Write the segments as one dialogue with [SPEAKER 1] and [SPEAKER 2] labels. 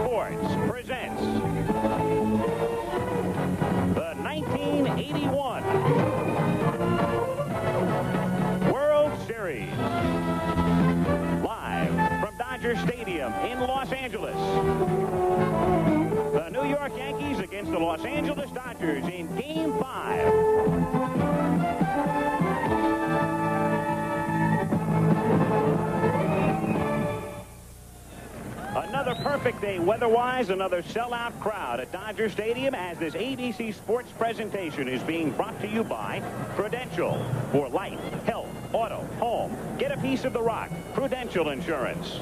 [SPEAKER 1] Sports presents the 1981 World Series. Live from Dodger Stadium in Los Angeles. The New York Yankees against the Los Angeles Dodgers in Game 5. Another perfect day weather-wise, another sellout crowd at Dodger Stadium as this ABC Sports presentation is being brought to you by Prudential. For life, health, auto, home, get a piece of the rock. Prudential Insurance.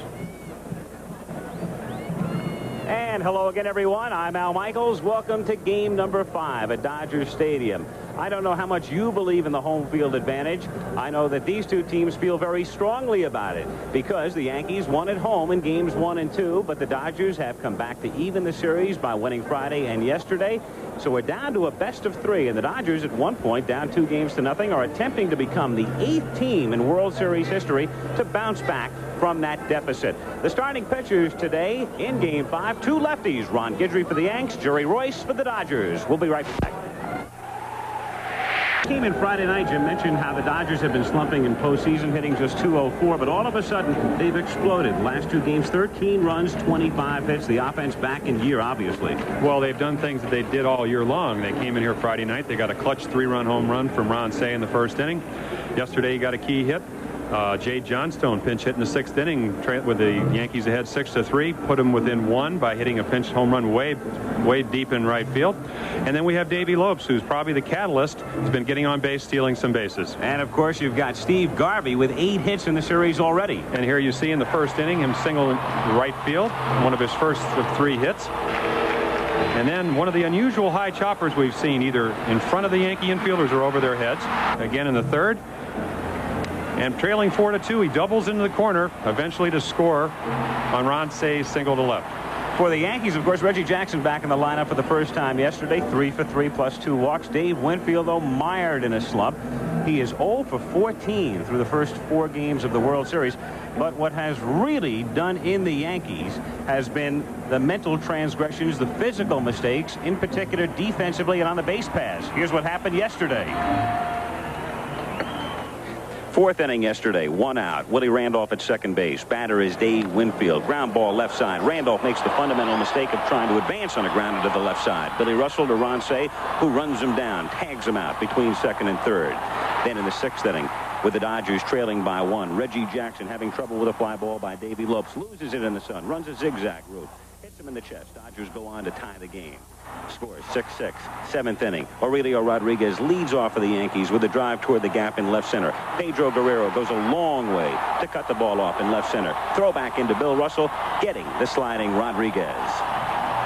[SPEAKER 1] And hello again, everyone. I'm Al Michaels. Welcome to game number 5 at Dodger Stadium. I don't know how much you believe in the home field advantage. I know that these two teams feel very strongly about it because the Yankees won at home in games 1 and 2, but the Dodgers have come back to even the series by winning Friday and yesterday. So we're down to a best of 3, and the Dodgers at one point, down 2 games to nothing, are attempting to become the 8th team in World Series history to bounce back from that deficit. The starting pitchers today in Game 5, 2 lefties, Ron Guidry for the Yanks, Jerry Royce for the Dodgers. We'll be right back. Came in Friday night, Jim mentioned how the Dodgers have been slumping in postseason, hitting just .204, but all of a sudden they've exploded. Last 2 games, 13 runs, 25 hits. The offense back in gear, obviously.
[SPEAKER 2] Well, they've done things that they did all year long. They came in here Friday night. They got a clutch 3-run home run from Ron Cey in the 1st inning. Yesterday, he got a key hit. Jay Johnstone pinch hit in the 6th inning with the Yankees ahead 6-3, put them within 1 by hitting a pinch home run way deep in right field. And then we have Davey Lopes, who's probably the catalyst. He's been getting on base, stealing some bases.
[SPEAKER 1] And of course you've got Steve Garvey with 8 hits in the series already.
[SPEAKER 2] And here you see in the 1st inning him single in right field, one of his first of 3 hits. And then one of the unusual high choppers we've seen, either in front of the Yankee infielders or over their heads. Again in the 3rd. And trailing 4-2, he doubles into the corner, eventually to score on Ron Cey's single to left.
[SPEAKER 1] For the Yankees, of course, Reggie Jackson back in the lineup for the first time yesterday, 3 for 3 plus 2 walks. Dave Winfield, though, mired in a slump. He is 0 for 14 through the first 4 games of the World Series. But what has really done in the Yankees has been the mental transgressions, the physical mistakes, in particular defensively and on the base paths. Here's what happened yesterday. 4th inning yesterday, 1 out. Willie Randolph at second base. Batter is Dave Winfield. Ground ball left side. Randolph makes the fundamental mistake of trying to advance on a grounder to the left side. Billy Russell to Ron Cey, who runs him down, tags him out between 2nd and 3rd. Then in the 6th inning, with the Dodgers trailing by 1, Reggie Jackson having trouble with a fly ball by Davey Lopes. Loses it in the sun. Runs a zigzag route. Hits him in the chest. Dodgers go on to tie the game. Scores 6-6. 7th inning. Aurelio Rodriguez leads off for the Yankees with a drive toward the gap in left center. Pedro Guerrero goes a long way to cut the ball off in left center. Throw back into Bill Russell, getting the sliding Rodriguez.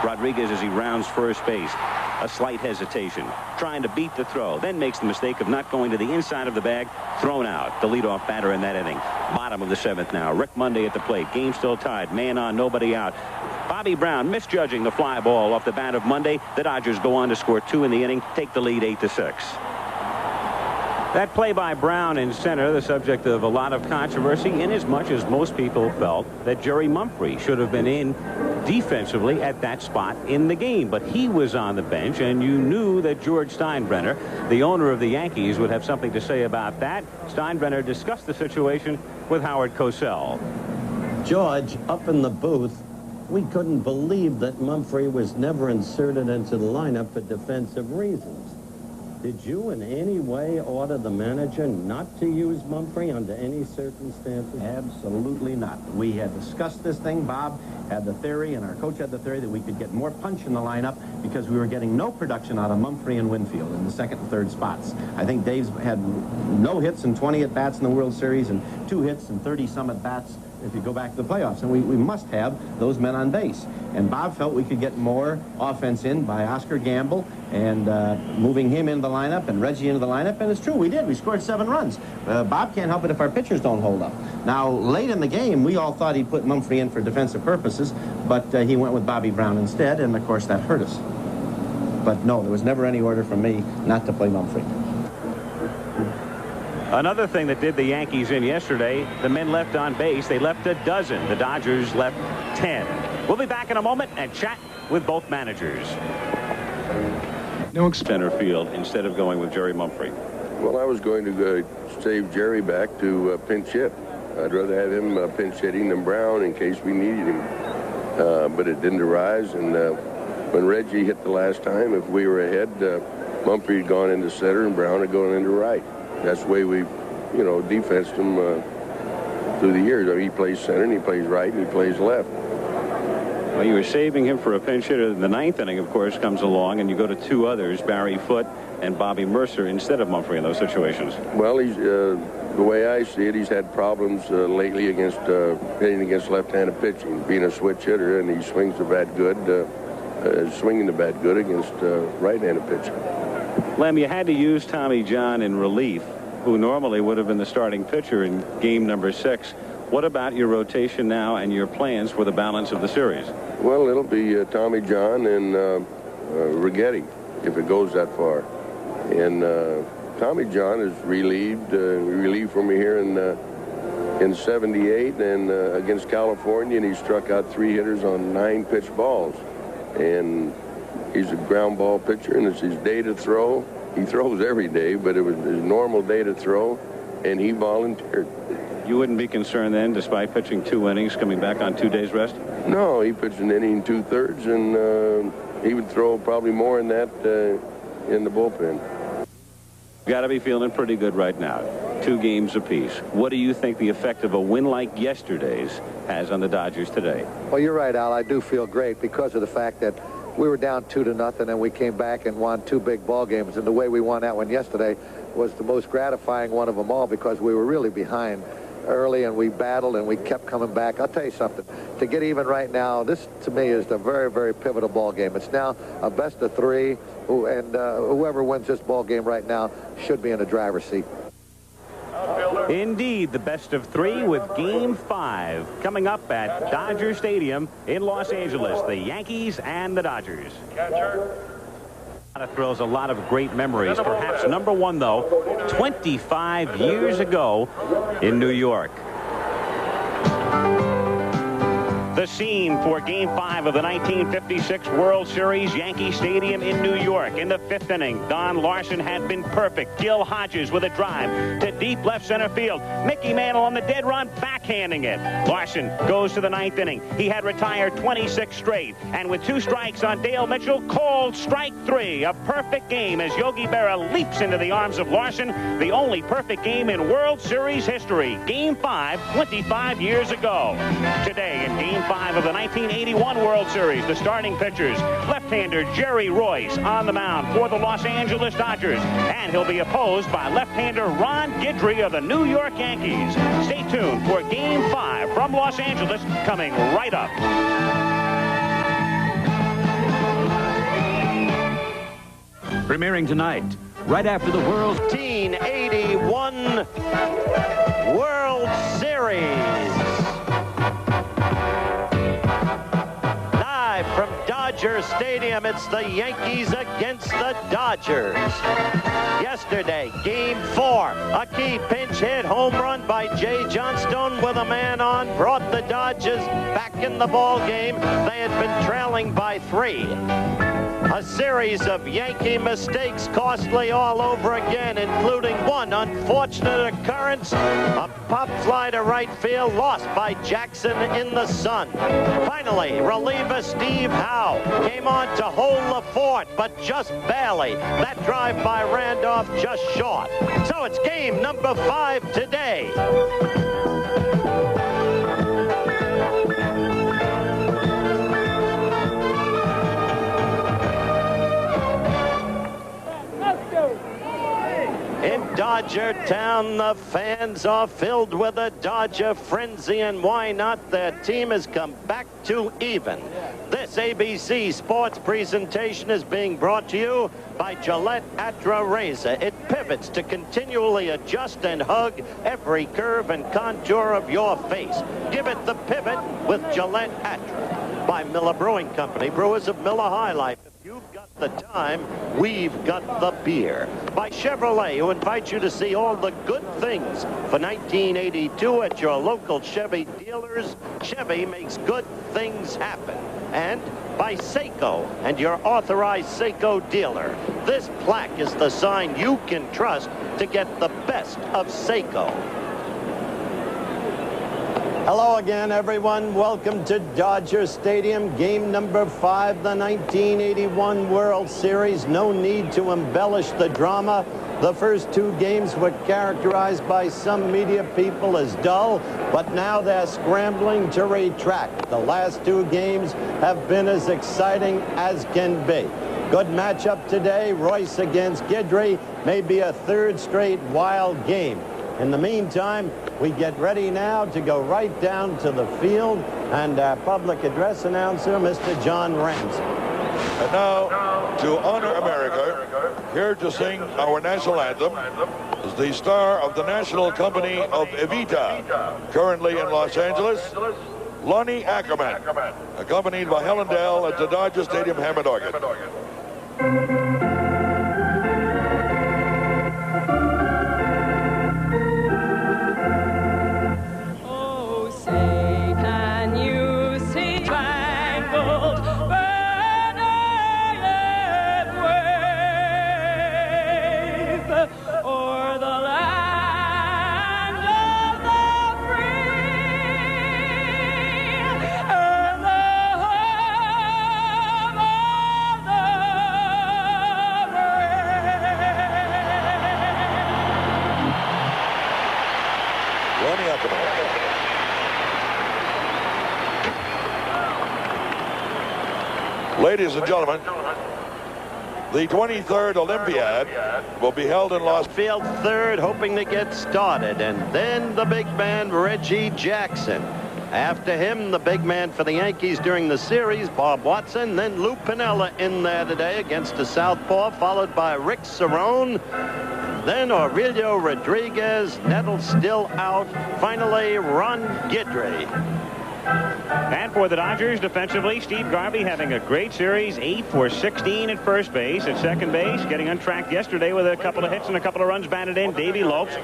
[SPEAKER 1] Rodriguez as he rounds first base. A slight hesitation, trying to beat the throw, then makes the mistake of not going to the inside of the bag. Thrown out. The leadoff batter in that inning. Bottom of the 7th now. Rick Monday at the plate. Game still tied. Man on, nobody out. Bobby Brown misjudging the fly ball off the bat of Monday. The Dodgers go on to score 2 in the inning, take the lead 8-6. That play by Brown in center, the subject of a lot of controversy, inasmuch as most people felt that Jerry Mumphrey should have been in defensively at that spot in the game. But he was on the bench, and you knew that George Steinbrenner, the owner of the Yankees, would have something to say about that. Steinbrenner discussed the situation with Howard Cosell.
[SPEAKER 3] George, up in the booth, we couldn't believe that Mumphrey was never inserted into the lineup for defensive reasons. Did you in any way order the manager not to use Mumphrey under any circumstances?
[SPEAKER 4] Absolutely not. We had discussed this thing. Bob had the theory, and our coach had the theory that we could get more punch in the lineup because we were getting no production out of Mumphrey and Winfield in the 2nd and 3rd spots. I think Dave's had no hits and 20 at-bats in the World Series and 2 hits and 30-some at-bats if you go back to the playoffs. And we must have those men on base. And Bob felt we could get more offense in by Oscar Gamble and moving him into the lineup and Reggie into the lineup. And it's true, we did. We scored 7 runs. Bob can't help it if our pitchers don't hold up. Now, late in the game, we all thought he'd put Mumphrey in for defensive purposes, but he went with Bobby Brown instead, and of course that hurt us. But no, there was never any order from me not to play Mumphrey.
[SPEAKER 1] Another thing that did the Yankees in yesterday, the men left on base. They left a dozen. The Dodgers left 10. We'll be back in a moment and chat with both managers. No center field instead of going with Jerry Mumphrey.
[SPEAKER 5] Well, I was going to save Jerry back to pinch hit. I'd rather have him pinch hitting than Brown in case we needed him. But it didn't arise, and when Reggie hit the last time, if we were ahead, Mumphrey had gone into center and Brown had gone into right. That's the way we, defensed him through the years. I mean, he plays center, and he plays right, and he plays left.
[SPEAKER 1] Well, you were saving him for a pinch hitter. The ninth inning, of course, comes along, and you go to two others, Barry Foote and Bobby Mercer, instead of Mumphrey in those situations.
[SPEAKER 5] Well, he's the way I see it, he's had problems lately against hitting against left-handed pitching, being a switch hitter, and he swings the bat good, swinging the bat good against right-handed pitching.
[SPEAKER 1] Lem, you had to use Tommy John in relief, who normally would have been the starting pitcher in game number 6. What about your rotation now and your plans for the balance of the series?
[SPEAKER 5] Well, it'll be Tommy John and Righetti, if it goes that far. And Tommy John is relieved for me here in 78 and against California, and he struck out 3 hitters on 9 pitch balls. And he's a ground ball pitcher, and it's his day to throw. He throws every day, but it was his normal day to throw, and he volunteered.
[SPEAKER 1] You wouldn't be concerned then, despite pitching 2 innings, coming back on 2 days rest?
[SPEAKER 5] No, he pitched an inning 2/3, and he would throw probably more than that in the bullpen.
[SPEAKER 1] Got to be feeling pretty good right now. 2 games apiece. What do you think the effect of a win like yesterday's has on the Dodgers today?
[SPEAKER 6] Well, you're right, Al. I do feel great because of the fact that we were down 2-0, and we came back and won 2 big ball games. And the way we won that one yesterday was the most gratifying one of them all, because we were really behind early, and we battled, and we kept coming back. I'll tell you something. To get even right now, this, to me, is a very, very pivotal ball game. It's now a best of 3, and whoever wins this ball game right now should be in the driver's seat.
[SPEAKER 1] Indeed, the best of 3 with Game 5 coming up at Dodger Stadium in Los Angeles. The Yankees and the Dodgers. Catcher. A lot of thrills, a lot of great memories. Perhaps number 1, though, 25 years ago in New York. The scene for Game 5 of the 1956 World Series, Yankee Stadium in New York. In the 5th inning, Don Larson had been perfect. Gil Hodges with a drive to deep left center field. Mickey Mantle on the dead run, backhanding it. Larson goes to the 9th inning. He had retired 26 straight. And with 2 strikes on Dale Mitchell, called strike 3. A perfect game as Yogi Berra leaps into the arms of Larson. The only perfect game in World Series history. Game 5, 25 years ago. Today in Game 5 of the 1981 World Series, the starting pitchers, left-hander Jerry Royce on the mound for the Los Angeles Dodgers, and he'll be opposed by left-hander Ron Guidry of the New York Yankees. Stay tuned for Game 5 from Los Angeles, coming right up.
[SPEAKER 7] Premiering tonight, right after the World
[SPEAKER 8] 1981 World Series. From Dodger Stadium, it's the Yankees against the Dodgers. Yesterday, Game 4, a key pinch hit home run by Jay Johnstone with a man on brought the Dodgers back in the ball game. They had been trailing by 3. A series of Yankee mistakes, costly all over again, including one unfortunate occurrence. A pop fly to right field, lost by Jackson in the sun. Finally, reliever Steve Howe came on to hold the fort, but just barely. That drive by Randolph just short. So it's game number 5 today. In Dodger Town, the fans are filled with a Dodger frenzy, and why not? Their team has come back to even. This ABC Sports presentation is being brought to you by Gillette Atra Razor. It pivots to continually adjust and hug every curve and contour of your face. Give it the pivot with Gillette Atra. By Miller Brewing Company, brewers of Miller High Life. If you You've got the time, we've got the beer. By Chevrolet, who invites you to see all the good things for 1982 at your local Chevy dealers. Chevy makes good things happen. And by Seiko and your authorized Seiko dealer. This plaque is the sign you can trust to get the best of Seiko.
[SPEAKER 3] Hello again, everyone. Welcome to Dodger Stadium, game number 5, the 1981 World Series. No need to embellish the drama. The first 2 games were characterized by some media people as dull, but now they're scrambling to retract. The last 2 games have been as exciting as can be. Good matchup today, Royce against Guidry, maybe a 3rd straight wild game. In the meantime, we get ready now to go right down to the field, and our public address announcer, Mr. John Ramsey.
[SPEAKER 9] And now, to honor America, here to sing our national anthem is the star of the National Company of Evita, currently in Los Angeles, Lonnie Ackerman, accompanied by Helen Dell at the Dodger Stadium Hammond organ. Ladies and gentlemen, the 23rd Olympiad will be held in Los
[SPEAKER 8] Field third, hoping to get started, and then the big man Reggie Jackson. After him, the big man for the Yankees during the series, Bob Watson. Then Lou Piniella in there today against the southpaw, followed by Rick Cerrone. Then Aurelio Rodriguez, Nettle still out. Finally, Ron Guidry.
[SPEAKER 1] And for the Dodgers defensively, Steve Garvey having a great series, 8 for 16 at first base. At second base, getting untracked yesterday with a couple of hits and a couple of runs batted in. Davey Lopes.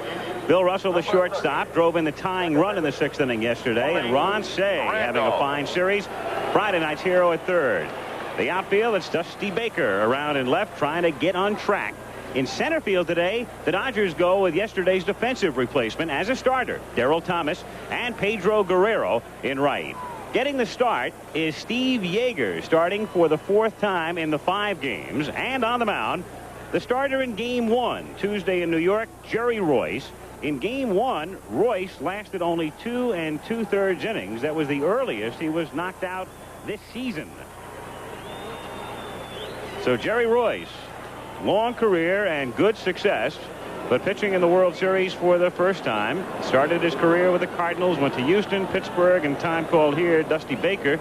[SPEAKER 1] Bill Russell, the shortstop, drove in the tying run in the 6th inning yesterday. And Ron Say having a fine series. Friday night's hero at third. The outfield, it's Dusty Baker around in left, trying to get on track. In center field today, the Dodgers go with yesterday's defensive replacement as a starter, Darryl Thomas, and Pedro Guerrero in right. Getting the start is Steve Yeager, starting for the 4th time in the 5 games. And on the mound, the starter in Game 1, Tuesday in New York, Jerry Royce. In Game 1, Royce lasted only 2 2/3 innings. That was the earliest he was knocked out this season. So Jerry Royce, long career and good success, but pitching in the World Series for the first time. Started his career with the Cardinals, went to Houston, Pittsburgh, and time called here. Dusty Baker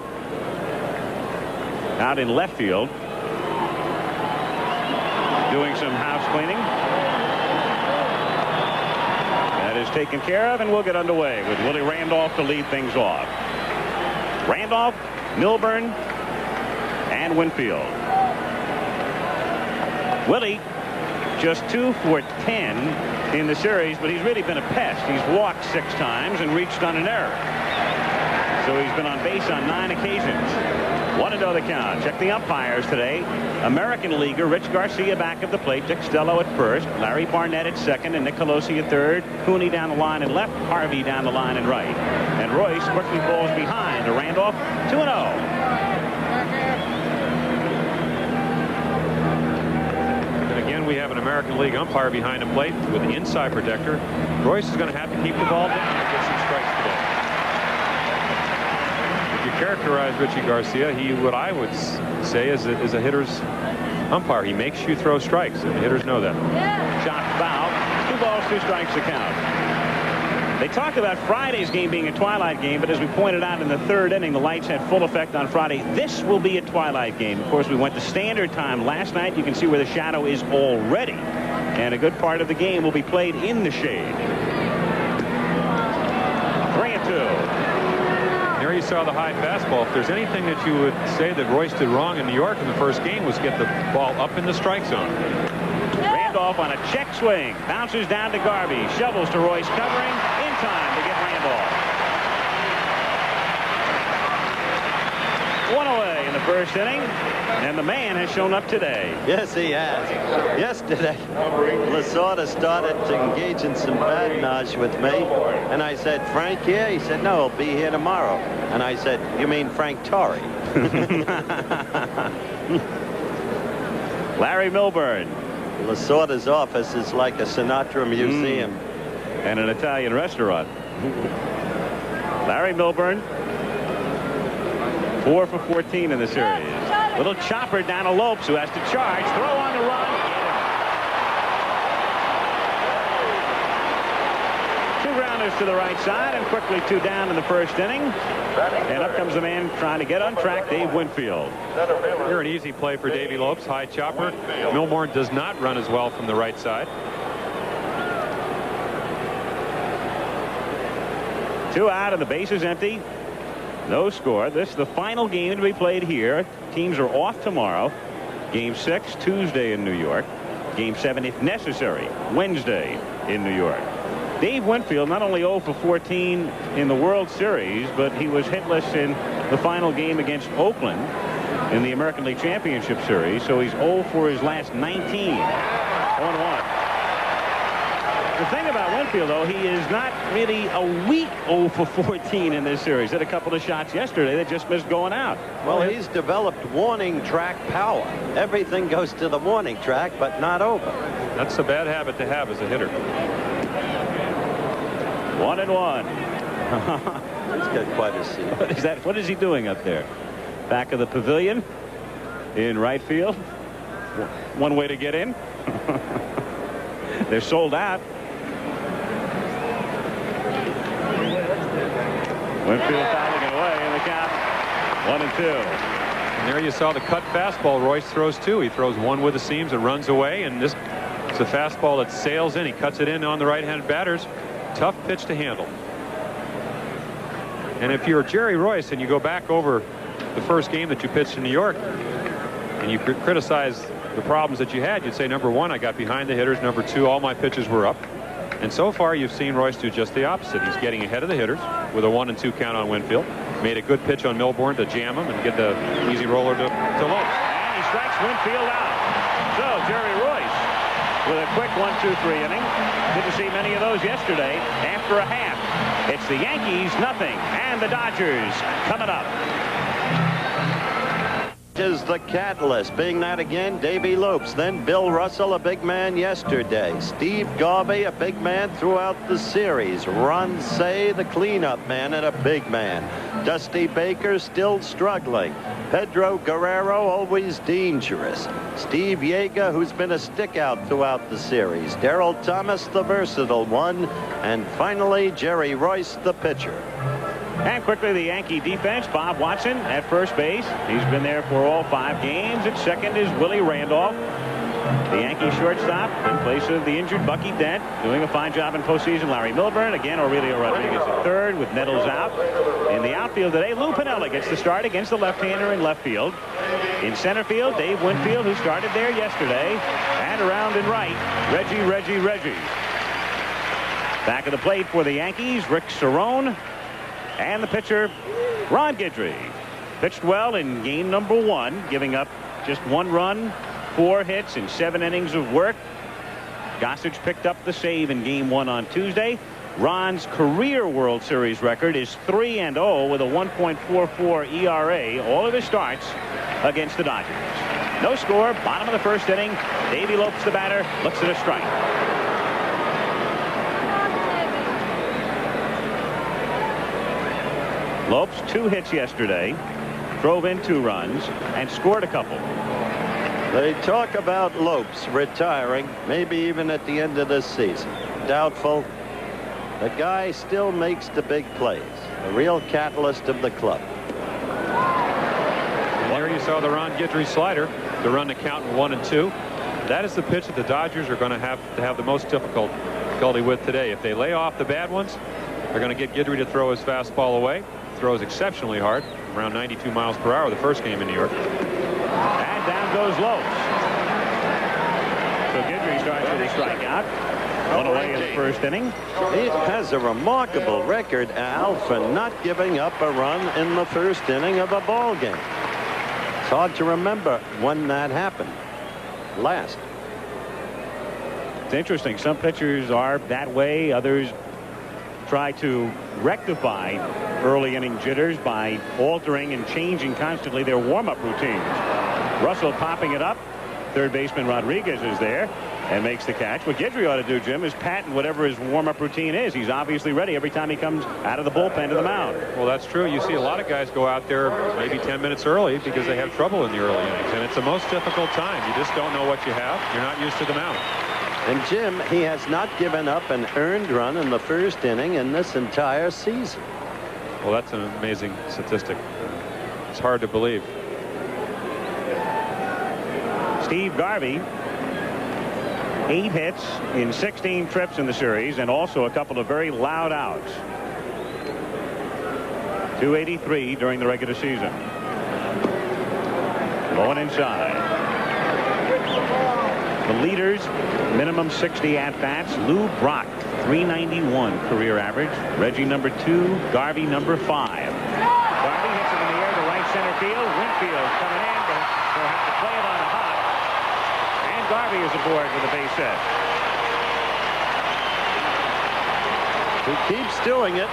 [SPEAKER 1] out in left field doing some house cleaning. That is taken care of, and we'll get underway with Willie Randolph to lead things off. Randolph, Milburn, and Winfield. Willie just 2 for 10 in the series, but he's really been a pest. He's walked 6 times and reached on an error. So he's been on base on 9 occasions. 1-0 the count. Check the umpires today. American Leaguer Rich Garcia back of the plate. Dick Stello at first. Larry Barnett at second, and Nick Colosi at third. Cooney down the line and left. Harvey down the line and right. And Royce quickly falls behind to Randolph. 2-0.
[SPEAKER 2] We have an American League umpire behind the plate with the inside protector. Royce is going to have to keep the ball down to get some strikes today. If you characterize Richie Garcia, he, what I would say, is a hitter's umpire. He makes you throw strikes, and the hitters know that.
[SPEAKER 1] Shot foul. 2 balls, 2 strikes to count. They talked about Friday's game being a twilight game, but as we pointed out in the 3rd inning, the lights had full effect on Friday. This will be a twilight game. Of course, we went to standard time last night. You can see where the shadow is already. And a good part of the game will be played in the shade. 3-2.
[SPEAKER 2] There you saw the high fastball. If there's anything that you would say that Royce did wrong in New York in the first game was get the ball up in the strike zone.
[SPEAKER 1] Randolph on a check swing. Bounces down to Garvey. Shovels to Royce, covering in time to get Randolph. One away in the first inning, and the man has shown up today.
[SPEAKER 8] Yes, he has. Yesterday, Lasorda started to engage in some badinage with me, and I said, Frank here? He said, no, he'll be here tomorrow. And I said, you mean Frank Torrey?
[SPEAKER 1] Larry Milburn.
[SPEAKER 8] Lasorda's office is like a Sinatra museum.
[SPEAKER 1] And an Italian restaurant. Larry Milburn, 4 for 14 in the series. Little chopper down to Lopes, who has to charge. Throw on the run. Two grounders to the right side, and quickly 2 down in the first inning. And up comes the man trying to get on track, Dave Winfield.
[SPEAKER 2] Here an easy play for Davey Lopes. High chopper. Milburn does not run as well from the right side.
[SPEAKER 1] 2 out and the base is empty. No score. This is the final game to be played here. Teams are off tomorrow. Game 6 Tuesday in New York. Game 7 if necessary Wednesday in New York. Dave Winfield not only 0 for 14 in the World Series, but he was hitless in the final game against Oakland in the American League Championship Series. So he's 0 for his last 19. 1-1. The thing about Winfield, though, he is not really a weak 0 for 14 in this series. Had a couple of shots yesterday that just missed going out.
[SPEAKER 8] Well, he's developed warning track power. Everything goes to the warning track, but not over.
[SPEAKER 2] That's a bad habit to have as a hitter.
[SPEAKER 1] 1-1.
[SPEAKER 8] He's got quite a seat.
[SPEAKER 1] What is that? What is he doing up there? Back of the pavilion in right field. One way to get in. They're sold out. Winfield fouling it away in the count. 1-2.
[SPEAKER 2] And there you saw the cut fastball Royce throws too. He throws one with the seams and runs away, and this is a fastball that sails in. He cuts it in on the right-handed batters. Tough pitch to handle. And if you're Jerry Royce and you go back over the first game that you pitched in New York and you criticize the problems that you had, you'd say, number 1, I got behind the hitters. Number 2, all my pitches were up. And so far, you've seen Royce do just the opposite. He's getting ahead of the hitters with a 1-2 count on Winfield. Made a good pitch on Milburn to jam him and get the easy roller to Lopes.
[SPEAKER 1] And he strikes Winfield out. So Jerry Royce with a quick 1-2-3 inning. Didn't see many of those yesterday. After a half, it's the Yankees 0 and the Dodgers coming up.
[SPEAKER 8] Is the catalyst. Being that again, Davey Lopes. Then Bill Russell, a big man yesterday. Steve Garvey, a big man throughout the series. Ron Say, the cleanup man, and a big man. Dusty Baker still struggling. Pedro Guerrero, always dangerous. Steve Yeager, who's been a stick-out throughout the series. Darrell Thomas, the versatile one. And finally, Jerry Royce, the pitcher.
[SPEAKER 1] And quickly, the Yankee defense. Bob Watson at first base. He's been there for all 5 games. At second is Willie Randolph, the Yankee shortstop, in place of the injured Bucky Dent, doing a fine job in postseason. Larry Milburn. Again, Aurelio Rodriguez at third with Nettles out. In the outfield today, Lou Piniella gets the start against the left-hander in left field. In center field, Dave Winfield, who started there yesterday. And around in right, Reggie. Back of the plate for the Yankees, Rick Cerrone. And the pitcher, Ron Guidry, pitched well in game number 1, giving up just 1 run, 4 hits, and 7 innings of work. Gossage picked up the save in game 1 on Tuesday. Ron's career World Series record is 3-0 with a 1.44 ERA. All of his starts against the Dodgers. No score, bottom of the first inning. Davey Lopes, the batter, looks at a strike. Lopes 2 hits yesterday, drove in 2 runs, and scored a couple.
[SPEAKER 8] They talk about Lopes retiring, maybe even at the end of this season. Doubtful. The guy still makes the big plays. A real catalyst of the club.
[SPEAKER 2] And there you saw the Ron Guidry slider to run the count in 1-2. That is the pitch that the Dodgers are going to have the most difficulty with today. If they lay off the bad ones, they're going to get Guidry to throw his fastball away. throws exceptionally hard, around 92 miles per hour the first game in New York.
[SPEAKER 1] And down goes Lopes. So Guidry starts with a strikeout. One away in the first inning.
[SPEAKER 8] He has a remarkable record, Al, for not giving up a run in the first inning of a ball game. It's hard to remember when that happened last.
[SPEAKER 1] It's interesting. Some pitchers are that way. Others try to rectify early inning jitters by altering and changing constantly their warm-up routines. Russell popping it up. Third baseman Rodriguez is there and makes the catch. What Guidry ought to do, Jim, is patent whatever his warm-up routine is. He's obviously ready every time he comes out of the bullpen to the mound.
[SPEAKER 2] Well, that's true. You see a lot of guys go out there maybe 10 minutes early because they have trouble in the early innings, and it's the most difficult time. You just don't know what you have. You're not used to the mound.
[SPEAKER 8] And Jim, he has not given up an earned run in the first inning in this entire season.
[SPEAKER 2] Well, that's an amazing statistic. It's hard to believe.
[SPEAKER 1] Steve Garvey, 8 hits in 16 trips in the series, and also a couple of very loud outs. 283 during the regular season. Going inside. The leaders, minimum 60 at-bats. Lou Brock, 391 career average. Reggie number 2, Garvey number 5. Garvey hits it in the air to right center field. Winfield coming in, but he'll have to play it on a hop. And Garvey is aboard with a base hit.
[SPEAKER 8] He keeps doing it.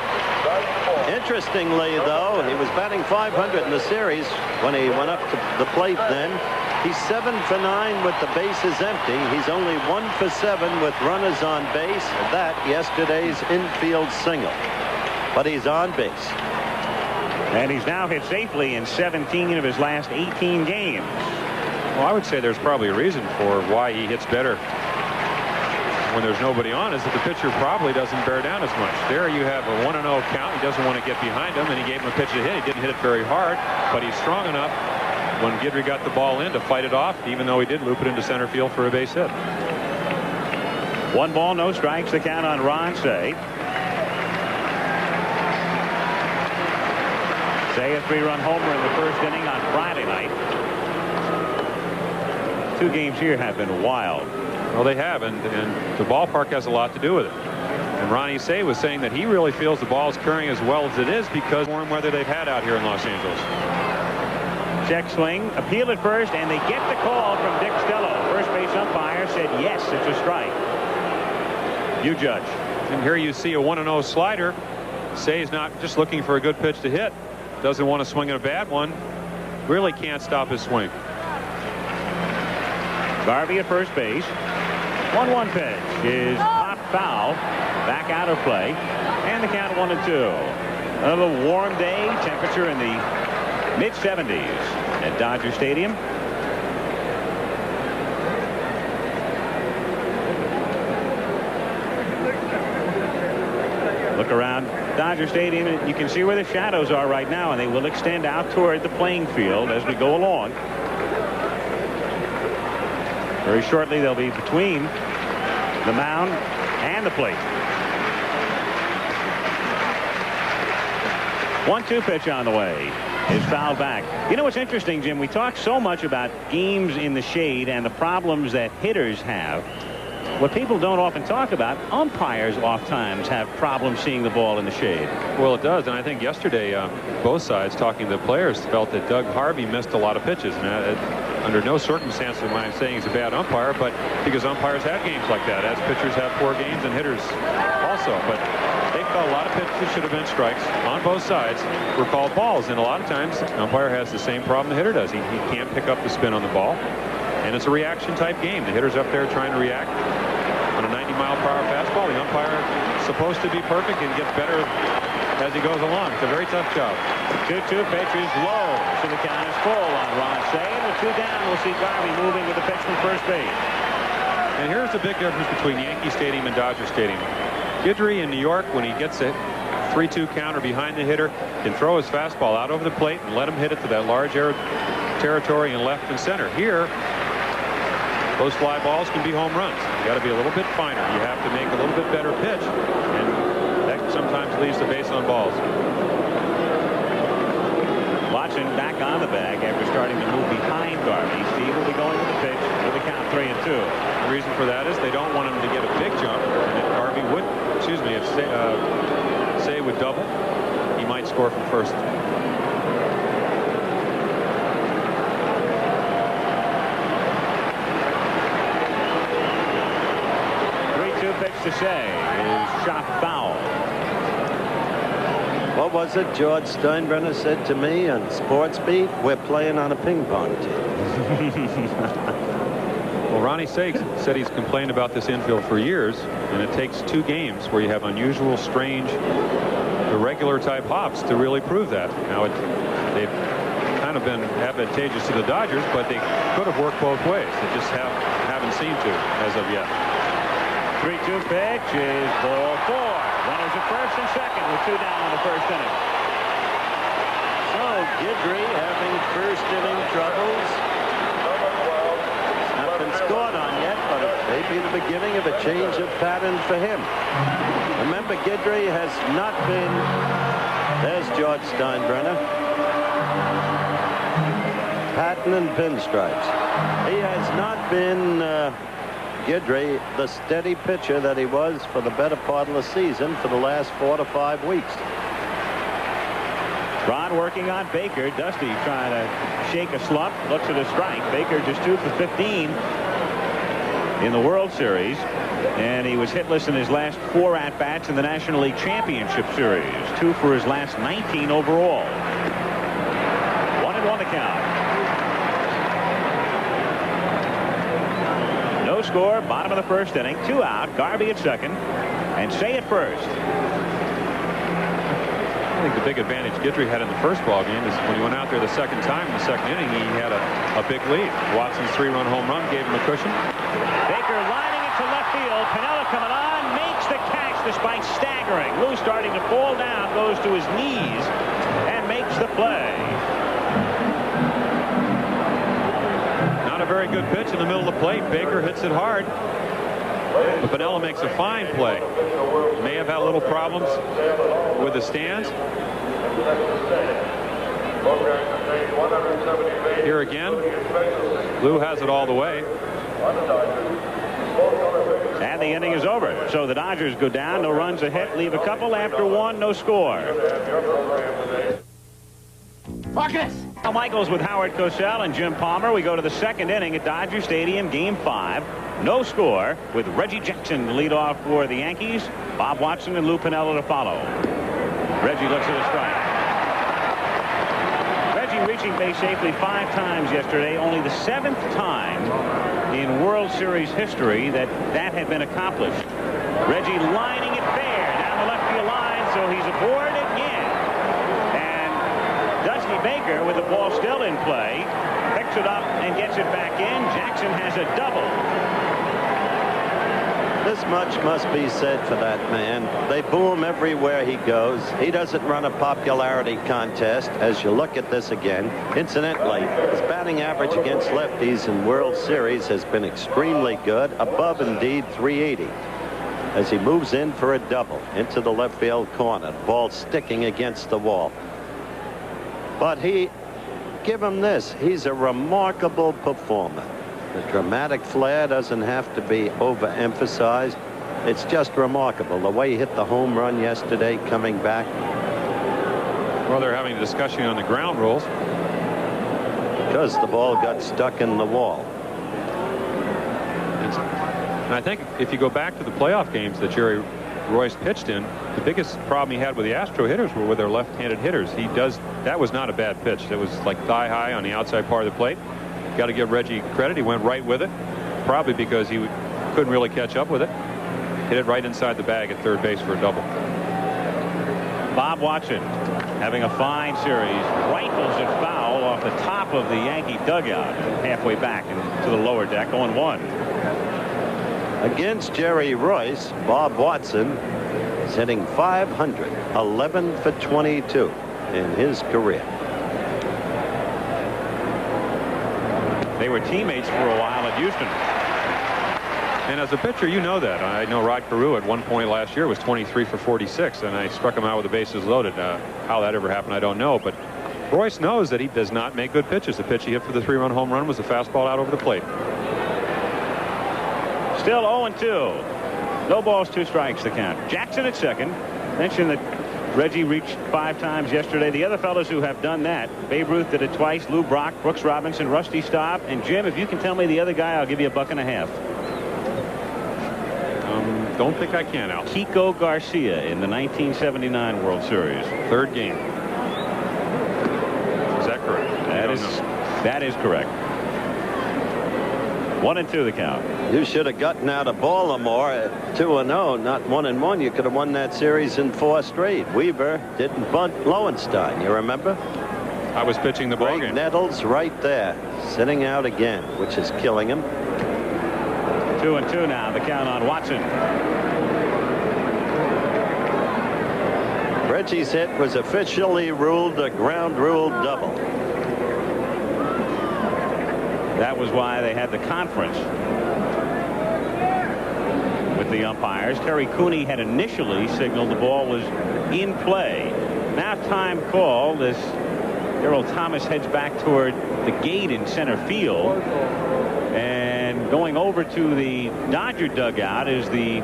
[SPEAKER 8] Interestingly, though, he was batting .500 in the series when he went up to the plate then. He's 7 for 9 with the bases empty. He's only 1 for 7 with runners on base. That yesterday's infield single. But he's on base.
[SPEAKER 1] And he's now hit safely in 17 of his last 18 games.
[SPEAKER 2] Well, I would say there's probably a reason for why he hits better when there's nobody on, is that the pitcher probably doesn't bear down as much. There you have a 1-0 count. He doesn't want to get behind him, and he gave him a pitch to hit. He didn't hit it very hard, but he's strong enough when Guidry got the ball in to fight it off, even though he did loop it into center field for a base hit.
[SPEAKER 1] 1 ball, no strikes, the count on Ron Cey. Cey, a 3-run homer in the first inning on Friday night. 2 games here have been wild.
[SPEAKER 2] Well, they have, and the ballpark has a lot to do with it. And Ronnie Cey was saying that he really feels the ball is carrying as well as it is because of the warm weather they've had out here in Los Angeles.
[SPEAKER 1] Check swing, appeal at first, and they get the call from Dick Stello. First base umpire said yes, it's a strike. You judge.
[SPEAKER 2] And here you see a 1-0 slider. Cey's not just looking for a good pitch to hit. Doesn't want to swing at a bad one. Really can't stop his swing.
[SPEAKER 1] Garvey at first base. 1-1 pitch is pop foul. Back out of play. And the count 1-2. Another warm day. Temperature in the mid-70s at Dodger Stadium. Look around Dodger Stadium, and you can see where the shadows are right now, and they will extend out toward the playing field as we go along. Very shortly, they'll be between the mound and the plate. 1-2 pitch on the way. Is fouled back. You know what's interesting, Jim? We talk so much about games in the shade and the problems that hitters have. What people don't often talk about, umpires oftentimes have problems seeing the ball in the shade.
[SPEAKER 2] Well, it does, and I think yesterday both sides, talking to the players, felt that Doug Harvey missed a lot of pitches. And under no circumstances am I saying he's a bad umpire, but because umpires have games like that, as pitchers have poor games and hitters also. But they felt a lot of pitches should have been strikes on both sides were called balls, and a lot of times the umpire has the same problem the hitter does. He can't pick up the spin on the ball, and it's a reaction type game. The hitter's up there trying to react on a 90-mile-per-hour fastball. The umpire is supposed to be perfect and get better as he goes along. It's a very tough job.
[SPEAKER 1] 2-2 pitch is low, so the count is full on Ron Cey. And with 2 down, we'll see Garvey moving with the pitch from first base.
[SPEAKER 2] And here's the big difference between Yankee Stadium and Dodger Stadium. Guidry in New York, when he gets a 3-2 counter behind the hitter, can throw his fastball out over the plate and let him hit it to that large territory in left and center. Here, those fly balls can be home runs. You got to be a little bit finer. You have to make a little bit better pitch, and that sometimes leads to base on balls.
[SPEAKER 1] Watson back on the bag after starting to move behind Garvey. Steve will be going to the pitch with the count 3-2.
[SPEAKER 2] The reason for that is they don't want him to get a big jump, and if Garvey would, if Say would double, he might score from first.
[SPEAKER 1] 3-2 pitch to Say is shot foul.
[SPEAKER 3] What was it George Steinbrenner said to me on Sports Beat? We're playing on a ping pong team.
[SPEAKER 2] Well, Ronnie Say said he's complained about this infield for years, and it takes 2 games where you have unusual, strange, irregular type hops to really prove that. Now, they've kind of been advantageous to the Dodgers, but they could have worked both ways. They just haven't seemed to as of yet.
[SPEAKER 1] 3-2 pitch is ball 4. Runners at first and second with 2 down in the first inning.
[SPEAKER 3] So Guidry having first inning troubles. Not been scored on yet, but it may be the beginning of a change of pattern for him. Remember, Guidry has not been. There's George Steinbrenner. Patten and pinstripes. He has not been. Guidry, the steady pitcher that he was for the better part of the season for the last 4 to 5 weeks.
[SPEAKER 1] Ron working on Baker. Dusty trying to shake a slump. Looks at a strike. Baker just 2 for 15 in the World Series. And he was hitless in his last 4 at-bats in the National League Championship Series. 2 for his last 19 overall. 1-1 the count. No score, bottom of the first inning. 2 out. Garvey at second, and Say at first.
[SPEAKER 2] I think the big advantage Guidry had in the first ball game is when he went out there the second time in the second inning, he had a big lead. Watson's 3-run home run gave him a cushion.
[SPEAKER 1] Baker lining it to left field. Piniella coming on, makes the catch despite staggering. Lou starting to fall down, goes to his knees and makes the play.
[SPEAKER 2] Not a very good pitch in the middle of the plate. Baker hits it hard. But Piniella makes a fine play. May have had little problems with the stands. Here again, Lou has it all the way.
[SPEAKER 1] And the inning is over. So the Dodgers go down, no runs ahead, leave a couple after 1, no score.
[SPEAKER 10] Marcus!
[SPEAKER 1] Al Michaels with Howard Cosell and Jim Palmer. We go to the second inning at Dodger Stadium, Game 5. No score, with Reggie Jackson to lead off for the Yankees. Bob Watson and Lou Piniella to follow. Reggie looks at a strike. Reggie reaching base safely 5 times yesterday. Only the 7th time in World Series history that had been accomplished. Reggie lining it fair down the left field line, so he's aboard again. Dusty Baker, with the ball still in play, picks it up and gets it back in. Jackson has a double.
[SPEAKER 3] This much must be said for that man. They boo him everywhere he goes. He doesn't run a popularity contest, as you look at this again. Incidentally, his batting average against lefties in World Series has been extremely good, above indeed 380. As he moves in for a double into the left field corner, ball sticking against the wall. But give him this, he's a remarkable performer. The dramatic flair doesn't have to be overemphasized. It's just remarkable the way he hit the home run yesterday coming back.
[SPEAKER 2] Well, they're having a discussion on the ground rules.
[SPEAKER 3] Because the ball got stuck in the wall.
[SPEAKER 2] And I think if you go back to the playoff games that Jerry Royce pitched in, the biggest problem he had with the Astro hitters were with their left-handed hitters. That was not a bad pitch. That was like thigh high on the outside part of the plate. Got to give Reggie credit. He went right with it, probably because he couldn't really catch up with it. Hit it right inside the bag at third base for a double.
[SPEAKER 1] Bob Watson having a fine series. Rifles it foul off the top of the Yankee dugout, halfway back into the lower deck, 0-1.
[SPEAKER 3] Against Jerry Royce, Bob Watson is hitting .500, 11 for 22 in his career.
[SPEAKER 1] They were teammates for a while at Houston.
[SPEAKER 2] And as a pitcher, you know that. I know Rod Carew at one point last year was 23 for 46, and I struck him out with the bases loaded. How that ever happened, I don't know. But Royce knows that he does not make good pitches. The pitch he hit for the 3-run home run was a fastball out over the plate.
[SPEAKER 1] Still 0-2. No balls, 2 strikes the count. Jackson at second. Mentioned that Reggie reached 5 times yesterday. The other fellows who have done that, Babe Ruth did it twice, Lou Brock, Brooks Robinson, Rusty Staub, and Jim, if you can tell me the other guy, I'll give you $1.50.
[SPEAKER 2] Don't think I can, Al.
[SPEAKER 1] Kiko Garcia in the 1979 World Series.
[SPEAKER 2] 3rd game. Is that correct?
[SPEAKER 1] That is correct. 1-2 the count.
[SPEAKER 8] You should have gotten out of Baltimore at 2-0, not 1-1. You could have won that series in 4 straight. Weaver didn't bunt Lowenstein. You remember?
[SPEAKER 2] I was pitching the ball game.
[SPEAKER 8] Nettles right there, sitting out again, which is killing him.
[SPEAKER 1] 2-2 now. The count on Watson.
[SPEAKER 8] Reggie's hit was officially ruled a ground rule double.
[SPEAKER 1] That was why they had the conference with the umpires. Terry Cooney had initially signaled the ball was in play. Now time called as Harold Thomas heads back toward the gate in center field. And going over to the Dodger dugout is the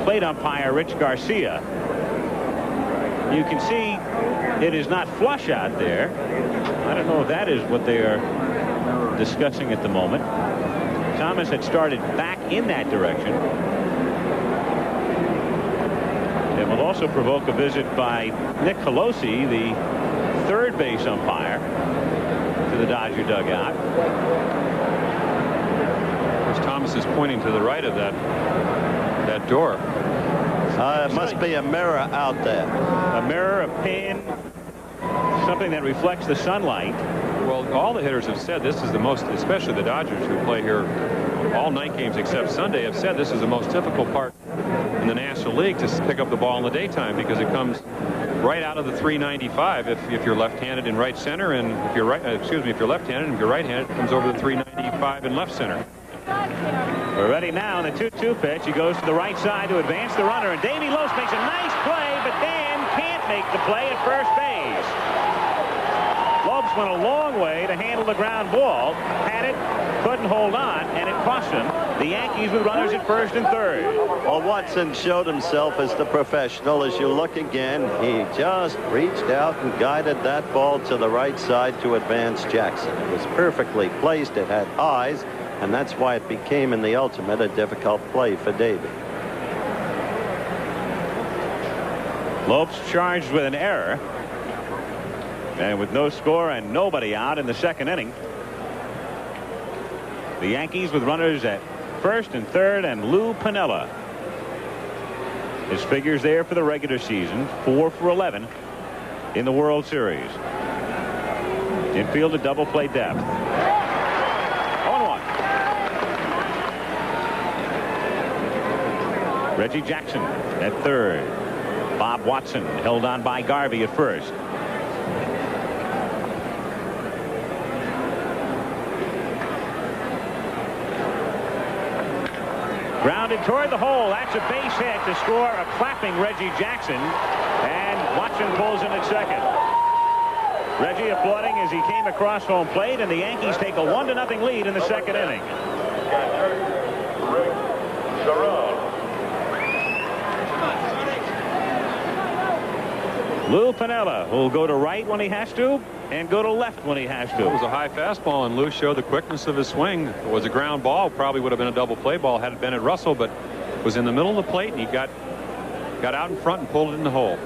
[SPEAKER 1] plate umpire Rich Garcia. You can see it is not flush out there. I don't know if that is what they are discussing at the moment. Thomas had started back in that direction. It will also provoke a visit by Nick Colosi, the 3rd base umpire, to the Dodger dugout.
[SPEAKER 2] Thomas is pointing to the right of that door.
[SPEAKER 8] It must be a mirror out there.
[SPEAKER 1] A mirror, a pin, something that reflects the sunlight.
[SPEAKER 2] Well, all the hitters have said this is the most, especially the Dodgers who play here all night games except Sunday, have said this is the most difficult part in the National League to pick up the ball in the daytime because it comes right out of the 395 if you're left-handed in right center, and if you're if you're left-handed, and if you're right-handed, it comes over the 395 in left center.
[SPEAKER 1] We're ready now. The 2-2 pitch. He goes to the right side to advance the runner, and Davey Lopes makes a nice play, but Dan can't make the play at first base. Lopes went a long way to handle the ground ball, had it, couldn't hold on, and it cost him. The Yankees with runners at 1st and 3rd.
[SPEAKER 8] Well, Watson showed himself as the professional. As you look again, he just reached out and guided that ball to the right side to advance Jackson. It was perfectly placed. It had eyes, and that's why it became in the ultimate a difficult play for Davey.
[SPEAKER 1] Lopes charged with an error. And with no score and nobody out in the 2nd inning, the Yankees with runners at 1st and 3rd, and Lou Piniella. His figures there for the regular season, 4 for 11 in the World Series. Infield a double play depth. 0-1. Reggie Jackson at 3rd. Bob Watson held on by Garvey at 1st. Grounded toward the hole. That's a base hit to score a clapping Reggie Jackson. And Watson pulls in at 2nd. Reggie applauding as he came across home plate, and the Yankees take a 1-0 lead in the 2nd inning. Lou Piniella will go to right when he has to and go to left when he has to.
[SPEAKER 2] It was a high fastball, and Lou showed the quickness of his swing. If it was a ground ball, probably would have been a double play ball had it been at Russell, but it was in the middle of the plate, and he got out in front and pulled it in the hole.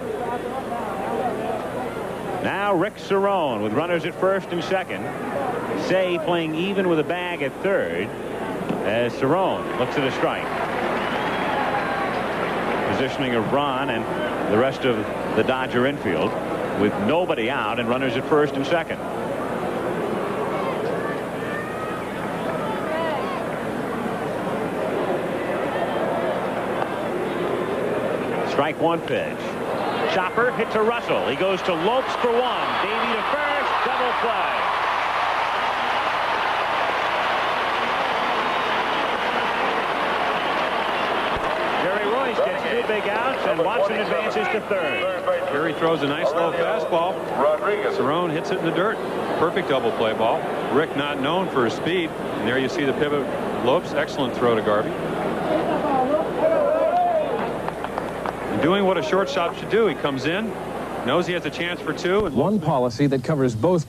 [SPEAKER 1] Now Rick Cerrone with runners at 1st and 2nd. Say playing even with a bag at 3rd as Cerrone looks at a strike. Positioning of Ron and the rest of the Dodger infield with nobody out and runners at 1st and 2nd. Strike 1 pitch. Chopper hit to Russell. He goes to Lopes for 1. Davey to 1st. Double play. Jerry Royce gets 2 big outs, and Watson advances to third.
[SPEAKER 2] Here he throws a nice low fastball. Cerrone hits it in the dirt. Perfect double play ball. Rick not known for his speed. And there you see the pivot lopes. Excellent throw to Garvey. And doing what a shortstop should do. He comes in, knows he has a chance for 2. And
[SPEAKER 10] one policy that covers both.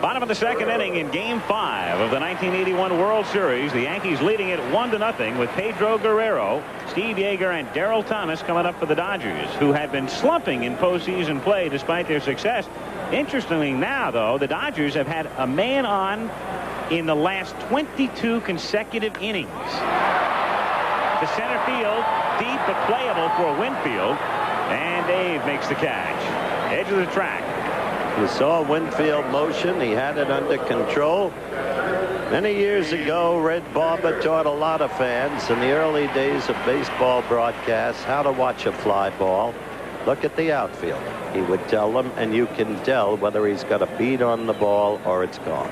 [SPEAKER 1] Bottom of the second inning in Game 5 of the 1981 World Series. The Yankees leading it 1-0 with Pedro Guerrero, Steve Yeager, and Darrell Thomas coming up for the Dodgers, who had been slumping in postseason play despite their success. Interestingly now, though, the Dodgers have had a man on in the last 22 consecutive innings. To center field, deep but playable for Winfield, and Dave makes the catch. Edge of the track.
[SPEAKER 8] You saw Winfield motion. He had it under control. Many years ago, Red Barber taught a lot of fans in the early days of baseball broadcasts how to watch a fly ball. Look at the outfield. He would tell them, and you can tell whether he's got a bead on the ball or it's gone.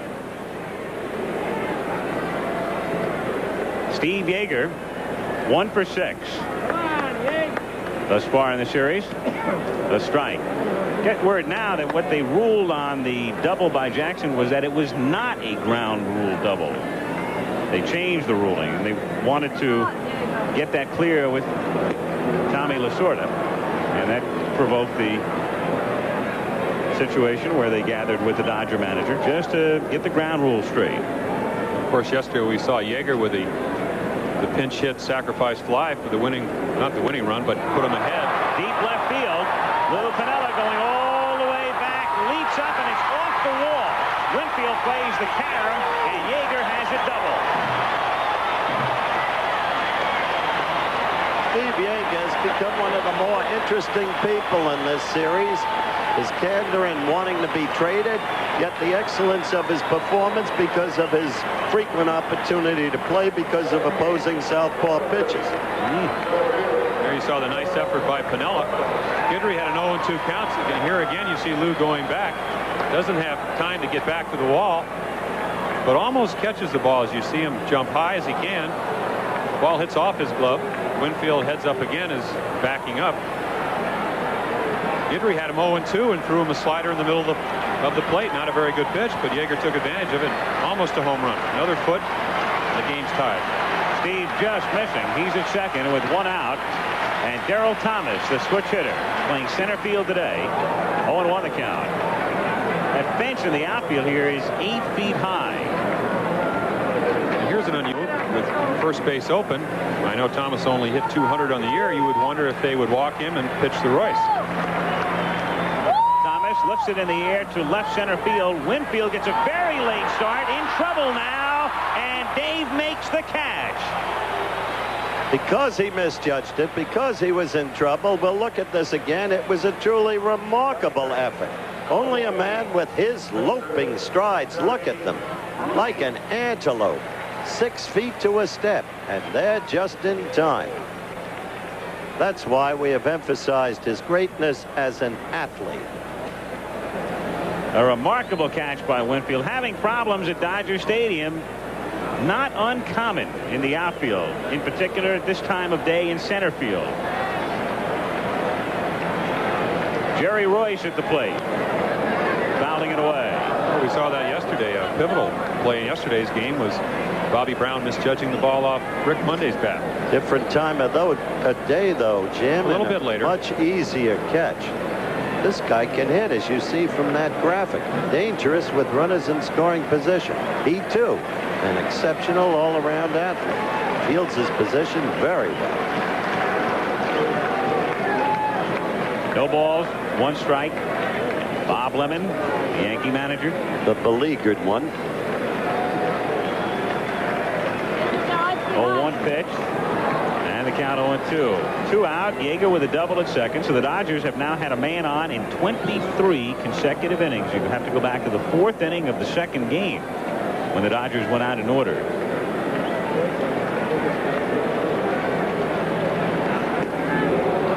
[SPEAKER 1] Steve Yeager, 1 for 6. Thus far in the series. The strike. Get word now that what they ruled on the double by Jackson was that it was not a ground rule double. They changed the ruling, and they wanted to get that clear with Tommy Lasorda, and that provoked the situation where they gathered with the Dodger manager just to get the ground rule straight.
[SPEAKER 2] Of course, yesterday we saw Yeager with the pinch hit sacrifice fly for the winning, not the winning run, but put him ahead.
[SPEAKER 1] Deep left field. Little Piniella going all the way back, leaps up, and it's off the wall. Winfield plays the carom, and Yeager has it double.
[SPEAKER 8] Steve Yeager has become one of the more interesting people in this series. His candor in wanting to be traded, yet the excellence of his performance because of his frequent opportunity to play because of opposing southpaw pitches.
[SPEAKER 2] There you saw the nice effort by Piniella. Guidry had an 0-2 count. And here again you see Lou going back. Doesn't have time to get back to the wall, but almost catches the ball as you see him jump high as he can. The ball hits off his glove. Winfield heads up again, is backing up. Guidry had him 0-2 and threw him a slider in the middle of the plate. Not a very good pitch, but Yeager took advantage of it. Almost a home run. Another foot, and the game's tied.
[SPEAKER 1] Steve just missing. He's at second with 1 out. And Darrell Thomas, the switch hitter, playing center field today. 0-1 the count. That fence in the outfield here is 8 feet high.
[SPEAKER 2] And here's an unusual with first base open. I know Thomas only hit 200 on the year. You would wonder if they would walk him and pitch to Royce.
[SPEAKER 1] Thomas lifts it in the air to left center field. Winfield gets a very late start. In trouble now, and Dave makes the catch.
[SPEAKER 8] Because he misjudged it, because he was in trouble, we'll look at this again. It was a truly remarkable effort. Only a man with his loping strides, look at them, like an antelope, 6 feet to a step, and they're just in time. That's why we have emphasized his greatness as an athlete.
[SPEAKER 1] A remarkable catch by Winfield. Having problems at Dodger Stadium, not uncommon in the outfield, in particular at this time of day in center field. Jerry Royce at the plate, fouling it away.
[SPEAKER 2] Well, we saw that yesterday. A pivotal play in yesterday's game was Bobby Brown misjudging the ball off Rick Monday's bat.
[SPEAKER 8] Different time of day, though, Jim.
[SPEAKER 2] A little bit later.
[SPEAKER 8] Much easier catch. This guy can hit, as you see from that graphic. Dangerous with runners in scoring position. He, too, an exceptional all-around athlete. Fields his position very well.
[SPEAKER 1] No balls, 1 strike. Bob Lemon, the Yankee manager.
[SPEAKER 8] The beleaguered one.
[SPEAKER 1] 0-1 pitch. And the count 0-2. 2 out. Yeager with a double at second. So the Dodgers have now had a man on in 23 consecutive innings. You have to go back to the 4th inning of the second game when the Dodgers went out in order.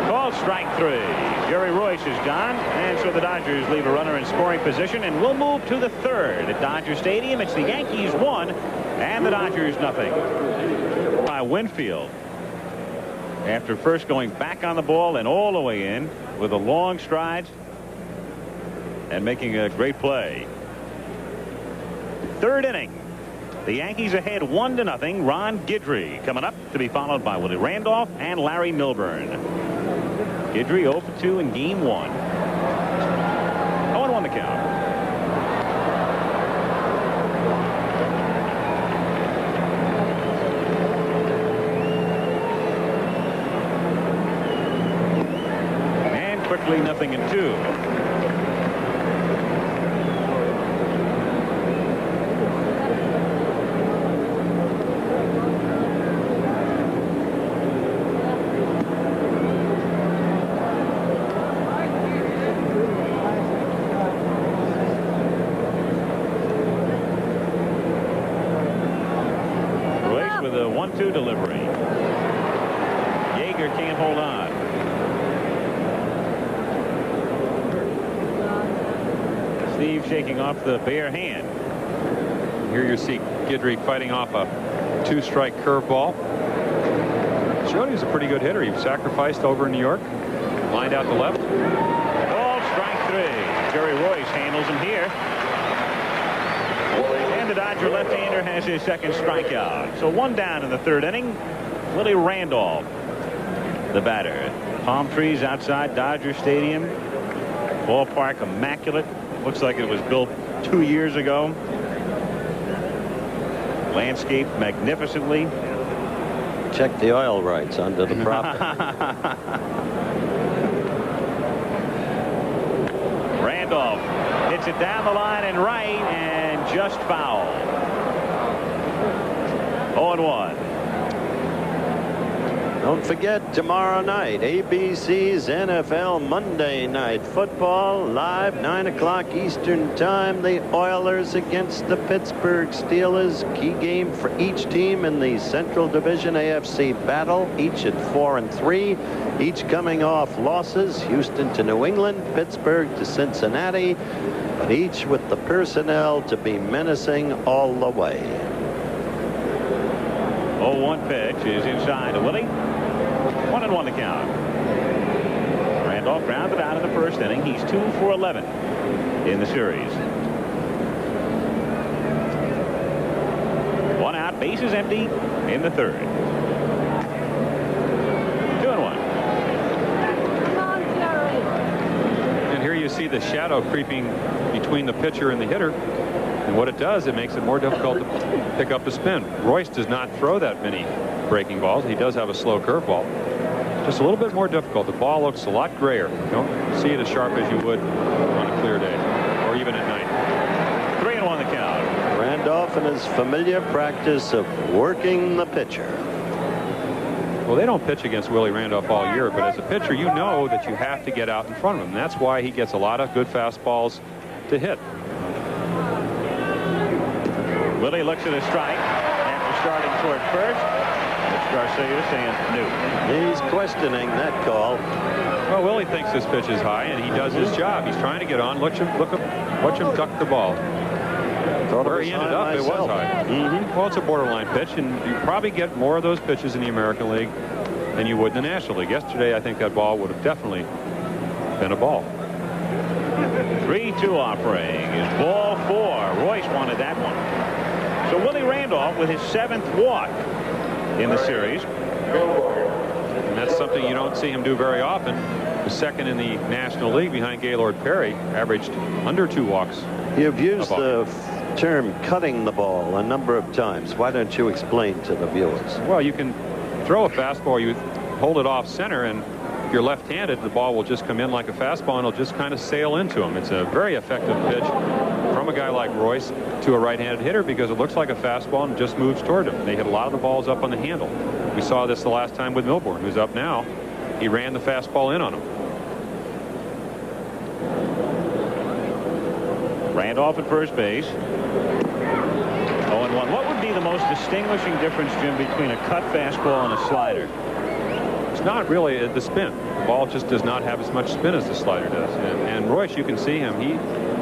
[SPEAKER 1] Called strike 3. Jerry Royce is gone, and so the Dodgers leave a runner in scoring position, and we'll move to the 3rd at Dodger Stadium. It's the Yankees 1 and the Dodgers nothing. By Winfield. after first going back on the ball and all the way in with a long stride and making a great play. Third inning. The Yankees ahead 1-0. Ron Guidry coming up, to be followed by Willie Randolph and Larry Milburn. Guidry 0 for 2 in game 1. 0-1 the count. And quickly 0-2. With a 1-2 delivery. Yeager can't hold on. Steve shaking off the bare hand.
[SPEAKER 2] Here you see Guidry fighting off a 2-strike curveball. Showed he was a pretty good hitter. He sacrificed over in New York. Lined out to left.
[SPEAKER 1] Ball, strike 3. Jerry Royce handles him here. And the Dodger left-hander has his second strikeout. So 1 down in the third inning. Willie Randolph, the batter. Palm trees outside Dodger Stadium. Ballpark immaculate. Looks like it was built 2 years ago. Landscaped magnificently.
[SPEAKER 3] Check the oil rights under the property.
[SPEAKER 1] Randolph hits it down the line and right and just foul. 0-1.
[SPEAKER 8] Don't forget, tomorrow night, ABC's NFL Monday Night Football, live 9 o'clock Eastern Time. The Oilers against the Pittsburgh Steelers. Key game for each team in the Central Division AFC battle, each at 4-3, each coming off losses. Houston to New England, Pittsburgh to Cincinnati, but each with the personnel to be menacing all the way.
[SPEAKER 1] 0-1 pitch is inside to Willie. 1-1 the count. Randolph grounded out in the first inning. He's 2 for 11 in the series. 1 out, bases empty in the third. 2-1.
[SPEAKER 2] And here you see the shadow creeping between the pitcher and the hitter. And what it does, it makes it more difficult to pick up the spin. Royce does not throw that many breaking balls. He does have a slow curveball. Just a little bit more difficult. The ball looks a lot grayer. You don't see it as sharp as you would on a clear day or even at night.
[SPEAKER 1] 3-1 the count.
[SPEAKER 8] Randolph in his familiar practice of working the pitcher.
[SPEAKER 2] Well, they don't pitch against Willie Randolph all year, but as a pitcher, you know that you have to get out in front of him. That's why he gets a lot of good fastballs to hit.
[SPEAKER 1] Willie looks at a strike after starting toward first. Garcia saying no.
[SPEAKER 8] He's questioning that call.
[SPEAKER 2] Well, Willie thinks this pitch is high, and he does his job. He's trying to get on. Watch him duck the ball. Where he ended up, it was high. Well, it's a borderline pitch, and you probably get more of those pitches in the American League than you would in the National League. Yesterday, I think that ball would have definitely been a ball.
[SPEAKER 1] 3-2 offering is ball 4. Royce wanted that one. So Willie Randolph with his 7th walk in the series.
[SPEAKER 2] And that's something you don't see him do very often. The second in the National League behind Gaylord Perry, averaged under 2 walks.
[SPEAKER 8] You've used the term cutting the ball a number of times. Why don't you explain to the viewers?
[SPEAKER 2] Well, you can throw a fastball, you hold it off center, and if you're left-handed, the ball will just come in like a fastball and it'll just kind of sail into him. It's a very effective pitch from a guy like Royce to a right-handed hitter because it looks like a fastball and just moves toward him. They hit a lot of the balls up on the handle. We saw this the last time with Milburn, who's up now. He ran the fastball in on him.
[SPEAKER 1] Randolph at first base. 0-1. What would be the most distinguishing difference, Jim, between a cut fastball and a slider?
[SPEAKER 2] It's not really the spin. The ball just does not have as much spin as the slider does. And Royce, you can see him.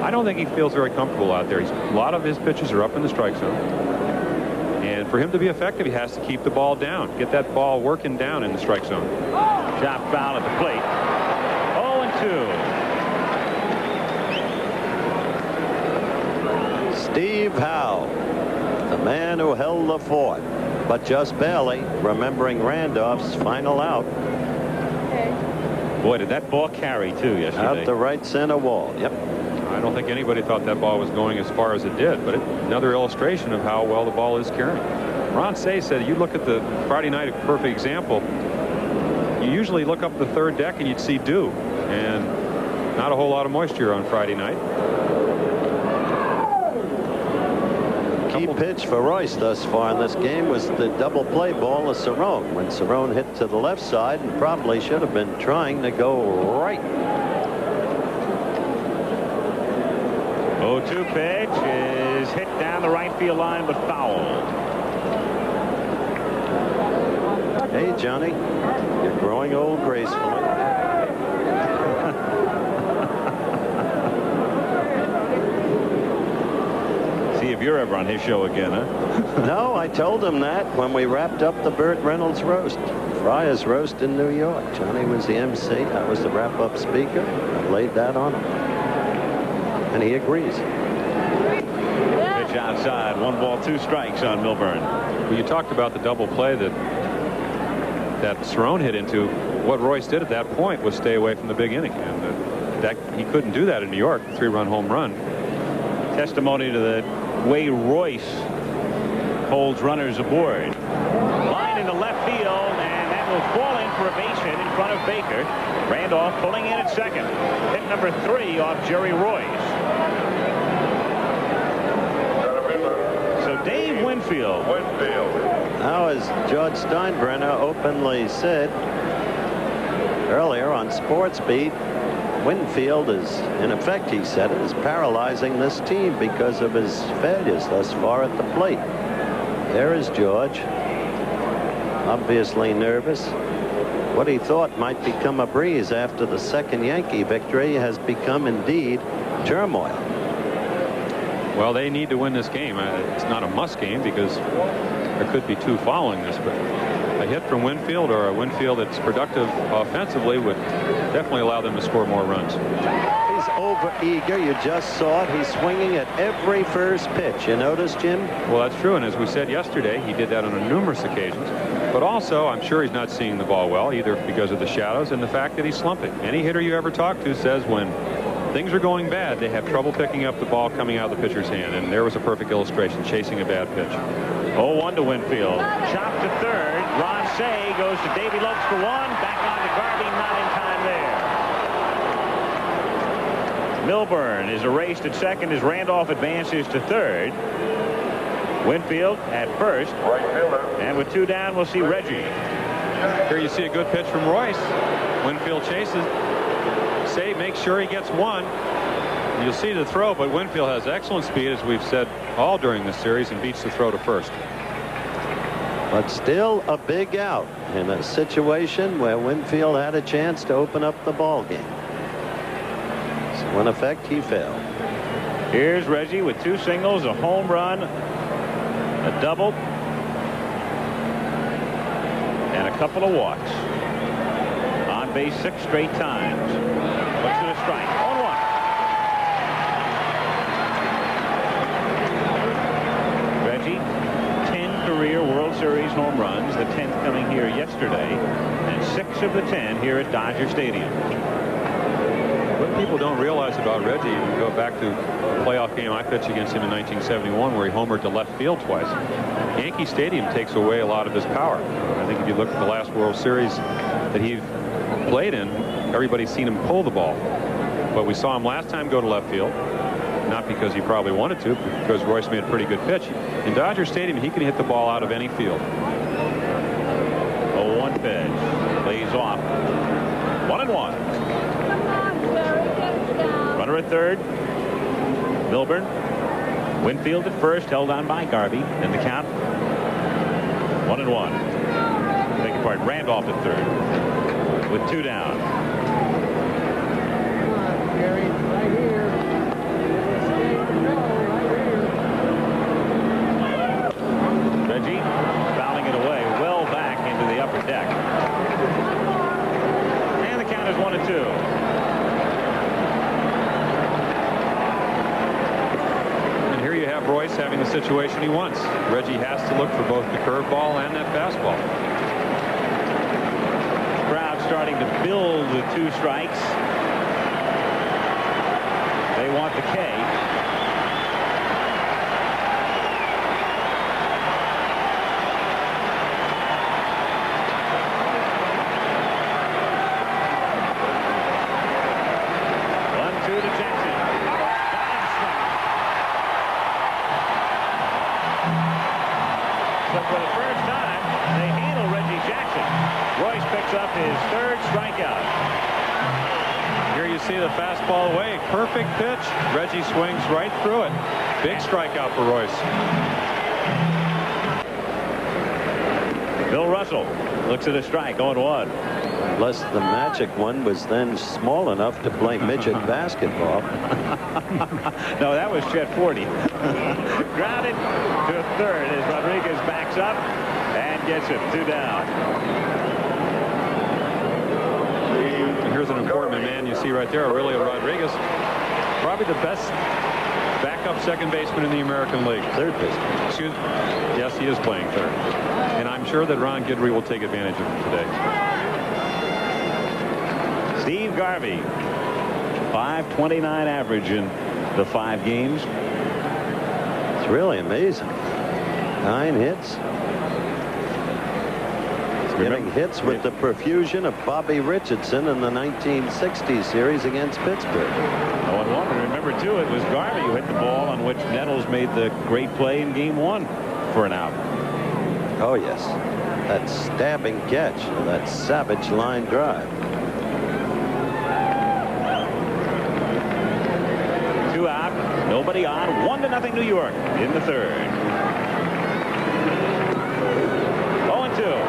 [SPEAKER 2] I don't think he feels very comfortable out there. A lot of his pitches are up in the strike zone. And for him to be effective, he has to keep the ball down, get that ball working down in the strike zone.
[SPEAKER 1] Chop foul at the plate. 0-2.
[SPEAKER 8] Steve Howe, the man who held the fort, but just barely, remembering Randolph's final out.
[SPEAKER 1] Boy, did that ball carry, too, yesterday.
[SPEAKER 8] Out the right center wall. Yep.
[SPEAKER 2] I don't think anybody thought that ball was going as far as it did, but another illustration of how well the ball is carrying. Ron Say said, you look at the Friday night, a perfect example. You usually look up the third deck and you'd see dew, and not a whole lot of moisture on Friday night.
[SPEAKER 8] Key pitch for Royce thus far in this game was the double play ball of Cerrone, when Cerrone hit to the left side and probably should have been trying to go right.
[SPEAKER 1] 0-2 pitch is hit down the right field line, but foul.
[SPEAKER 8] Hey, Johnny, you're growing old gracefully.
[SPEAKER 1] See if you're ever on his show again, huh?
[SPEAKER 8] No, I told him that when we wrapped up the Burt Reynolds roast. Friar's roast in New York. Johnny was the MC. I was the wrap-up speaker. I laid that on him. And he agrees.
[SPEAKER 1] Pitch outside. 1 ball, 2 strikes on Milburn.
[SPEAKER 2] Well, you talked about the double play that Cerrone hit into. What Royce did at that point was stay away from the big inning. And he couldn't do that in New York. 3-run home run.
[SPEAKER 1] Testimony to the way Royce holds runners aboard. Line into left field, and that will fall in for a base hit in front of Baker. Randolph pulling in at second. Hit number 3 off Jerry Royce. So Dave Winfield.
[SPEAKER 8] Now, as George Steinbrenner openly said earlier on Sports Beat, Winfield is, in effect, he said, is paralyzing this team because of his failures thus far at the plate. There is George, obviously nervous. What he thought might become a breeze after the second Yankee victory has become indeed turmoil.
[SPEAKER 2] Well, they need to win this game. It's not a must game because there could be 2 following this, but a hit from Winfield or a Winfield that's productive offensively would definitely allow them to score more runs.
[SPEAKER 8] He's over-eager. You just saw it. He's swinging at every first pitch. You notice, Jim?
[SPEAKER 2] Well, that's true, and as we said yesterday, he did that on numerous occasions. But also, I'm sure he's not seeing the ball well, either because of the shadows and the fact that he's slumping. Any hitter you ever talk to says when things are going bad, they have trouble picking up the ball coming out of the pitcher's hand, and there was a perfect illustration, chasing a bad pitch.
[SPEAKER 1] 0-1 to Winfield. Chop to third. Ron Say goes to Davy Lopes for 1. Back on to Garvey, not in time there. Milburn is erased at second as Randolph advances to third. Winfield at first.
[SPEAKER 9] Right fielder.
[SPEAKER 1] And with 2 down, we'll see Reggie.
[SPEAKER 2] Here you see a good pitch from Royce. Winfield chases. Say makes sure he gets 1. You'll see the throw, but Winfield has excellent speed, as we've said all during this series, and beats the throw to first.
[SPEAKER 8] But still a big out in a situation where Winfield had a chance to open up the ball game. So in effect, he failed.
[SPEAKER 1] Here's Reggie with 2 singles, a home run, a double, and a couple of walks. On base 6 straight times. Looks at a strike. 0-1. Reggie, 10 career World Series home runs, the 10th coming here yesterday, and 6 of the 10 here at Dodger Stadium.
[SPEAKER 2] What people don't realize about Reggie, you can go back to a playoff game I pitched against him in 1971 where he homered to left field twice. Yankee Stadium takes away a lot of his power. I think if you look at the last World Series that he played in, everybody's seen him pull the ball. But we saw him last time go to left field, not because he probably wanted to, but because Royce made a pretty good pitch. In Dodger Stadium, he can hit the ball out of any field.
[SPEAKER 1] 0-1 pitch. Lays off. 1-1. Runner at third. Milburn. Winfield at first, held on by Garvey. And the count. 1-1. Beg your pardon. Randolph at third. With 2 down.
[SPEAKER 2] having the situation he wants. Reggie has to look for both the curveball and that fastball.
[SPEAKER 1] Crowd starting to build with 2 strikes. They want the K. His 3rd strikeout.
[SPEAKER 2] Here you see the fastball away. Perfect pitch. Reggie swings right through it. Big strikeout for Royce.
[SPEAKER 1] Bill Russell looks at a strike, 0-1.
[SPEAKER 3] Unless the magic one was then small enough to play midget basketball.
[SPEAKER 1] No, that was Chet 40. Grounded to 3rd as Rodriguez backs up and gets it. 2 down.
[SPEAKER 2] Here's an important man you see right there, Aurelio Rodriguez, probably the best backup second baseman in the American League.
[SPEAKER 3] 3rd baseman.
[SPEAKER 2] Yes, he is playing 3rd. And I'm sure that Ron Guidry will take advantage of him today.
[SPEAKER 1] Steve Garvey, .529 average in the 5 games.
[SPEAKER 3] It's really amazing. 9 hits. Getting hits with the profusion of Bobby Richardson in the 1960 series against Pittsburgh.
[SPEAKER 1] 0-1. And remember, too, it was Garvey who hit the ball on which Nettles made the great play in Game 1 for an out.
[SPEAKER 3] Oh, yes. That stabbing catch, that savage line drive.
[SPEAKER 1] 2 out, nobody on, 1-0 New York in the 3rd. 0-2.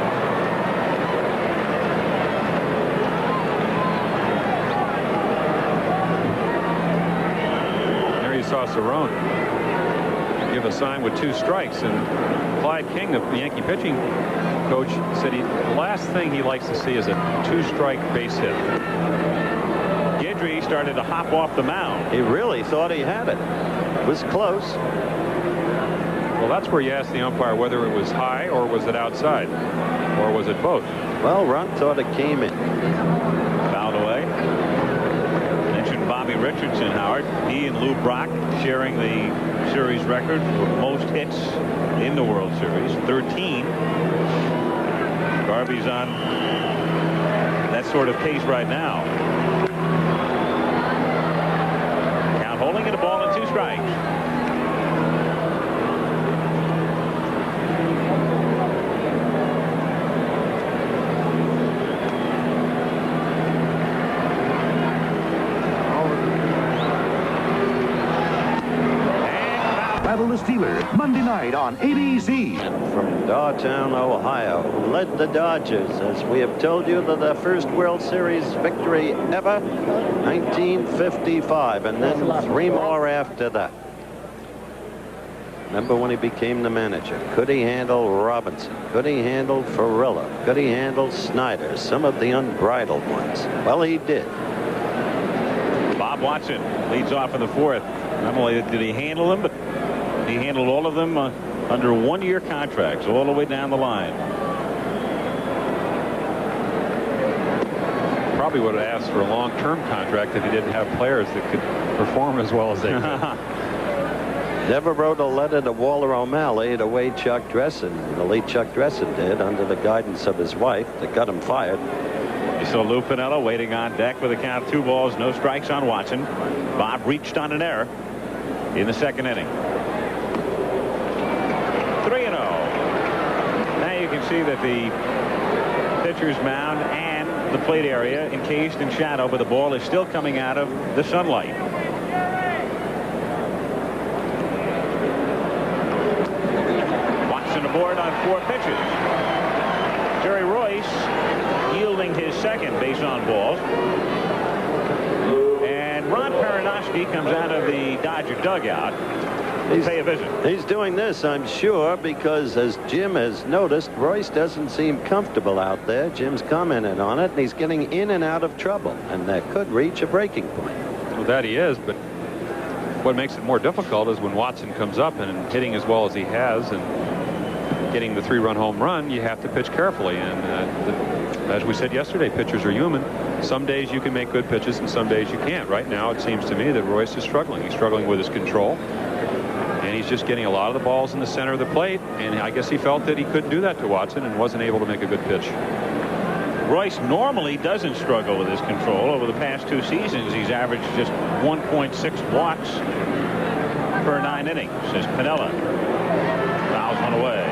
[SPEAKER 2] Saw Cerrone give a sign with 2 strikes, and Clyde King, the Yankee pitching coach, said the last thing he likes to see is a 2-strike base hit.
[SPEAKER 1] Guidry started to hop off the mound.
[SPEAKER 3] He really thought he had it. It was close.
[SPEAKER 2] Well, that's where you ask the umpire whether it was high or was it outside, or was it both?
[SPEAKER 3] Well, Ron thought it came in.
[SPEAKER 1] Fouled away. Bobby Richardson, Howard. He and Lou Brock sharing the series record for most hits in the World Series, 13. Garvey's on that sort of pace right now. Count holding it, a ball and 2 strikes.
[SPEAKER 7] Battle of Steelers, Monday night on ABC.
[SPEAKER 3] And from Dawtown, Ohio, who led the Dodgers, as we have told you, to their first World Series victory ever, 1955, and then 3 more after that. Remember when he became the manager? Could he handle Robinson? Could he handle Farilla? Could he handle Snyder? Some of the unbridled ones. Well, he did.
[SPEAKER 1] Bob Watson leads off in the 4th. Not only did he handle them, but he handled all of them under 1-year contracts all the way down the line.
[SPEAKER 2] Probably would have asked for a long-term contract if he didn't have players that could perform as well as they could.
[SPEAKER 3] Never wrote a letter to Walter O'Malley the way Chuck Dressen, the late Chuck Dressen did, under the guidance of his wife, that got him fired.
[SPEAKER 1] You saw Lou Piniella waiting on deck with a count of 2 balls, no strikes on Watson. Bob reached on an error in the 2nd inning. 3-0. Now you can see that the pitcher's mound and the plate area encased in shadow, but the ball is still coming out of the sunlight. Watson aboard on 4 pitches. Jerry Royce yielding his 2nd base on balls. And Ron Perinoski comes out of the Dodger dugout. Pay a visit.
[SPEAKER 3] He's doing this, I'm sure, because as Jim has noticed, Royce doesn't seem comfortable out there. Jim's commented on it, and he's getting in and out of trouble, and that could reach a breaking point.
[SPEAKER 2] Well, that he is, but What makes it more difficult is when Watson comes up and hitting as well as he has and getting the 3-run home run, you have to pitch carefully. And as we said yesterday, pitchers are human. Some days you can make good pitches and some days you can't. Right now it seems to me that Royce is struggling. He's struggling with his control. And he's just getting a lot of the balls in the center of the plate. And I guess he felt that he couldn't do that to Watson and wasn't able to make a good pitch.
[SPEAKER 1] Royce normally doesn't struggle with his control. Over the past 2 seasons, he's averaged just 1.6 walks per 9 innings. As Pinella fouls one away.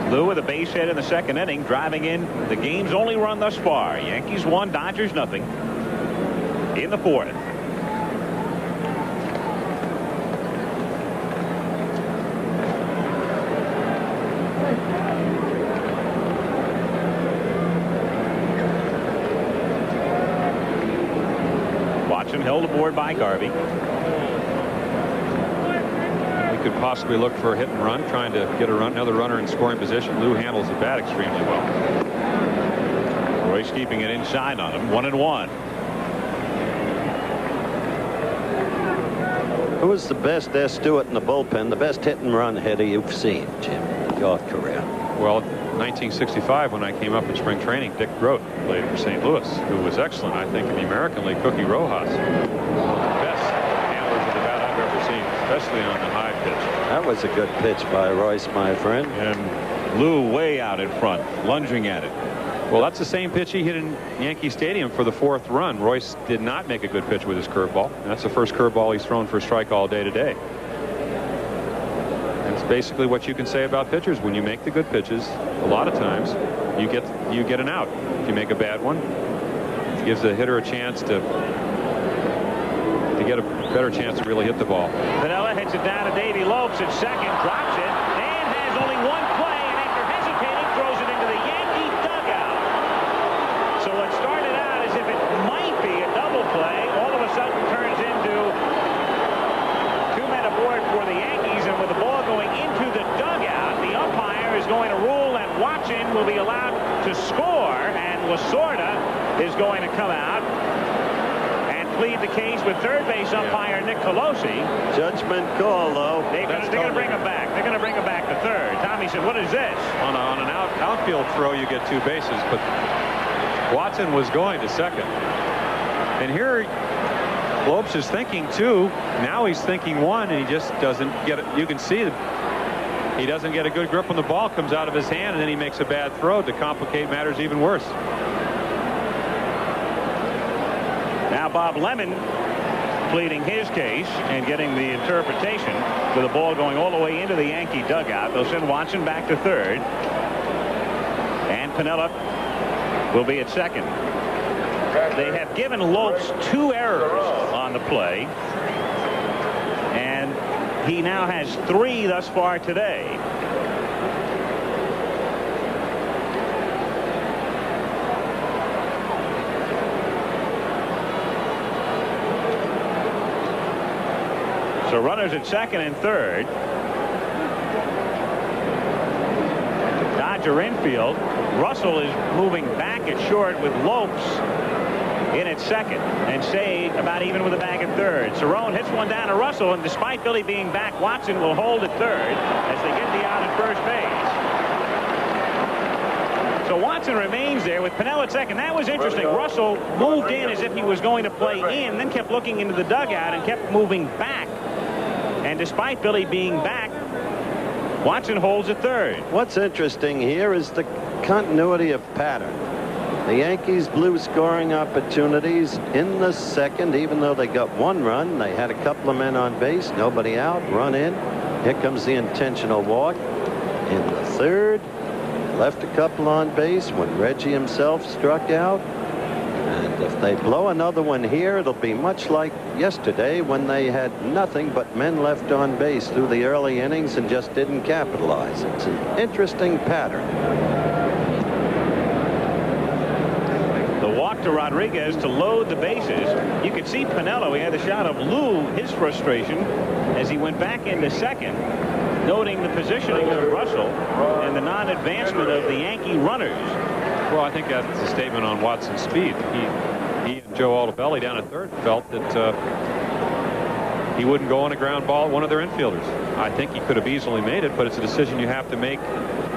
[SPEAKER 1] 1-1. Lou with a base hit in the 2nd inning, driving in the game's only run thus far. Yankees 1, Dodgers nothing. In the 4th. Held aboard by Garvey.
[SPEAKER 2] We could possibly look for a hit and run, trying to get another runner in scoring position. Lou handles the bat extremely well.
[SPEAKER 1] Royce keeping it inside on him. 1-1.
[SPEAKER 3] Who was the best S. Stewart in the bullpen, the best hit and run hitter you've seen, Jim, in your career?
[SPEAKER 2] Well, 1965, when I came up in spring training, Dick Grote played for St. Louis, who was excellent, I think, in the American League. Cookie Rojas, one of the best handlers of the bat I've ever seen, especially on the high pitch.
[SPEAKER 3] That was a good pitch by Royce, my friend.
[SPEAKER 1] And Lou way out in front, lunging at it.
[SPEAKER 2] Well, that's the same pitch he hit in Yankee Stadium for the 4th run. Royce did not make a good pitch with his curveball. And that's the first curveball he's thrown for a strike all day today. That's basically what you can say about pitchers. When you make the good pitches, a lot of times you get an out. If you make a bad one, it gives the hitter a chance to get a better chance to really hit the ball.
[SPEAKER 1] Pinella hits it down to Davey Lopes at second, drops it, and has only one play, and after hesitating, throws it into the Yankee dugout. So what started out as if it might be a double play, all of a sudden turns into 2 men aboard for the Yankees, and with the ball going into the dugout, the umpire is going to rule that Watson will be allowed to score, and Lasorda is going to come out and plead the case with third base umpire Nick Colosi.
[SPEAKER 3] Judgment call, though.
[SPEAKER 1] They're going to bring him back. They're going to bring him back to third. Tommy said, what is this?
[SPEAKER 2] On an outfield throw, you get 2 bases, but Watson was going to second. And here Lopes is thinking 2. Now he's thinking 1, and he just doesn't get it. You can see that he doesn't get a good grip when the ball comes out of his hand, and then he makes a bad throw to complicate matters even worse.
[SPEAKER 1] Now Bob Lemon pleading his case and getting the interpretation with the ball going all the way into the Yankee dugout. They'll send Watson back to third, and Pinella will be at second. They have given Lopes 2 errors on the play, and he now has 3 thus far today. So runners at second and third. Dodger infield. Russell is moving back at short with Lopes in at second, and Say about even with the bag at third. Cerrone hits one down to Russell, and despite Billy being back, Watson will hold at third as they get the out at first base. So Watson remains there with Pinella at second. That was interesting. Russell moved in as if he was going to play in, then kept looking into the dugout and kept moving back. And despite Billy being back, Watson holds at third.
[SPEAKER 3] What's interesting here is the continuity of pattern. The Yankees blew scoring opportunities in the second, even though they got 1 run. They had a couple of men on base, nobody out, run in. Here comes the intentional walk. In the third, left a couple on base when Reggie himself struck out. And if they blow another one here, it'll be much like yesterday when they had nothing but men left on base through the early innings and just didn't capitalize. It's an interesting pattern.
[SPEAKER 1] The walk to Rodriguez to load the bases. You could see Pinella. We had a shot of Lou, his frustration, as he went back into second, noting the positioning of Russell and the non-advancement of the Yankee runners.
[SPEAKER 2] Well, I think that's a statement on Watson's speed. He and Joe Altobelli down at third felt that he wouldn't go on a ground ball at one of their infielders. I think he could have easily made it, but it's a decision you have to make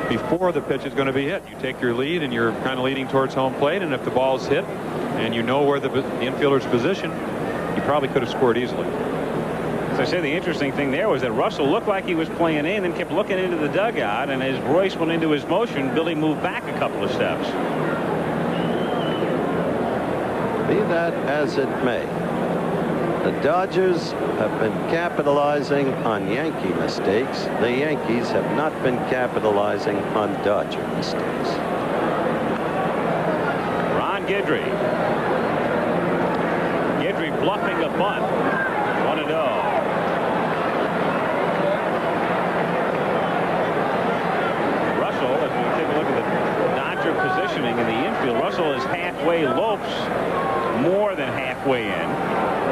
[SPEAKER 2] before the pitch is going to be hit. You take your lead and you're kind of leading towards home plate, and if the ball's hit and you know where the infielder's position, you probably could have scored easily.
[SPEAKER 1] As I said, the interesting thing there was that Russell looked like he was playing in and kept looking into the dugout, and as Royce went into his motion, Billy moved back a couple of steps.
[SPEAKER 3] Be that as it may, the Dodgers have been capitalizing on Yankee mistakes. The Yankees have not been capitalizing on Dodger mistakes.
[SPEAKER 1] Ron Guidry. Guidry bluffing a bunt. 1-0. Russell, if we take a look at the Dodger positioning in the infield, Russell is halfway. Lopes more than halfway in.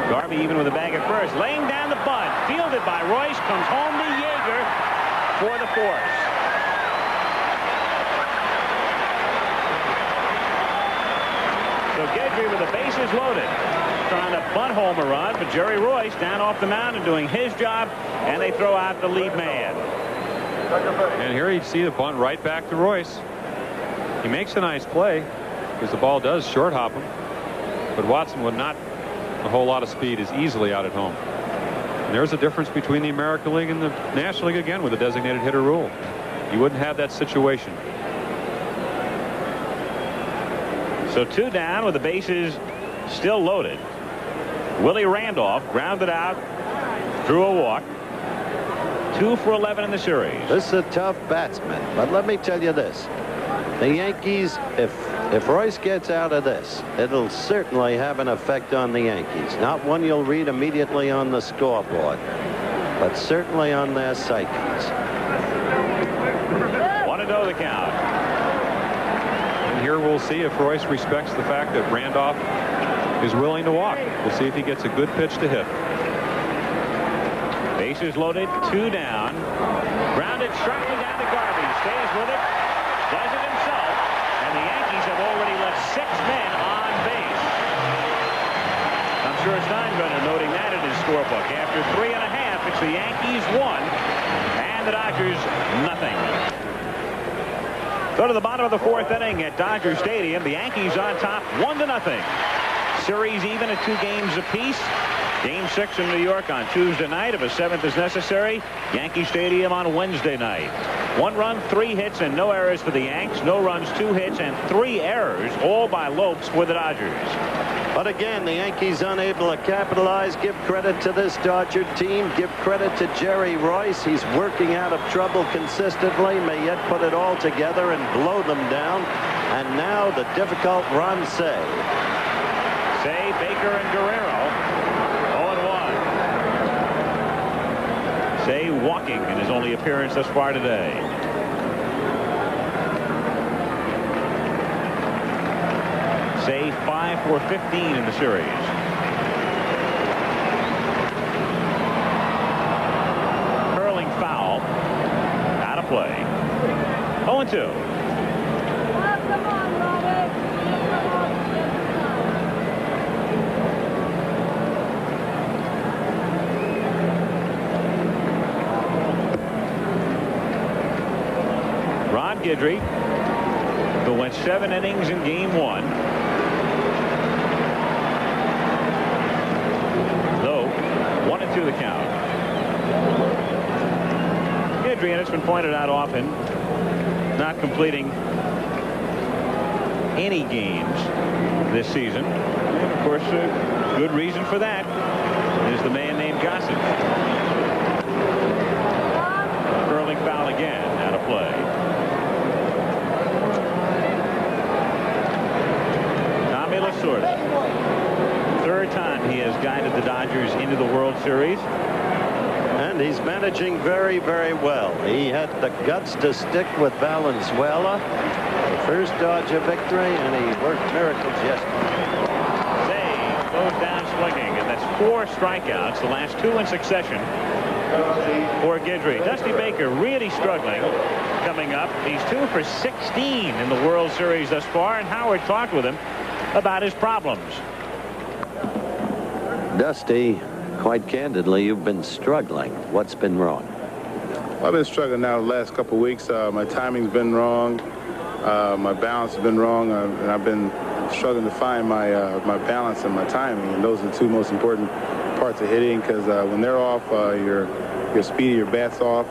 [SPEAKER 1] Garvey even with a bag at first. Laying down the bunt. Fielded by Royce. Comes home to Yeager for the force. So Guidry with the bases loaded. Trying to bunt home a run, but Jerry Royce down off the mound and doing his job, and they throw out the lead man.
[SPEAKER 2] And here you see the bunt right back to Royce. He makes a nice play because the ball does short hop him, but Watson would not a whole lot of speed is easily out at home. And there's a difference between the American League and the National League again with the designated hitter rule. You wouldn't have that situation.
[SPEAKER 1] So 2 down with the bases still loaded. Willie Randolph grounded out, drew a walk. 2 for 11 in the series.
[SPEAKER 3] This is a tough batsman, but let me tell you this. The Yankees, if Royce gets out of this, it'll certainly have an effect on the Yankees. Not one you'll read immediately on the scoreboard, but certainly on their psyches.
[SPEAKER 1] 1-0 the count.
[SPEAKER 2] And here we'll see if Royce respects the fact that Randolph is willing to walk. We'll see if he gets a good pitch to hit.
[SPEAKER 1] Bases loaded, 2 down. Grounded sharply down to Garvey. Stays with it. Does it himself. And the Yankees have already left 6 men on base. I'm sure Steinbrenner noting that in his scorebook. After 3.5, it's the Yankees 1 and the Dodgers nothing. Go to the bottom of the 4th inning at Dodger Stadium. The Yankees on top 1-0. Series even at 2 games apiece. Game 6 in New York on Tuesday night. If a 7th is necessary, Yankee Stadium on Wednesday night. 1 run, 3 hits, and no errors for the Yanks. No runs, 2 hits, and 3 errors, all by Lopes for the Dodgers.
[SPEAKER 3] But again, the Yankees unable to capitalize. Give credit to this Dodger team. Give credit to Jerry Royce. He's working out of trouble consistently, may yet put it all together and blow them down. And now the difficult Ron Say.
[SPEAKER 1] Say, Baker, and Guerrero. 0-1. Say walking in his only appearance thus far today. Say 5 for 15 in the series. Curling foul. Out of play. 0-2. Ron Guidry, who went 7 innings in game 1. Though 1-2 the count. Guidry, and it's been pointed out often, not completing any games this season. And of course, a good reason for that is the man named Gossett. Curling foul again, out of play. Lasorda. 3rd time he has guided the Dodgers into the World Series.
[SPEAKER 3] And he's managing very, very well. He had the guts to stick with Valenzuela. The first Dodger victory, and he worked miracles yesterday.
[SPEAKER 1] Say goes down swinging, and that's 4 strikeouts, the last 2 in succession for Guidry. Dusty Baker really struggling coming up. He's 2 for 16 in the World Series thus far, and Howard talked with him about his problems.
[SPEAKER 3] Dusty, quite candidly, you've been struggling. What's been wrong?
[SPEAKER 10] Well, I've been struggling now the last couple of weeks. My timing's been wrong. My balance has been wrong, and I've been struggling to find my balance and my timing. And those are the two most important parts of hitting, because when they're off, your speed of your bat's off,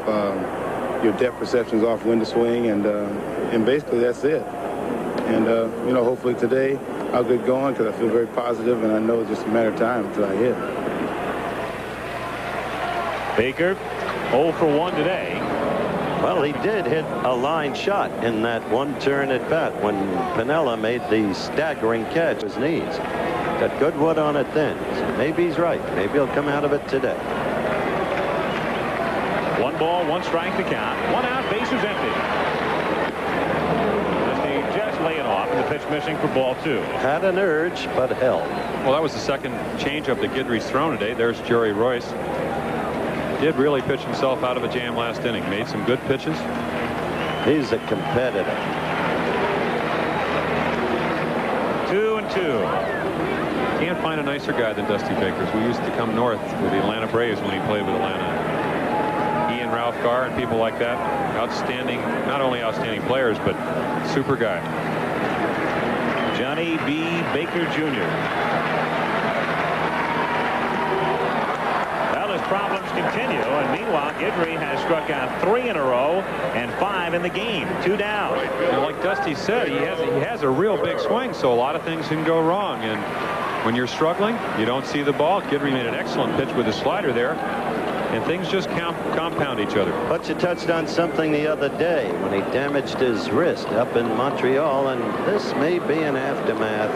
[SPEAKER 10] your depth perception's off, when to swing, and basically that's it. And you know, hopefully today I'll get going, because I feel very positive, and I know it's just a matter of time until I hit.
[SPEAKER 1] Baker 0 for 1 today.
[SPEAKER 8] Well, he did hit a line shot in that one turn at bat when Piniella made the staggering catch with his knees. Got good wood on it then. So maybe he's right. Maybe he'll come out of it today.
[SPEAKER 1] 1 ball, 1 strike to count. 1 out, bases empty. Just laying off, and the pitch missing for ball 2.
[SPEAKER 8] Had an urge, but held.
[SPEAKER 2] Well, that was the second changeup that Guidry's thrown today. There's Jerry Royce. Did really pitch himself out of a jam last inning. Made some good pitches.
[SPEAKER 8] He's a competitor.
[SPEAKER 2] 2-2. Can't find a nicer guy than Dusty Baker. We used to come north with the Atlanta Braves when he played with Atlanta. He and Ralph Carr and people like that. Outstanding, not only outstanding players, but super guy.
[SPEAKER 1] Johnny B. Baker Jr. Problems continue, and meanwhile Guidry has struck out 3 in a row and 5 in the game. 2 down.
[SPEAKER 2] And like Dusty said, he has a real big swing, so a lot of things can go wrong, and when you're struggling you don't see the ball. Guidry made an excellent pitch with his slider there, and things just compound each other.
[SPEAKER 8] But you touched on something the other day when he damaged his wrist up in Montreal, and this may be an aftermath.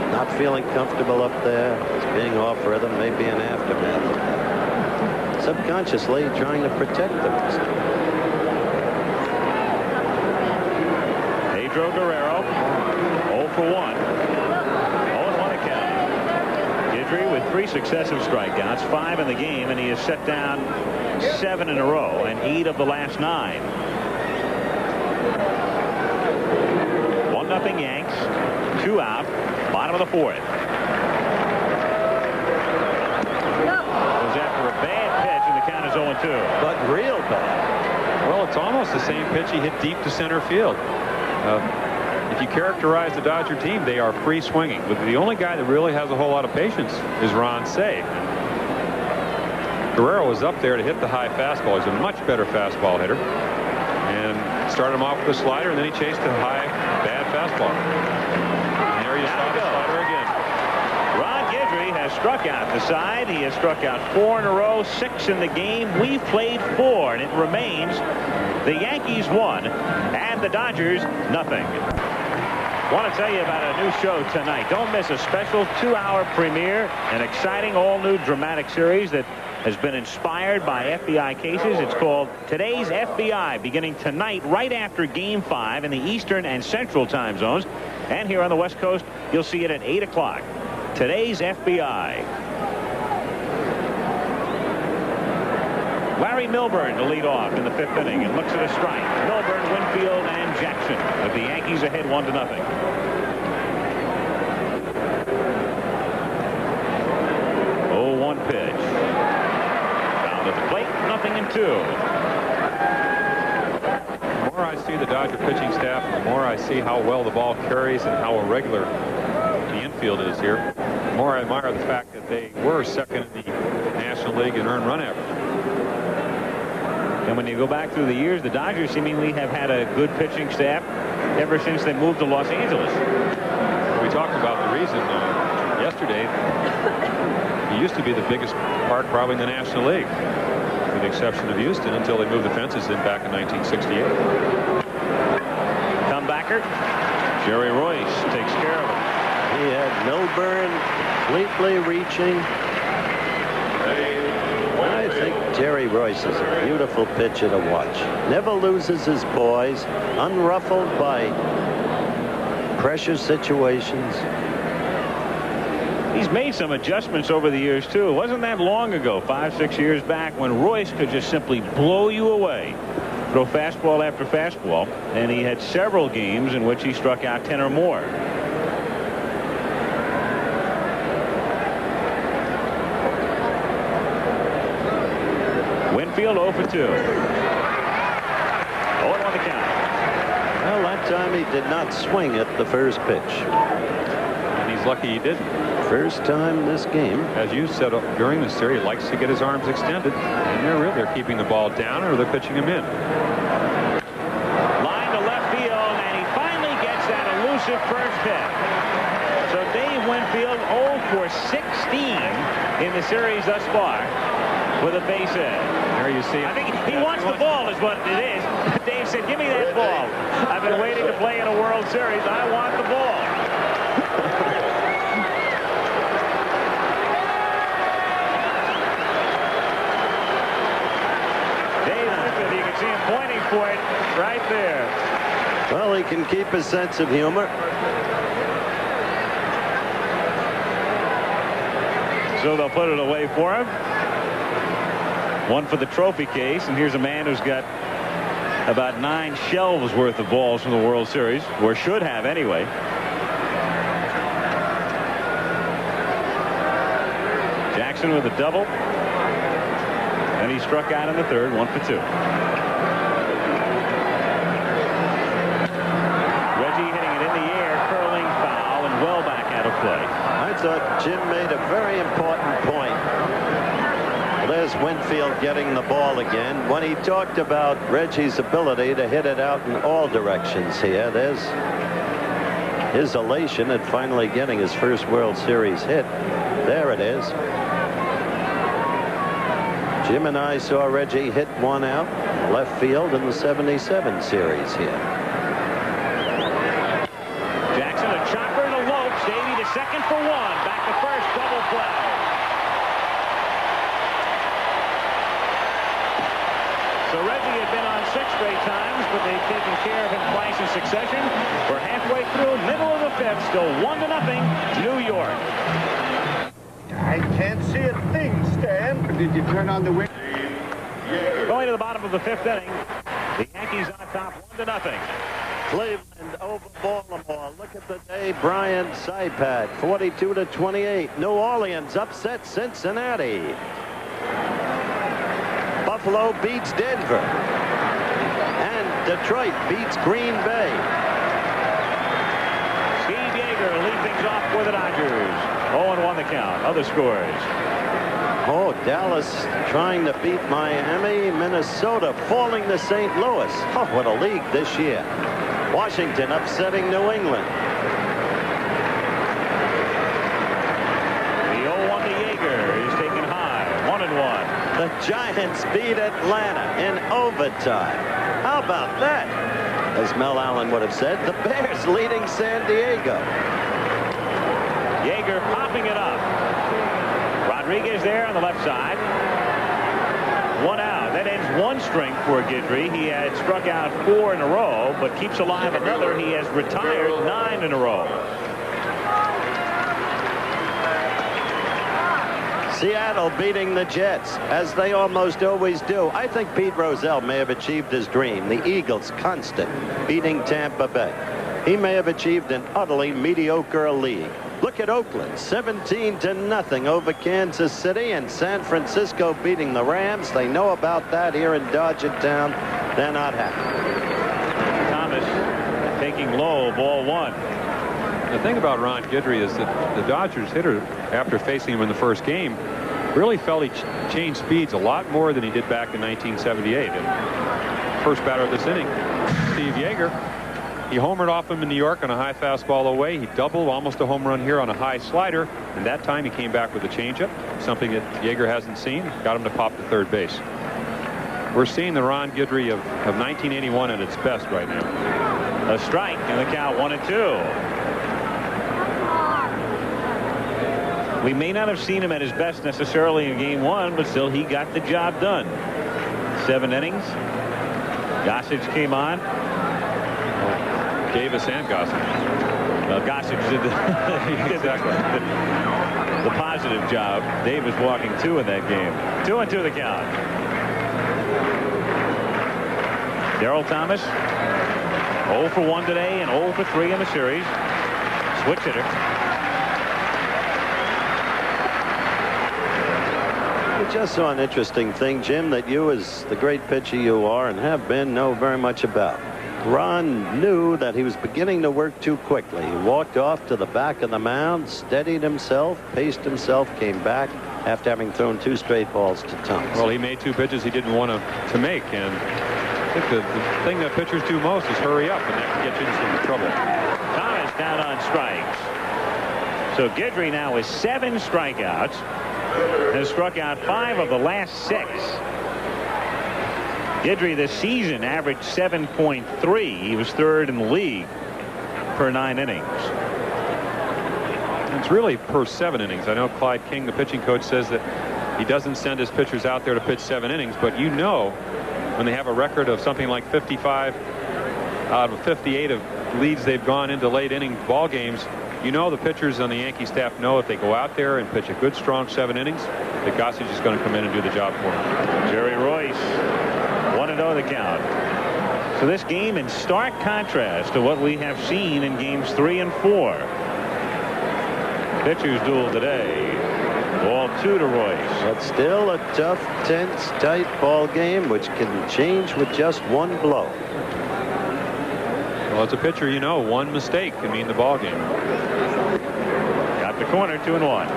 [SPEAKER 8] He's not feeling comfortable up there. He's being off rhythm, may be an aftermath of that. Subconsciously trying to protect the wrist.
[SPEAKER 1] Pedro Guerrero 0 for 1. 0-1 count. Guidry with 3 successive strikeouts, 5 in the game, and he has set down 7 in a row and 8 of the last 9. 1-0 Yanks. 2 out. Bottom of the 4th. Goes after a bad pitch, and the count is 0-2.
[SPEAKER 8] But real bad.
[SPEAKER 2] Well, it's almost the same pitch he hit deep to center field. If you characterize the Dodger team, they are free swinging. But the only guy that really has a whole lot of patience is Ron Cey. Guerrero was up there to hit the high fastball. He's a much better fastball hitter. And started him off with a slider, and then he chased the high, bad fastball. And there you saw the slider again.
[SPEAKER 1] Ron Guidry has struck out the side. He has struck out 4 in a row, 6 in the game. We've played 4, and it remains the Yankees 1 and the Dodgers nothing. Want to tell you about a new show tonight. Don't miss a special 2-hour premiere, an exciting all-new dramatic series that has been inspired by FBI cases. It's called Today's FBI, beginning tonight right after Game 5 in the Eastern and Central time zones. And here on the West Coast, you'll see it at 8 o'clock. Today's FBI. Larry Milburn to lead off in the 5th inning and looks at a strike. Milburn, Winfield, and Jackson with the Yankees ahead 1-0. 0-1 pitch. Down to the plate, 0-2.
[SPEAKER 2] The more I see the Dodger pitching staff, the more I see how well the ball carries and how irregular the infield is here, the more I admire the fact that they were second in the National League in earned run average.
[SPEAKER 1] And when you go back through the years, the Dodgers seemingly have had a good pitching staff ever since they moved to Los Angeles.
[SPEAKER 2] We talked about the reason yesterday. He used to be the biggest park probably in the National League, with the exception of Houston, until they moved the fences in back in 1968.
[SPEAKER 1] Comebacker. Jerry Royce takes care of it.
[SPEAKER 8] He had Milburn completely reaching. I think Jerry Royce is a beautiful pitcher to watch. Never loses his poise, unruffled by pressure situations.
[SPEAKER 1] He's made some adjustments over the years, too. It wasn't that long ago, 5-6 years back, when Royce could just simply blow you away. Throw fastball after fastball, and he had several games in which he struck out 10 or more. Winfield 0 for 2. 0 on the count.
[SPEAKER 8] Well, that time he did not swing at the first pitch.
[SPEAKER 2] And he's lucky he didn't.
[SPEAKER 8] First time this game.
[SPEAKER 2] As you said during the series, he likes to get his arms extended. And they're keeping the ball down or they're pitching him in.
[SPEAKER 1] Line to left field, and he finally gets that elusive first hit. So Dave Winfield 0 for 16 in the series thus far with a base hit.
[SPEAKER 2] There you see it.
[SPEAKER 1] I think he wants the ball is what it is. Dave said, give me that ball. I've been waiting to play in a World Series. I want the ball. Dave Winfield, you can see him pointing for it right there.
[SPEAKER 8] Well, he can keep his sense of humor.
[SPEAKER 1] So they'll put it away for him. One for the trophy case, and here's a man who's got about 9 shelves worth of balls from the World Series, or should have anyway. Jackson with a double, and he struck out in the third, 1 for 2. Reggie hitting it in the air, curling foul, and well back out of play.
[SPEAKER 8] I thought Jim made a very important point. There's Winfield getting the ball again. When he talked about Reggie's ability to hit it out in all directions here, there's his elation at finally getting his first World Series hit. There it is. Jim and I saw Reggie hit one out left field in the '77 series here.
[SPEAKER 1] Jackson, a chopper to Lopes. Davey to second for 1. Back to first, double play. So Reggie had been on 6 straight times, but they've taken care of him twice in succession. We're halfway through, middle of the 5th, still 1-0, New York.
[SPEAKER 11] I can't see a thing, Stan. Did you turn on the wind?
[SPEAKER 1] Going to the bottom of the 5th inning, the Yankees on top 1-0.
[SPEAKER 8] Cleveland over Baltimore. Look at the day Brian Saipat, 42-28. New Orleans upset Cincinnati. Buffalo beats Denver. And Detroit beats Green Bay.
[SPEAKER 1] Steve Yeager leads things off for the Dodgers. 0-1 the count. Other scores.
[SPEAKER 8] Oh, Dallas trying to beat Miami. Minnesota falling to St. Louis. Oh, what a league this year. Washington upsetting New England.
[SPEAKER 1] The 0-1 to Yeager is taken high. 1-1.
[SPEAKER 8] The Giants beat Atlanta in overtime. How about that? As Mel Allen would have said, the Bears leading San Diego.
[SPEAKER 1] Yeager popping it up. Rodriguez there on the left side. 1 out. That ends 1 string for Guidry. He had struck out 4 in a row, but keeps alive another. He has retired 9 in a row.
[SPEAKER 8] Seattle beating the Jets, as they almost always do. I think Pete Rozelle may have achieved his dream. The Eagles constant beating Tampa Bay. He may have achieved an utterly mediocre league. Look at Oakland, 17-0 over Kansas City, and San Francisco beating the Rams. They know about that here in Dodgertown. They're not happy.
[SPEAKER 1] Thomas taking low, ball 1.
[SPEAKER 2] The thing about Ron Guidry is that the Dodgers hitter, after facing him in the first game, really felt he changed speeds a lot more than he did back in 1978. And first batter of this inning, Steve Yeager. He homered off him in New York on a high fastball away. He doubled, almost a home run here on a high slider. And that time he came back with a changeup, something that Yeager hasn't seen. Got him to pop to third base. We're seeing the Ron Guidry of 1981 at its best right now.
[SPEAKER 1] A strike and the count 1-2. We may not have seen him at his best necessarily in game 1, but still he got the job done. 7 innings. Gossage came on.
[SPEAKER 2] Davis and Gossage.
[SPEAKER 1] Gossage did the exactly.
[SPEAKER 12] positive job. Dave was walking 2 in that game. 2-2 the count. Darryl Thomas 0 for 1 today and 0 for 3 in the series. Switch hitter.
[SPEAKER 8] We just saw an interesting thing, Jim, that you, as the great pitcher you are and have been, know very much about. Ron knew that he was beginning to work too quickly. He walked off to the back of the mound, steadied himself, paced himself, came back after having thrown 2 straight balls to Thomas.
[SPEAKER 2] Well, he made 2 pitches he didn't want to make, and I think the thing that pitchers do most is hurry up, and that can get you into some trouble.
[SPEAKER 12] Thomas down on strikes. So Guidry now with 7 strikeouts. Has struck out 5 of the last 6. Guidry this season averaged 7.3. He was 3rd in the league per 9 innings.
[SPEAKER 2] It's really per 7 innings. I know Clyde King, the pitching coach, says that he doesn't send his pitchers out there to pitch 7 innings, but you know when they have a record of something like 55 out of 58 of leads they've gone into late inning ball games, you know the pitchers on the Yankee staff know if they go out there and pitch a good strong 7 innings that Gossage is going to come in and do the job for them.
[SPEAKER 12] Jerry Royce 1-0 the count. So this game in stark contrast to what we have seen in games 3 and 4. Pitchers duel today. Ball 2 to Royce.
[SPEAKER 8] But still a tough, tense, tight ball game which can change with just 1 blow.
[SPEAKER 2] Well, as a pitcher, you know, 1 mistake can mean the ball game.
[SPEAKER 12] Got the corner, 2-1.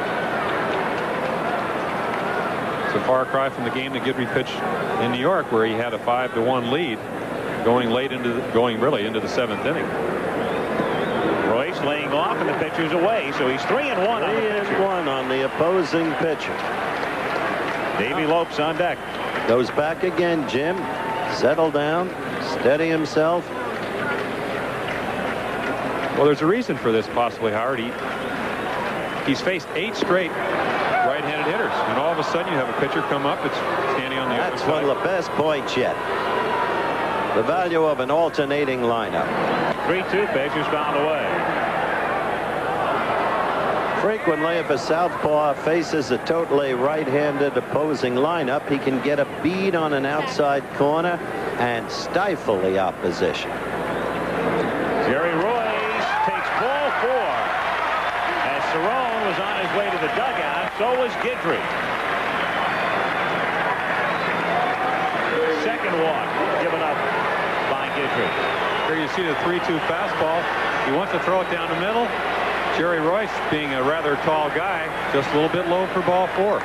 [SPEAKER 2] It's a far cry from the game that Guidry pitched in New York, where he had a 5-1 lead, going really into the 7th inning.
[SPEAKER 12] Royce laying off, and the pitcher's away, so he's 3-1.
[SPEAKER 8] 3-1 on the opposing pitcher.
[SPEAKER 12] Davey Lopes on deck.
[SPEAKER 8] Goes back again, Jim. Settle down, steady himself.
[SPEAKER 2] Well, there's a reason for this, possibly, Howard. He's faced 8 straight right-handed hitters, and all of a sudden you have a pitcher come up that's standing on the other side.
[SPEAKER 8] That's one of the best points yet. The value of an alternating lineup.
[SPEAKER 12] 3-2 pitch is fouled away.
[SPEAKER 8] Frequently, if a southpaw faces a totally right-handed opposing lineup, he can get a bead on an outside corner and stifle the opposition.
[SPEAKER 12] Jerry Royce takes ball 4. As Cerrone was on his way to the dugout, so was Guidry. Second walk given up by Guidry.
[SPEAKER 2] Here you see the 3-2 fastball. He wants to throw it down the middle. Jerry Royce, being a rather tall guy, just a little bit low for ball 4.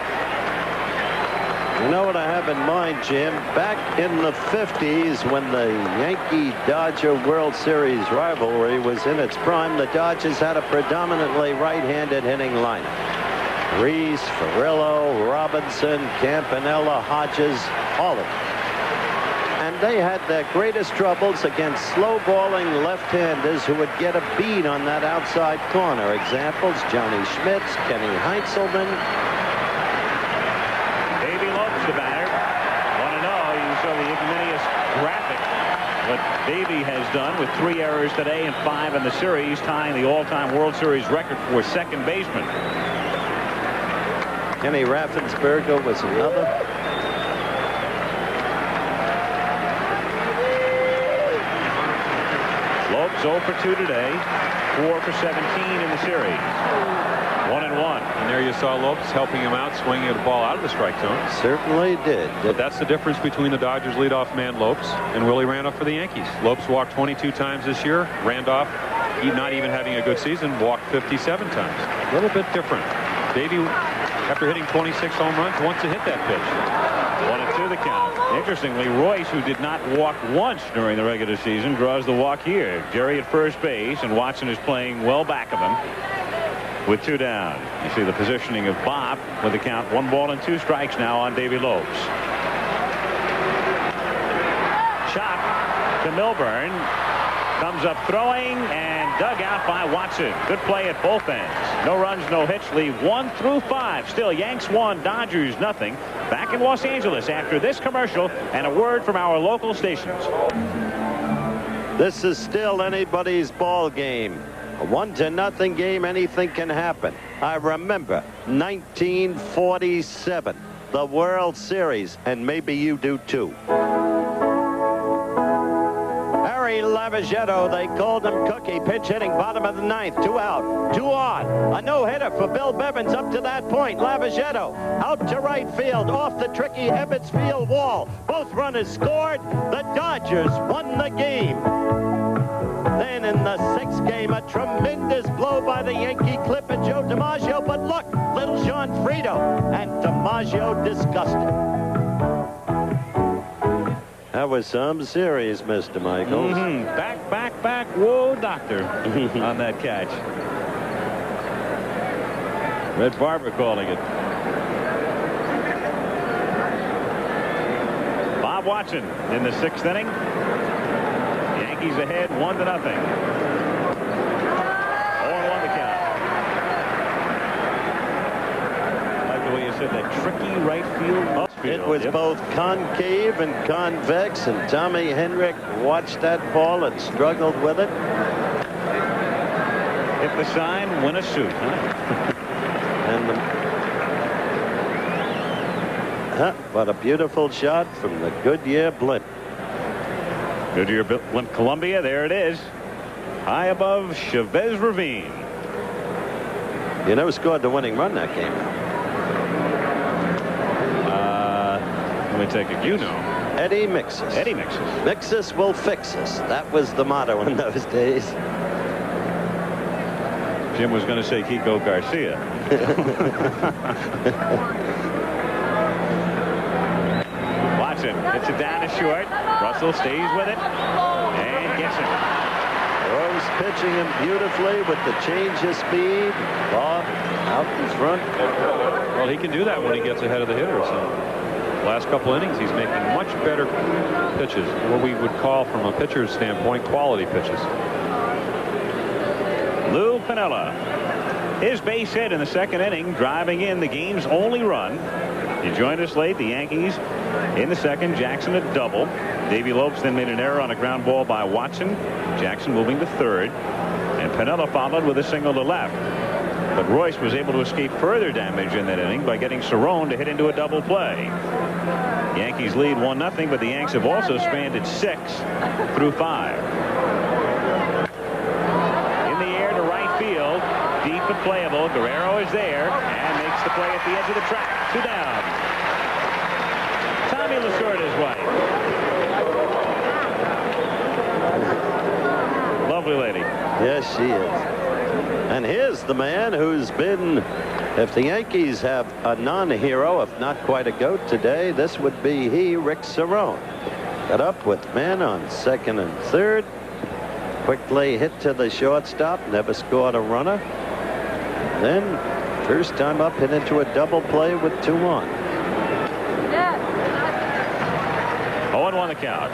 [SPEAKER 8] You know what I have in mind, Jim? Back in the 50s, when the Yankee-Dodger World Series rivalry was in its prime, the Dodgers had a predominantly right-handed hitting lineup. Reese, Ferrillo, Robinson, Campanella, Hodges, all of them. And they had their greatest troubles against slow-balling left-handers who would get a bead on that outside corner. Examples, Johnny Schmitz, Kenny Heinzelman.
[SPEAKER 12] Davey Lopes, the batter. 1-0. You saw the ignominious graphic. What Davey has done with 3 errors today and 5 in the series, tying the all-time World Series record for second baseman.
[SPEAKER 8] Kenny Raffensperger was another.
[SPEAKER 12] Lopes 0 for 2 today, 4 for 17 in the series. 1-1.
[SPEAKER 2] And there you saw Lopes helping him out, swinging the ball out of the strike zone.
[SPEAKER 8] Certainly did.
[SPEAKER 2] But that's the difference between the Dodgers leadoff man Lopes and Willie Randolph for the Yankees. Lopes walked 22 times this year. Randolph, not even having a good season, walked 57 times. A little bit different. Davey, after hitting 26 home runs, wants to hit that pitch.
[SPEAKER 12] 1-2 the count. Interestingly, Royce, who did not walk once during the regular season, draws the walk here. Jerry at first base, and Watson is playing well back of him with 2 down. You see the positioning of Bob with the count 1 ball and 2 strikes now on Davey Lopes. Chop to Milburn. Comes up throwing and dug out by Watson. Good play at both ends. No runs, no hits. Leave 1 through 5. Still Yanks 1, Dodgers nothing. Back in Los Angeles after this commercial and a word from our local stations.
[SPEAKER 8] This is still anybody's ball game. A 1-0 game. Anything can happen. I remember 1947, the World Series, and maybe you do too. Harry Lavagetto, they called him Cookie, pinch hitting bottom of the ninth, 2 out, 2 on. A no-hitter for Bill Bevins up to that point. Lavagetto out to right field, off the tricky Ebbets Field wall. Both runners scored. The Dodgers won the game. Then in the 6th game, a tremendous blow by the Yankee clipper Joe DiMaggio. But look, little Sean Frito, and DiMaggio disgusted. That was some series, Mr. Michaels.
[SPEAKER 12] Back, whoa, doctor, on that catch. Red Barber calling it. Bob Watson in the 6th inning. Yankees ahead 1-0. 0-1 the count. Like the way you said that tricky right field.
[SPEAKER 8] It was both concave and convex, and Tommy Henrik watched that ball and struggled with it.
[SPEAKER 12] Hit the sign, win a suit,
[SPEAKER 8] and what a beautiful shot from the Goodyear blimp.
[SPEAKER 12] Goodyear blimp Columbia, there it is. High above Chavez Ravine.
[SPEAKER 8] You know who scored the winning run that game?
[SPEAKER 12] Let me take it. You know.
[SPEAKER 8] Eddie Mixus.
[SPEAKER 12] Eddie Mixus.
[SPEAKER 8] Mixus will fix us. That was the motto in those days.
[SPEAKER 12] Jim was going to say Kiko Garcia. Watson hits it down to short. Russell stays with it and gets it.
[SPEAKER 8] Rose pitching him beautifully with the change of speed. Bob out in front.
[SPEAKER 2] Well, he can do that when he gets ahead of the hitter. So last couple innings, he's making much better pitches, what we would call from a pitcher's standpoint quality pitches.
[SPEAKER 12] Lou Piniella, his base hit in the 2nd inning, driving in the game's only run. He joined us late. The Yankees in the 2nd. Jackson a double. Davey Lopes then made an error on a ground ball by Watson. Jackson moving to 3rd, and Piniella followed with a single to left. But Royce was able to escape further damage in that inning by getting Cerrone to hit into a double play. Yankees lead 1-0, but the Yanks have also stranded 6 through 5. In the air to right field, deep and playable. Guerrero is there and makes the play at the edge of the track. 2 down. Tommy Lasorda's wife. Lovely lady.
[SPEAKER 8] Yes, she is. And here's the man who's been, if the Yankees have a non-hero, if not quite a goat today, this would be he, Rick Cerrone. Got up with men on 2nd and 3rd. Quickly hit to the shortstop, never scored a runner. Then, first time up, hit into a double play with 2 on.
[SPEAKER 12] 0-1 the count.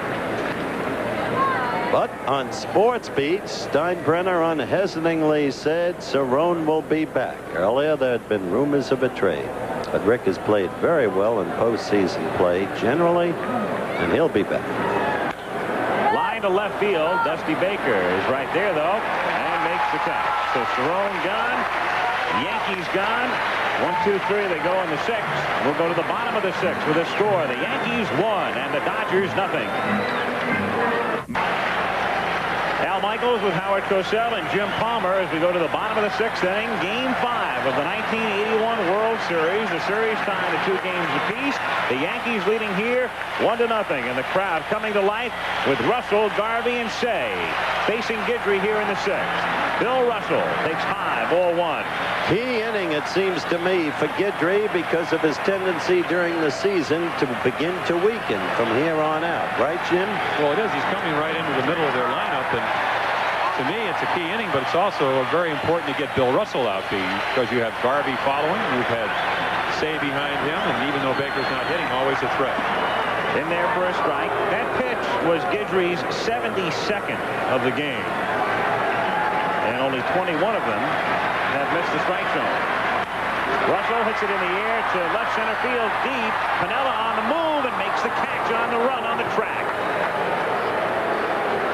[SPEAKER 8] But on Sports Beat, Steinbrenner unhesitatingly said Cerrone will be back. Earlier, there had been rumors of a trade. But Rick has played very well in postseason play generally, and he'll be back.
[SPEAKER 12] Line to left field. Dusty Baker is right there, though, and makes the catch. So Cerrone gone. Yankees gone. 1, 2, 3. They go in the 6th. We'll go to the bottom of the 6th with a score. The Yankees 1 and the Dodgers 0. Al Michaels with Howard Cosell and Jim Palmer as we go to the bottom of the 6th inning. Game 5 of the 1981 World Series. The series tied at 2 games apiece. The Yankees leading here 1-0, and the crowd coming to life with Russell, Garvey, and Say facing Guidry here in the 6th. Bill Russell takes 5, all 1.
[SPEAKER 8] Key inning, it seems to me, for Guidry because of his tendency during the season to begin to weaken from here on out. Right, Jim?
[SPEAKER 2] Well, it is. He's coming right into the middle of their lineup, and to me, it's a key inning, but it's also very important to get Bill Russell out because you have Garvey following. You've had Say behind him, and even though Baker's not hitting, always a threat.
[SPEAKER 12] In there for a strike. That pitch was Guidry's 72nd of the game. And only 21 of them have missed the strike zone. Russell hits it in the air to left center field deep. Piniella on the move and makes the catch on the run on the track.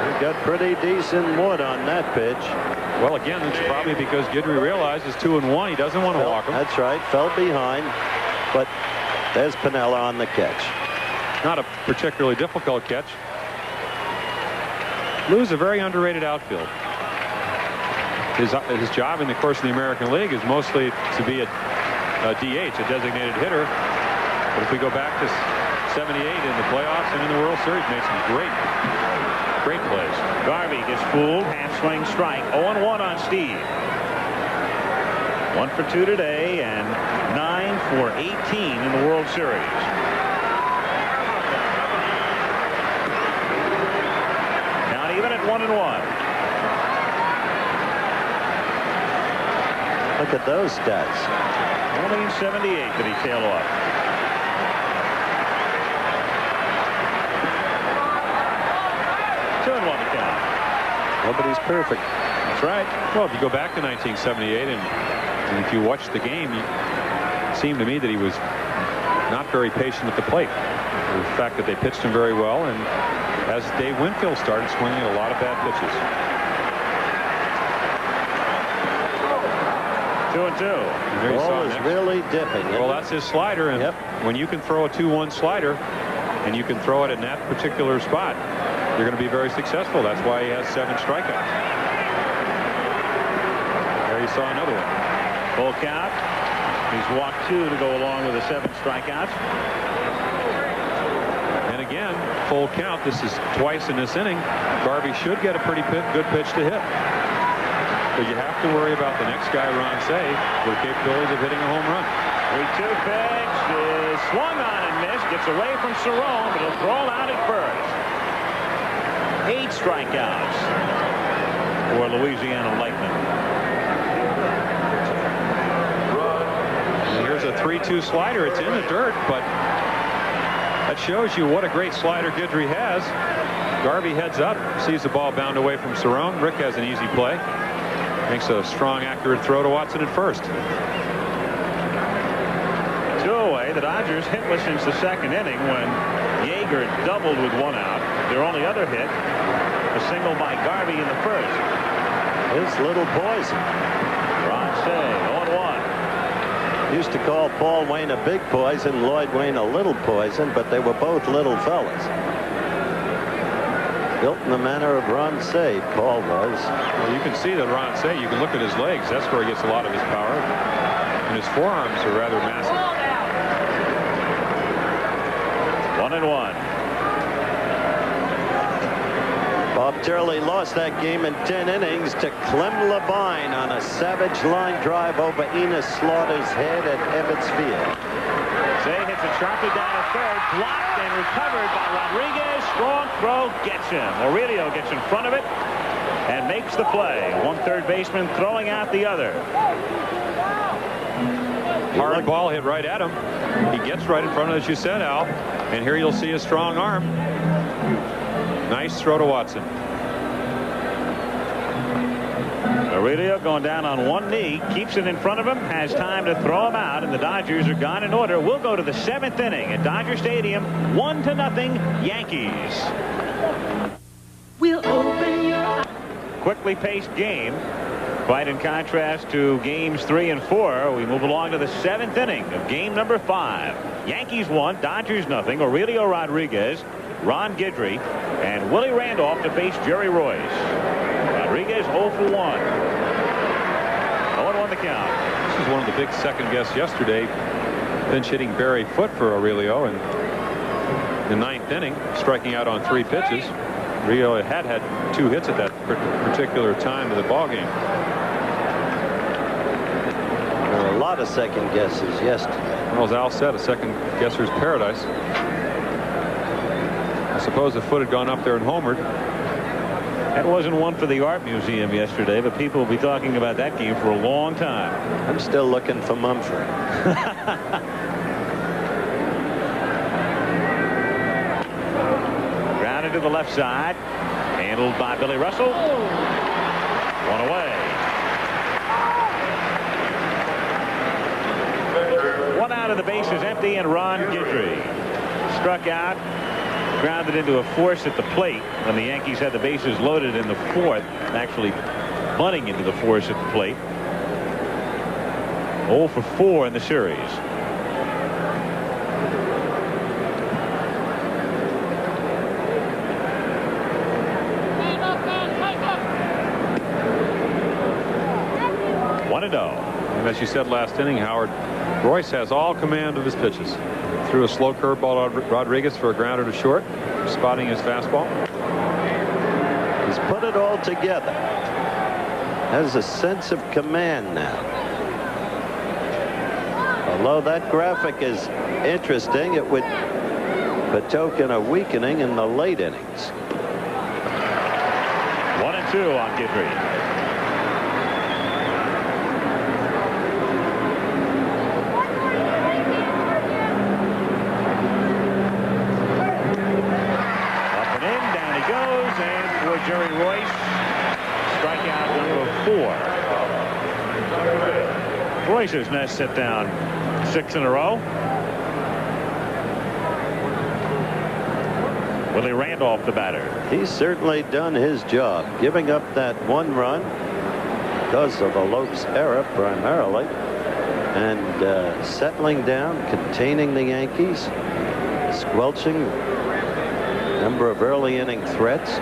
[SPEAKER 8] He got pretty decent wood on that pitch.
[SPEAKER 2] Well, again, it's probably because Guidry realizes 2-1. He doesn't want to walk him.
[SPEAKER 8] That's right. Fell behind. But there's Piniella on the catch.
[SPEAKER 2] Not a particularly difficult catch. Lou's a very underrated outfield. His job in the course of the American League is mostly to be a DH, a designated hitter. But if we go back to 78 in the playoffs and in the World Series, made some great plays.
[SPEAKER 12] Garvey gets fooled. Half swing strike. 0-1 on Steve. 1 for 2 today and 9 for 18 in the World Series. Now even at 1-1.
[SPEAKER 8] Look at those stats.
[SPEAKER 12] Only in 78 did he tail off.
[SPEAKER 8] Nobody's perfect.
[SPEAKER 2] That's right. Well, if you go back to 1978 and if you watch the game, it seemed to me that he was not very patient at the plate. The fact that they pitched him very well, and as Dave Winfield started swinging a lot of bad pitches.
[SPEAKER 12] 2-2.
[SPEAKER 8] Ball is really dipping.
[SPEAKER 2] Well, that's his slider, and when you can throw a 2-1 slider and you can throw it in that particular spot, you're going to be very successful. That's why he has 7 strikeouts. There you saw another one.
[SPEAKER 12] Full count. He's walked 2 to go along with the 7 strikeouts.
[SPEAKER 2] And again, full count. This is twice in this inning. Garvey should get a pretty good pitch to hit. But you have to worry about the next guy, Ron Say, with the capabilities of hitting a home run.
[SPEAKER 12] 3-2 pitch is swung on and missed. Gets away from Cerrone, but he'll throw him out at first. 8 strikeouts for Louisiana Lightning.
[SPEAKER 2] And here's a 3-2 slider. It's in the dirt, but that shows you what a great slider Guidry has. Garvey heads up, sees the ball bound away from Cerrone. Rick has an easy play. Makes a strong, accurate throw to Watson at first.
[SPEAKER 12] 2 away. The Dodgers hitless since the 2nd inning when Yeager doubled with 1 out. Their only other hit, a single by Garvey in the first.
[SPEAKER 8] His little poison.
[SPEAKER 12] Ron Say, 0-1.
[SPEAKER 8] Used to call Paul Wayne a big poison, Lloyd Wayne a little poison, but they were both little fellas. Built in the manner of Ron Say, Paul was.
[SPEAKER 2] Well, you can see that Ron Say, you can look at his legs. That's where he gets a lot of his power. And his forearms are rather massive.
[SPEAKER 12] 1-1.
[SPEAKER 8] Bob Turley lost that game in 10 innings to Clem Labine on a savage line drive over Enos Slaughter's head at Ebbets Field.
[SPEAKER 12] Say hits it sharply down at third, blocked and recovered by Rodriguez. Strong throw gets him. Aurelio gets in front of it and makes the play. One third baseman throwing out the other.
[SPEAKER 2] Hard ball hit right at him. He gets right in front of it, as you said, Al. And here you'll see a strong arm. Nice throw to Watson.
[SPEAKER 12] Aurelio going down on one knee, keeps it in front of him, has time to throw him out, and the Dodgers are gone in order. We'll go to the 7th inning at Dodger Stadium. 1-0 Yankees.
[SPEAKER 13] We'll open your
[SPEAKER 12] Quickly paced game. Quite in contrast to games 3 and 4, we move along to the 7th inning of game number 5. Yankees 1, Dodgers 0. Aurelio Rodriguez, Ron Guidry, and Willie Randolph to face Jerry Royce. Rodriguez 0 for 1. 0-1 the count.
[SPEAKER 2] This is one of the big second guess yesterday. Pinch hitting Barry Foote for Aurelio in the 9th inning, striking out on 3 pitches. Rio had 2 hits at that particular time of the ball game.
[SPEAKER 8] There were a lot of second guesses yesterday.
[SPEAKER 2] Well, as Al said, a second guesser's paradise. I suppose if Foote had gone up there and homered.
[SPEAKER 12] That wasn't one for the Art Museum yesterday, but people will be talking about that game for a long time.
[SPEAKER 8] I'm still looking for Mumford.
[SPEAKER 12] Grounded to the left side. Handled by Billy Russell. 1 away. 1 out of the base is empty, and Ron Guidry struck out. Grounded into a force at the plate when the Yankees had the bases loaded in the 4th. Actually bunting into the force at the plate. 0 for 4 in the series.
[SPEAKER 2] And as you said last inning, Howard, Royce has all command of his pitches. Threw a slow curveball to Rodriguez for a grounder to short, spotting his fastball.
[SPEAKER 8] He's put it all together. Has a sense of command now. Although that graphic is interesting, it would betoken a weakening in the late innings.
[SPEAKER 12] 1-2 on Guidry. Jerry Royce, strikeout number 4. Royce's now set down 6 in a row. Willie Randolph, the batter.
[SPEAKER 8] He's certainly done his job, giving up that 1 run because of a Lopes error primarily, and settling down, containing the Yankees, squelching a number of early inning threats.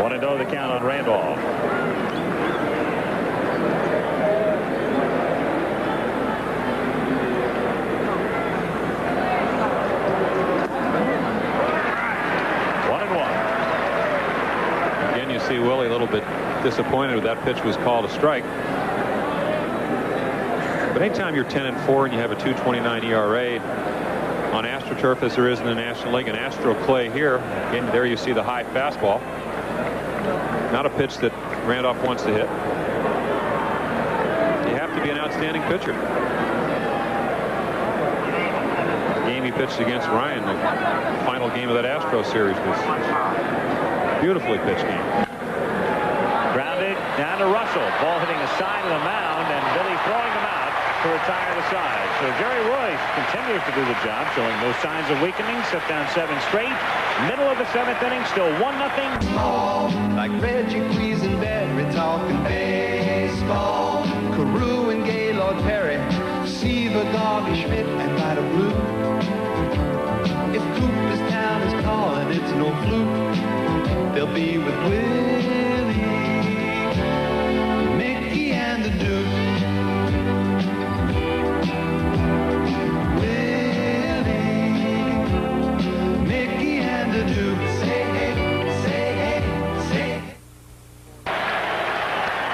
[SPEAKER 12] 1-0 the count on Randolph.
[SPEAKER 2] Again, you see Willie a little bit disappointed with that pitch was called a strike. But anytime you're 10-4 and you have a 2.29 ERA on AstroTurf as there is in the National League, and Astro Clay here, again, there you see the high fastball. Not a pitch that Randolph wants to hit. You have to be an outstanding pitcher. The game he pitched against Ryan, the final game of that Astro series, was a beautifully pitched game.
[SPEAKER 12] Grounded down to Russell. Ball hitting the side of the mound, and Billy throwing him out to retire the side. So Jerry Royce continues to do the job, showing no signs of weakening. Set down 7 straight. Middle of the 7th inning, still 1-0.
[SPEAKER 14] Like Reggie Quisenberry talking baseball. Carew and Gaylord Perry, Seaver, Garvey, Schmidt, and Ryder Blue. If Cooperstown is calling, it's no fluke. They'll be with Willie, Mickey, and the Duke.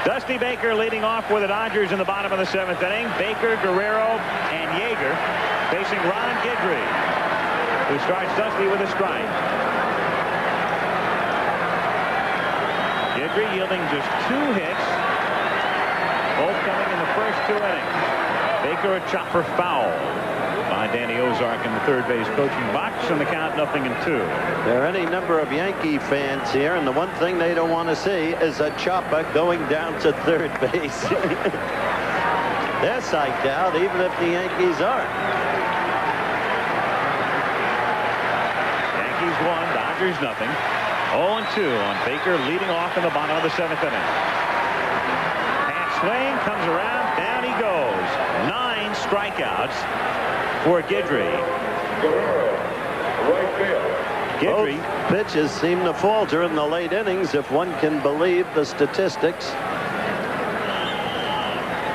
[SPEAKER 12] Dusty Baker leading off with the Dodgers in the bottom of the 7th inning. Baker, Guerrero, and Yeager facing Ron Guidry, who starts Dusty with a strike. Guidry yielding just 2 hits, both coming in the first 2 innings. Baker a chopper foul by Danny Ozark in the third base coaching box, and the count 0-2.
[SPEAKER 8] There are any number of Yankee fans here, and the one thing they don't want to see is a chopper going down to third base. They're psyched out, even if the Yankees aren't.
[SPEAKER 12] Yankees 1, Dodgers 0. 0-2 on Baker leading off in the bottom of the 7th inning. Half swing, comes around, down he goes. 9 strikeouts for Guidry.
[SPEAKER 8] Both pitches seem to falter in the late innings, if one can believe the statistics.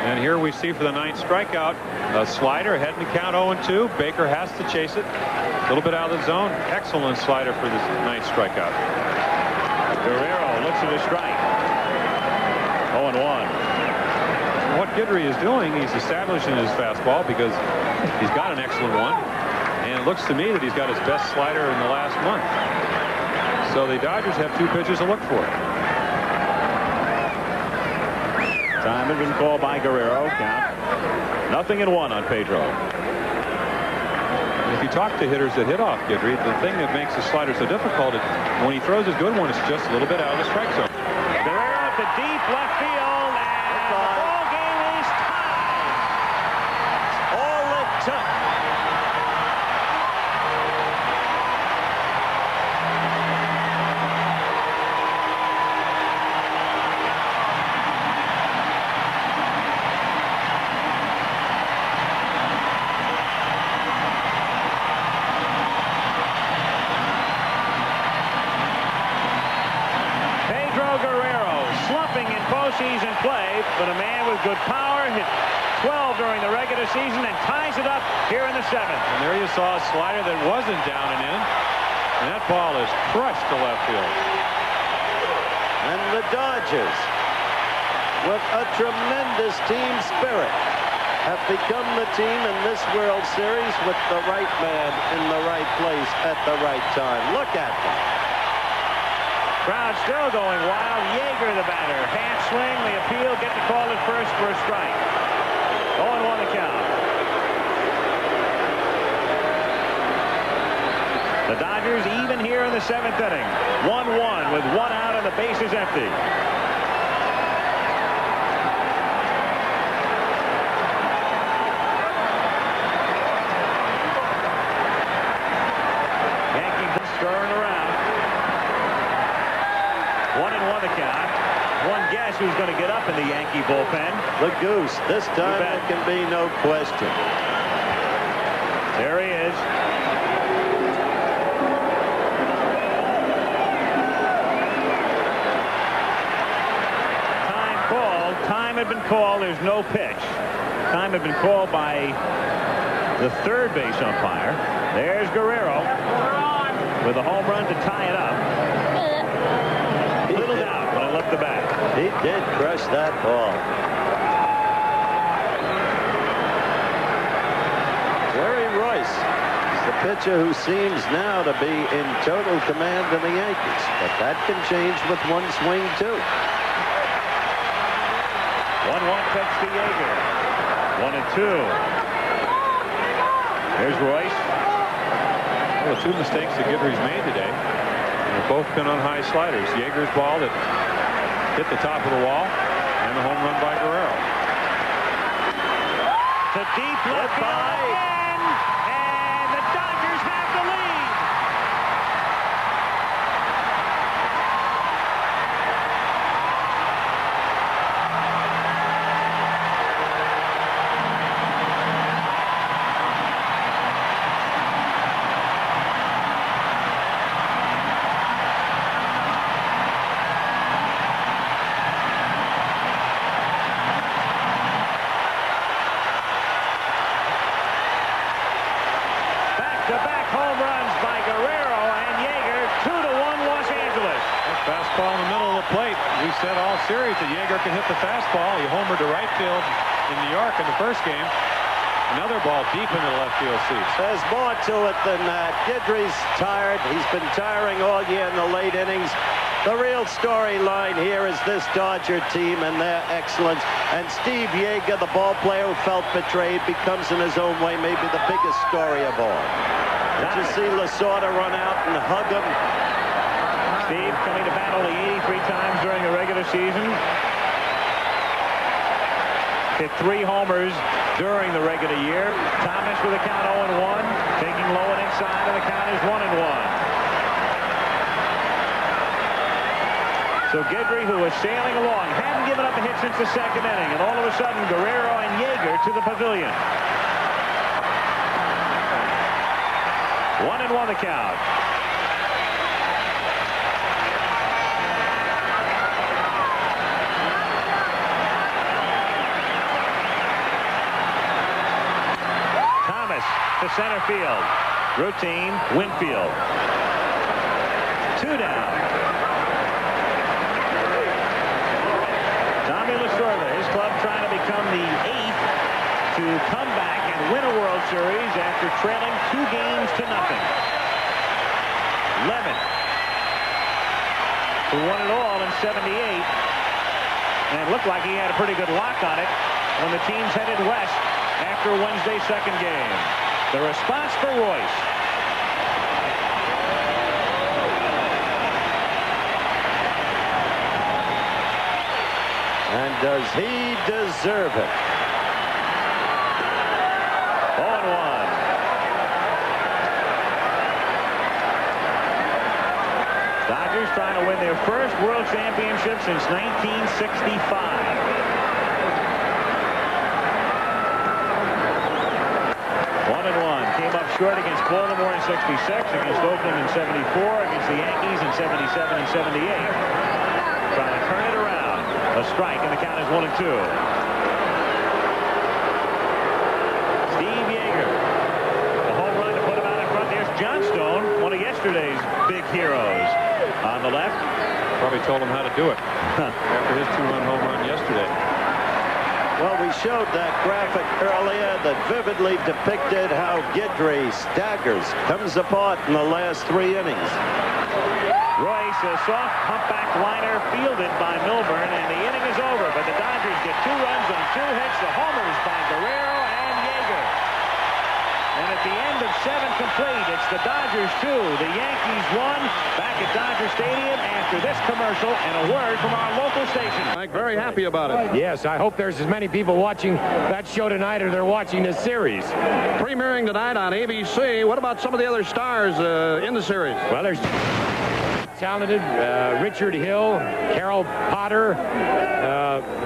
[SPEAKER 2] And here we see for the 9th strikeout, a slider heading to count 0-2. Baker has to chase it. A little bit out of the zone. Excellent slider for this 9th strikeout.
[SPEAKER 12] Guerrero looks at a strike. 0-1.
[SPEAKER 2] What Guidry is doing, he's establishing his fastball because he's got an excellent one. And it looks to me that he's got his best slider in the last month. So the Dodgers have 2 pitches to look for.
[SPEAKER 12] Time has been called by Guerrero. Count 0-1 on Pedro.
[SPEAKER 2] If you talk to hitters that hit off Guidry, the thing that makes the slider so difficult is when he throws his good one, it's just a little bit out of the strike zone.
[SPEAKER 12] Guerrero to deep left field, and the ball game is tied. All it took. regular season and ties it up here in the 7th.
[SPEAKER 2] And there you saw a slider that wasn't down and in. And that ball is crushed to left field.
[SPEAKER 8] And the Dodgers, with a tremendous team spirit, have become the team in this World Series with the right man in the right place at the right time. Look at them.
[SPEAKER 12] Crowd still going wild. Yeager, the batter. Half swing, the appeal, get the call at first for a strike. 0-1 the count. The Dodgers even here in the 7th inning. 1-1 with 1 out and the base is empty. Yankees stirring around. 1-1 the count. One guess who's going to get up in the Yankee bullpen.
[SPEAKER 8] The Goose. This time there can be no question.
[SPEAKER 12] There he is. Time called. Time had been called. There's no pitch. Time had been called by the third base umpire. There's Guerrero with a home run to tie it up. Little doubt when I left the bat.
[SPEAKER 8] He did crush that ball. Jerry Royce is the pitcher who seems now to be in total command of the Yankees. But that can change with one swing, too.
[SPEAKER 12] 1-1 pitch to Yeager. 1-2. There's Royce.
[SPEAKER 2] Well, 2 mistakes that Guidry's made today. They've both been on high sliders. Yeager's ball that hit the top of the wall, and the home run by Guerrero.
[SPEAKER 12] To deep left field again, and the Dodgers have the lead. Back-to-back home runs by Guerrero and Yeager. 2-1 Los Angeles.
[SPEAKER 2] Fastball in the middle of the plate. We said all series that Yeager can hit the fastball. He homered to right field in New York in the first game. Another ball deep into the left field seats.
[SPEAKER 8] There's more to it than that. Guidry's tired. He's been tiring all year in the late innings. The real storyline here is this Dodger team and their excellence. And Steve Yeager, the ball player who felt betrayed, becomes in his own way maybe the biggest story of all. Did you see Lasorda run out and hug him?
[SPEAKER 12] Steve coming to bat only 83 times during the regular season. Hit 3 homers during the regular year. Thomas with a count 0-1. Taking low and inside, and the count is 1-1. So Guidry, who was sailing along, hadn't given up a hit since the 2nd inning, and all of a sudden Guerrero and Yeager to the pavilion. 1-1 the count. Thomas to center field. Routine, Winfield. 2 down. Tommy Lasorda, his club trying to become the 8th to come back and win a World Series after trailing 2 games to nothing. Lemon, who won it all in '78, and it looked like he had a pretty good lock on it when the teams headed west after Wednesday's 2nd game. The response for Royce.
[SPEAKER 8] And does he deserve it?
[SPEAKER 12] 0-1. Dodgers trying to win their first World Championship since 1965. 1-1. Came up short against Baltimore in '66, against Oakland in '74, against the Yankees in '77 and '78. Trying to turn it around. A strike, and the count is 1-2.
[SPEAKER 2] told him how to do it after his 2-run home run yesterday.
[SPEAKER 8] Well, we showed that graphic earlier that vividly depicted how Guidry staggers, comes apart in the last 3 innings.
[SPEAKER 12] Royce, a soft humpback liner fielded by Milburn, and the inning is over. But the Dodgers get 2 runs on 2 hits. The homers by Guerrero and Yeager. And at the end of 7 complete, it's the Dodgers 2, the Yankees 1, back at Dodger Stadium after this commercial and a word from our local station.
[SPEAKER 15] I'm very happy about it. Yes, I hope there's as many people watching that show tonight as they're watching this series.
[SPEAKER 16] Premiering tonight on ABC. What about some of the other stars in the series?
[SPEAKER 15] Well, there's talented Richard Hill, Carol Potter.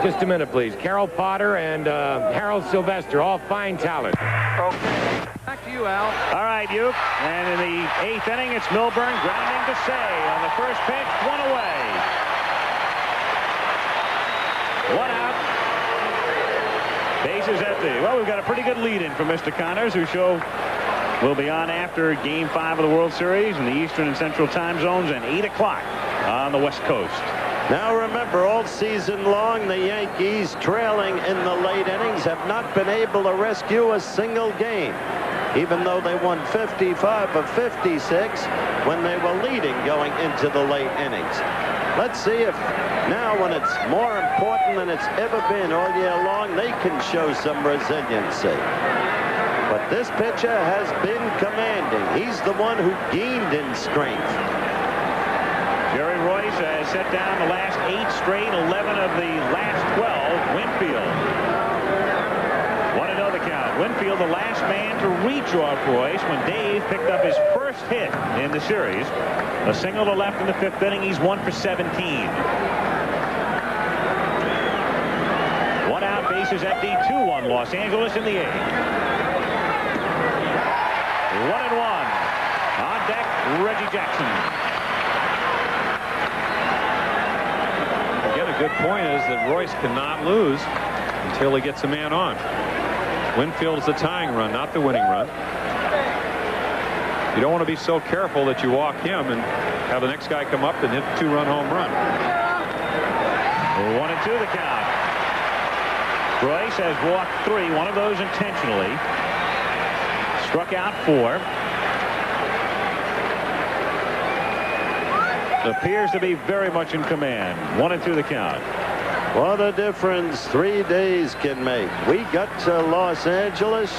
[SPEAKER 15] Just a minute, please. Carol Potter and Harold Sylvester, all fine talent.
[SPEAKER 16] Okay. Back to you, Al.
[SPEAKER 12] All right, Uke. And in the 8th inning, it's Milburn grounding to Say on the first pitch, 1 away. 1 out. Bases empty. Well, we've got a pretty good lead-in from Mr. Connors, who will be on after Game 5 of the World Series in the Eastern and Central time zones and 8 o'clock on the West Coast.
[SPEAKER 8] Now remember, all season long, the Yankees, trailing in the late innings, have not been able to rescue a single game, even though they won 55 of 56 when they were leading going into the late innings. Let's see if now, when it's more important than it's ever been all year long, they can show some resiliency. But this pitcher has been commanding. He's the one who gained in strength.
[SPEAKER 12] Jerry Royce has set down the last 8 straight, 11 of the last 12. Winfield. 1-0 the count. Winfield, the last man to reach off Royce when Dave picked up his first hit in the series. A single to left in the 5th inning. He's 1 for 17. 1 out, bases empty, 2-1 Los Angeles in the 8th. 1-1. On deck, Reggie Jackson.
[SPEAKER 2] Again, a good point is that Royce cannot lose until he gets a man on. Winfield's the tying run, not the winning run. You don't want to be so careful that you walk him and have the next guy come up and hit a 2-run home run.
[SPEAKER 12] 1-2 the count. Royce has walked 3, one of those intentionally. Struck out 4. Appears to be very much in command. 1-2 the count.
[SPEAKER 8] What a difference 3 days can make. We got to Los Angeles,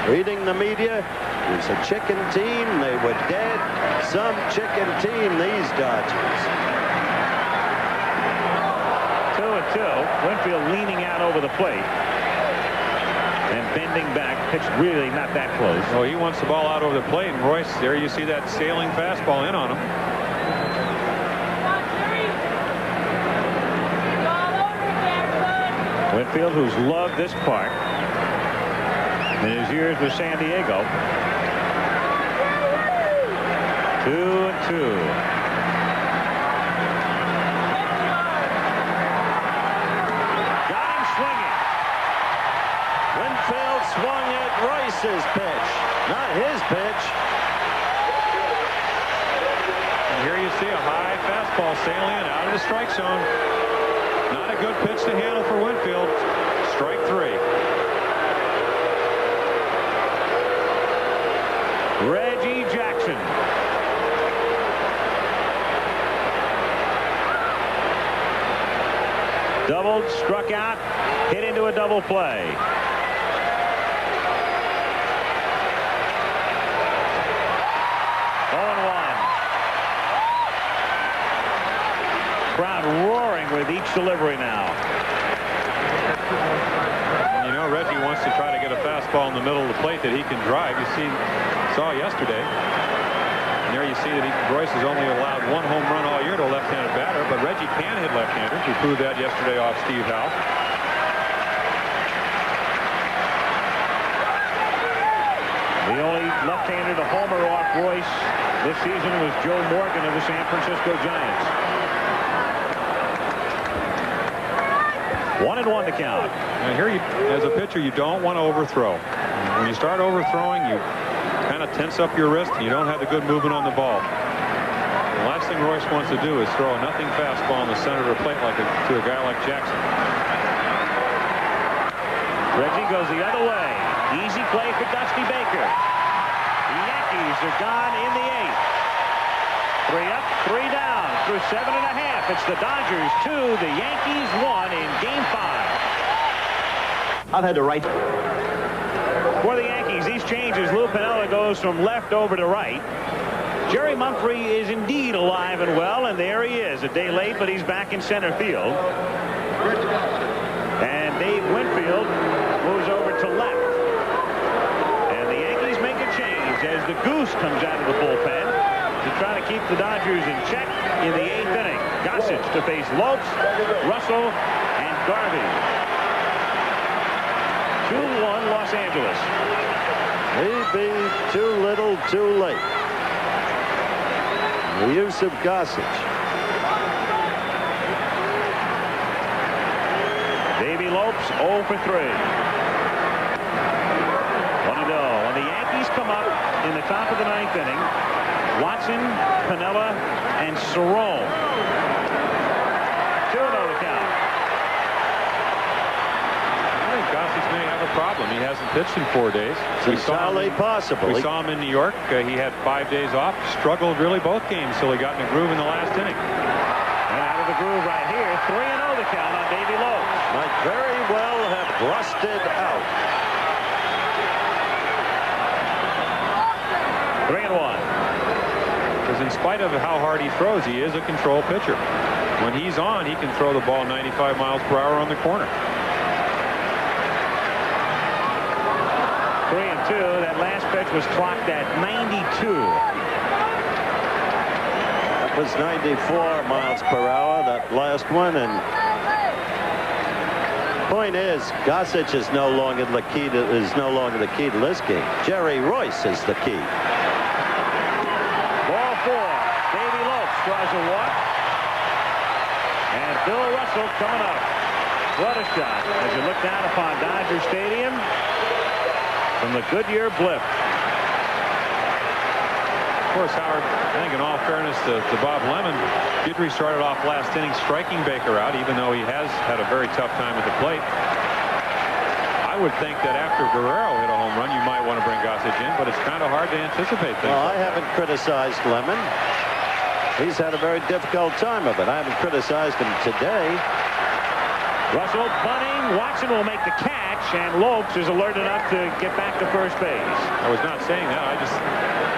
[SPEAKER 8] reading the media. It was a chicken team. They were dead. Some chicken team, these Dodgers.
[SPEAKER 12] 2-2. Winfield leaning out over the plate. And bending back, pitched really not that close.
[SPEAKER 2] Oh, he wants the ball out over the plate, and Royce, there you see that sailing fastball in on him.
[SPEAKER 12] Winfield, who's loved this park in his years with San Diego. 2-2.
[SPEAKER 8] Got him swinging. Winfield swung at Royce's pitch, not his pitch.
[SPEAKER 2] And here you see a high fastball sailing in out of the strike zone. Not a good pitch to handle for Winfield. Strike 3.
[SPEAKER 12] Reggie Jackson. Doubled, struck out, hit into a double play. Crowd roaring with each delivery now.
[SPEAKER 2] You know, Reggie wants to try to get a fastball in the middle of the plate that he can drive. You saw yesterday. And there you see that Royce has only allowed 1 home run all year to a left-handed batter, but Reggie can hit left-handers. He proved that yesterday off Steve Howe.
[SPEAKER 12] The only left-hander to homer off Royce this season was Joe Morgan of the San Francisco Giants. 1-1 to count.
[SPEAKER 2] And here, as a pitcher, you don't want to overthrow. When you start overthrowing, you kind of tense up your wrist, and you don't have the good movement on the ball. Last thing Royce wants to do is throw a nothing fastball in the center of the plate to a guy like Jackson.
[SPEAKER 12] Reggie goes the other way. Easy play for Dusty Baker. The Yankees are gone in the 8th. 3 up, 3 down through 7.5. It's the Dodgers 2, the Yankees 1 in Game 5.
[SPEAKER 4] I've had to write.
[SPEAKER 12] For the Yankees, these changes, Lou Piniella goes from left over to right. Jerry Mumphrey is indeed alive and well, and there he is. A day late, but he's back in center field. And Dave Winfield moves over to left. And the Yankees make a change as the Goose comes out of the bullpen to try to keep the Dodgers in check in the 8th inning. Gossage to face Lopes, Russell, and Garvey. 2-1 Los Angeles.
[SPEAKER 3] Maybe too little, too late. The use of Gossage.
[SPEAKER 12] Davey Lopes 0 for 3. 1-0. When the Yankees come up in the top of the 9th inning, Watson, Piniella, and Cerrone. 2-0 the count.
[SPEAKER 2] I think Gossage may have a problem. He hasn't pitched in 4 days.
[SPEAKER 3] It's entirely possible.
[SPEAKER 2] We saw him in New York. He had 5 days off. Struggled really both games till he got in a groove in the last inning.
[SPEAKER 12] And out of the groove right here, 3-0 the count on Davey Lopes.
[SPEAKER 3] Might very well have rusted out.
[SPEAKER 12] 3-1.
[SPEAKER 2] Because in spite of how hard he throws, he is a control pitcher. When he's on, he can throw the ball 95 miles per hour on the corner.
[SPEAKER 12] 3-2. That last pitch was clocked at 92.
[SPEAKER 3] That was 94 miles per hour, that last one. And point is, Gossage is no longer the key to this game. Jerry Royce is the key.
[SPEAKER 12] Ball 4. Davey Lopes draws a walk. And Bill Russell coming up. What a shot as you look down upon Dodger Stadium from the Goodyear blip.
[SPEAKER 2] Of course, Howard, I think in all fairness to Bob Lemon, Guidry started off last inning striking Baker out, even though he has had a very tough time at the plate. I would think that after Guerrero hit a home run, you might want to bring Gossage in, but it's kind of hard to anticipate things.
[SPEAKER 3] Well, I haven't criticized Lemon. He's had a very difficult time of it. I haven't criticized him today.
[SPEAKER 12] Russell bunting. Watson will make the catch, and Lopes is alert enough to get back to first base.
[SPEAKER 2] I was not saying that. I just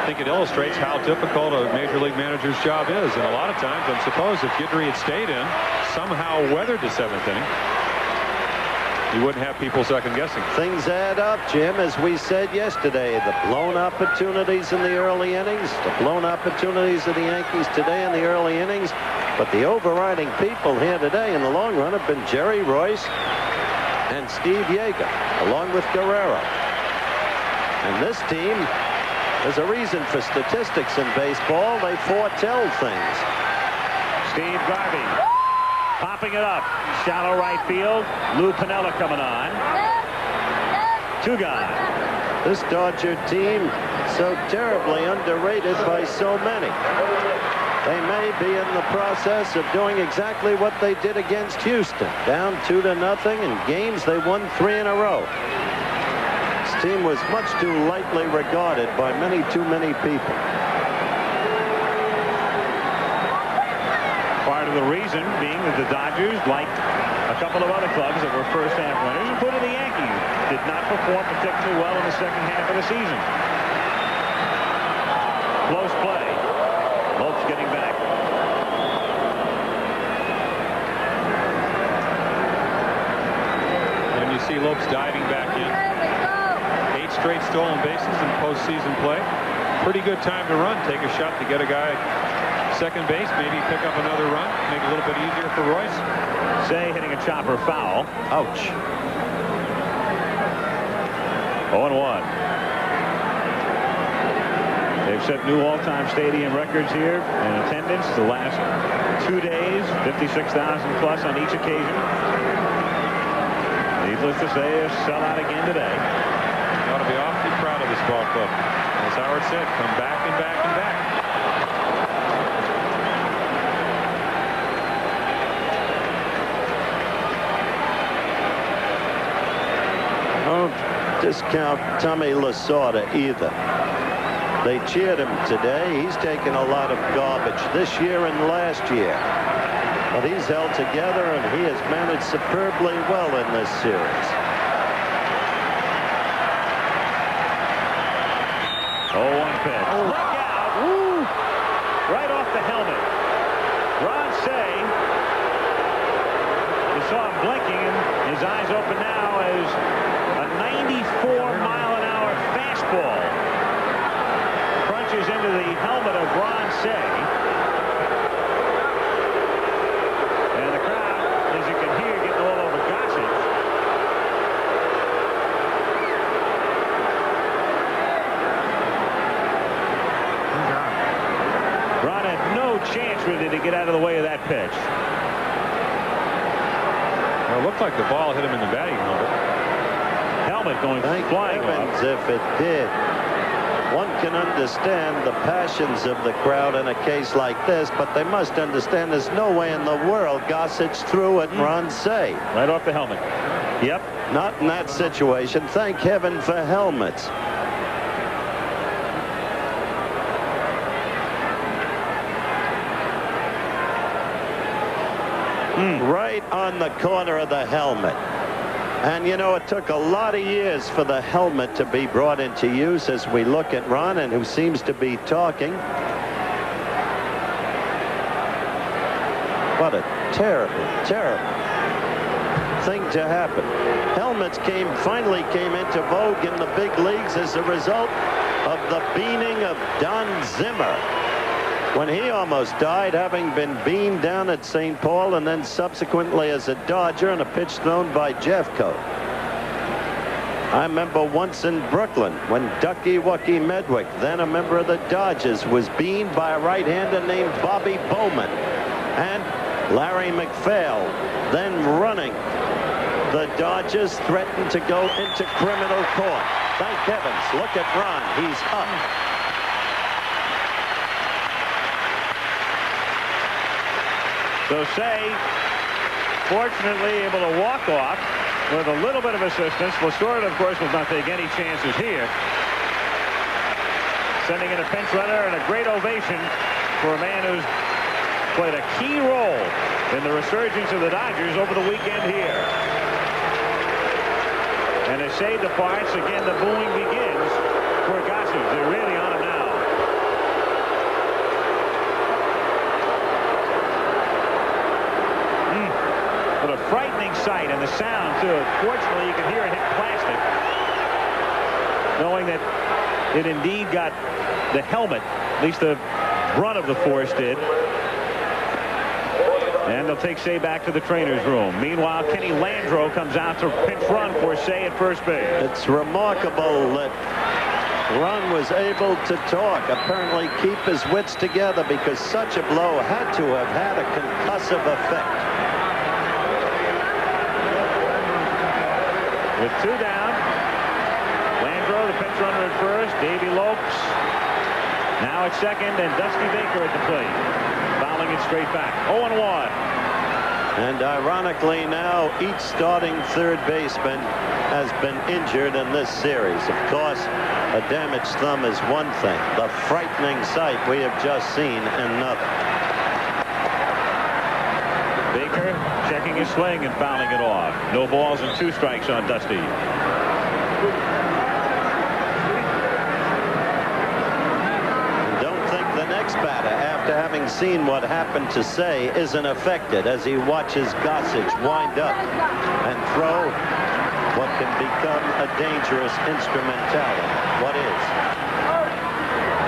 [SPEAKER 2] think it illustrates how difficult a major league manager's job is. And a lot of times, I suppose if Guidry had stayed in, somehow weathered the 7th inning, you wouldn't have people second guessing.
[SPEAKER 3] Things add up, Jim, as we said yesterday. The blown opportunities in the early innings, the blown opportunities of the Yankees today in the early innings. But the overriding people here today in the long run have been Jerry Royce and Steve Yeager, along with Guerrero. And this team, there's a reason for statistics in baseball. They foretell things.
[SPEAKER 12] Steve Garvey popping it up. Shallow right field. Lou Piniella coming on. 2 gone.
[SPEAKER 3] This Dodger team so terribly underrated by so many. They may be in the process of doing exactly what they did against Houston. Down 2-0 in games they won 3 in a row. This team was much too lightly regarded by too many people.
[SPEAKER 12] Part of the reason being that the Dodgers, like a couple of other clubs that were first half winners, including the Yankees, did not perform particularly well in the second half of the season. Close play. Lopes getting back.
[SPEAKER 2] And you see Lopes diving back in. 8 straight stolen bases in postseason play. Pretty good time to run. Take a shot to get a guy second base, maybe pick up another run, make it a little bit easier for Royce.
[SPEAKER 12] Say hitting a chopper foul.
[SPEAKER 3] Ouch.
[SPEAKER 12] 0-1. They've set new all-time stadium records here in attendance the last 2 days, 56,000 plus on each occasion. Needless to say, a sellout again today.
[SPEAKER 2] You ought to be awfully proud of this ball club. As Howard said, come back and back and back.
[SPEAKER 8] discount Tommy Lasorda either. They cheered him today. He's taken a lot of garbage this year and last year. But he's held together, and he has managed superbly well in this series.
[SPEAKER 12] 0-1 pitch. Look out. Woo! Right off the helmet. Ron Say, you saw him blinking, and his eyes open now as a 94-mile-an-hour fastball crunches into the helmet of Ron Say. And the crowd, as you can hear, getting all over Gossage. Ron had no chance really to get out of the way of that pitch.
[SPEAKER 2] Well, it looked like the ball hit him in the batting helmet.
[SPEAKER 12] Helmet going flying off.
[SPEAKER 8] If it did. One can understand the passions of the crowd in a case like this, but they must understand there's no way in the world Gossage threw at Ron Say.
[SPEAKER 12] Right off the helmet. Yep.
[SPEAKER 8] Not in that situation. Thank heaven for helmets. Right on the corner of the helmet. And, you know, it took a lot of years for the helmet to be brought into use as we look at Ron, and who seems to be talking. What a terrible, terrible thing to happen. Helmets finally came into vogue in the big leagues as a result of the beaning of Don Zimmer, when he almost died, having been beamed down at St. Paul, and then subsequently as a Dodger in a pitch thrown by Jeffcoat. I remember once in Brooklyn when Ducky Wucky Medwick, then a member of the Dodgers, was beamed by a right-hander named Bobby Bowman. And Larry McPhail, then running the Dodgers, threatened to go into criminal court. Thank heavens. Look at Ron. He's up.
[SPEAKER 12] So Say, fortunately, able to walk off with a little bit of assistance. Lasorda, of course, will not take any chances here. Sending in a pinch runner and a great ovation for a man who's played a key role in the resurgence of the Dodgers over the weekend here. And as Say departs, again, the booing begins for Gossage. They're really on him now. What a frightening sight, and the sound, too. Fortunately, you can hear it hit plastic, knowing that it indeed got the helmet, at least the brunt of the force did. And they'll take Say back to the trainer's room. Meanwhile, Kenny Landreau comes out to pinch run for Say at first base.
[SPEAKER 8] It's remarkable that Ron was able to talk, apparently keep his wits together, because such a blow had to have had a concussive effect.
[SPEAKER 12] With two down, Landreau, the pinch runner at first, Davey Lopes now at second, and Dusty Baker at the plate, fouling it straight back. 0-1.
[SPEAKER 8] And ironically now, each starting third baseman has been injured in this series. Of course, a damaged thumb is one thing. The frightening sight we have just seen, another.
[SPEAKER 12] Baker checking his swing and fouling it off. No balls and 2 strikes on Dusty.
[SPEAKER 8] Don't think the next batter, after having seen what happened to Say, isn't affected as he watches Gossage wind up and throw what can become a dangerous instrumentality. What is?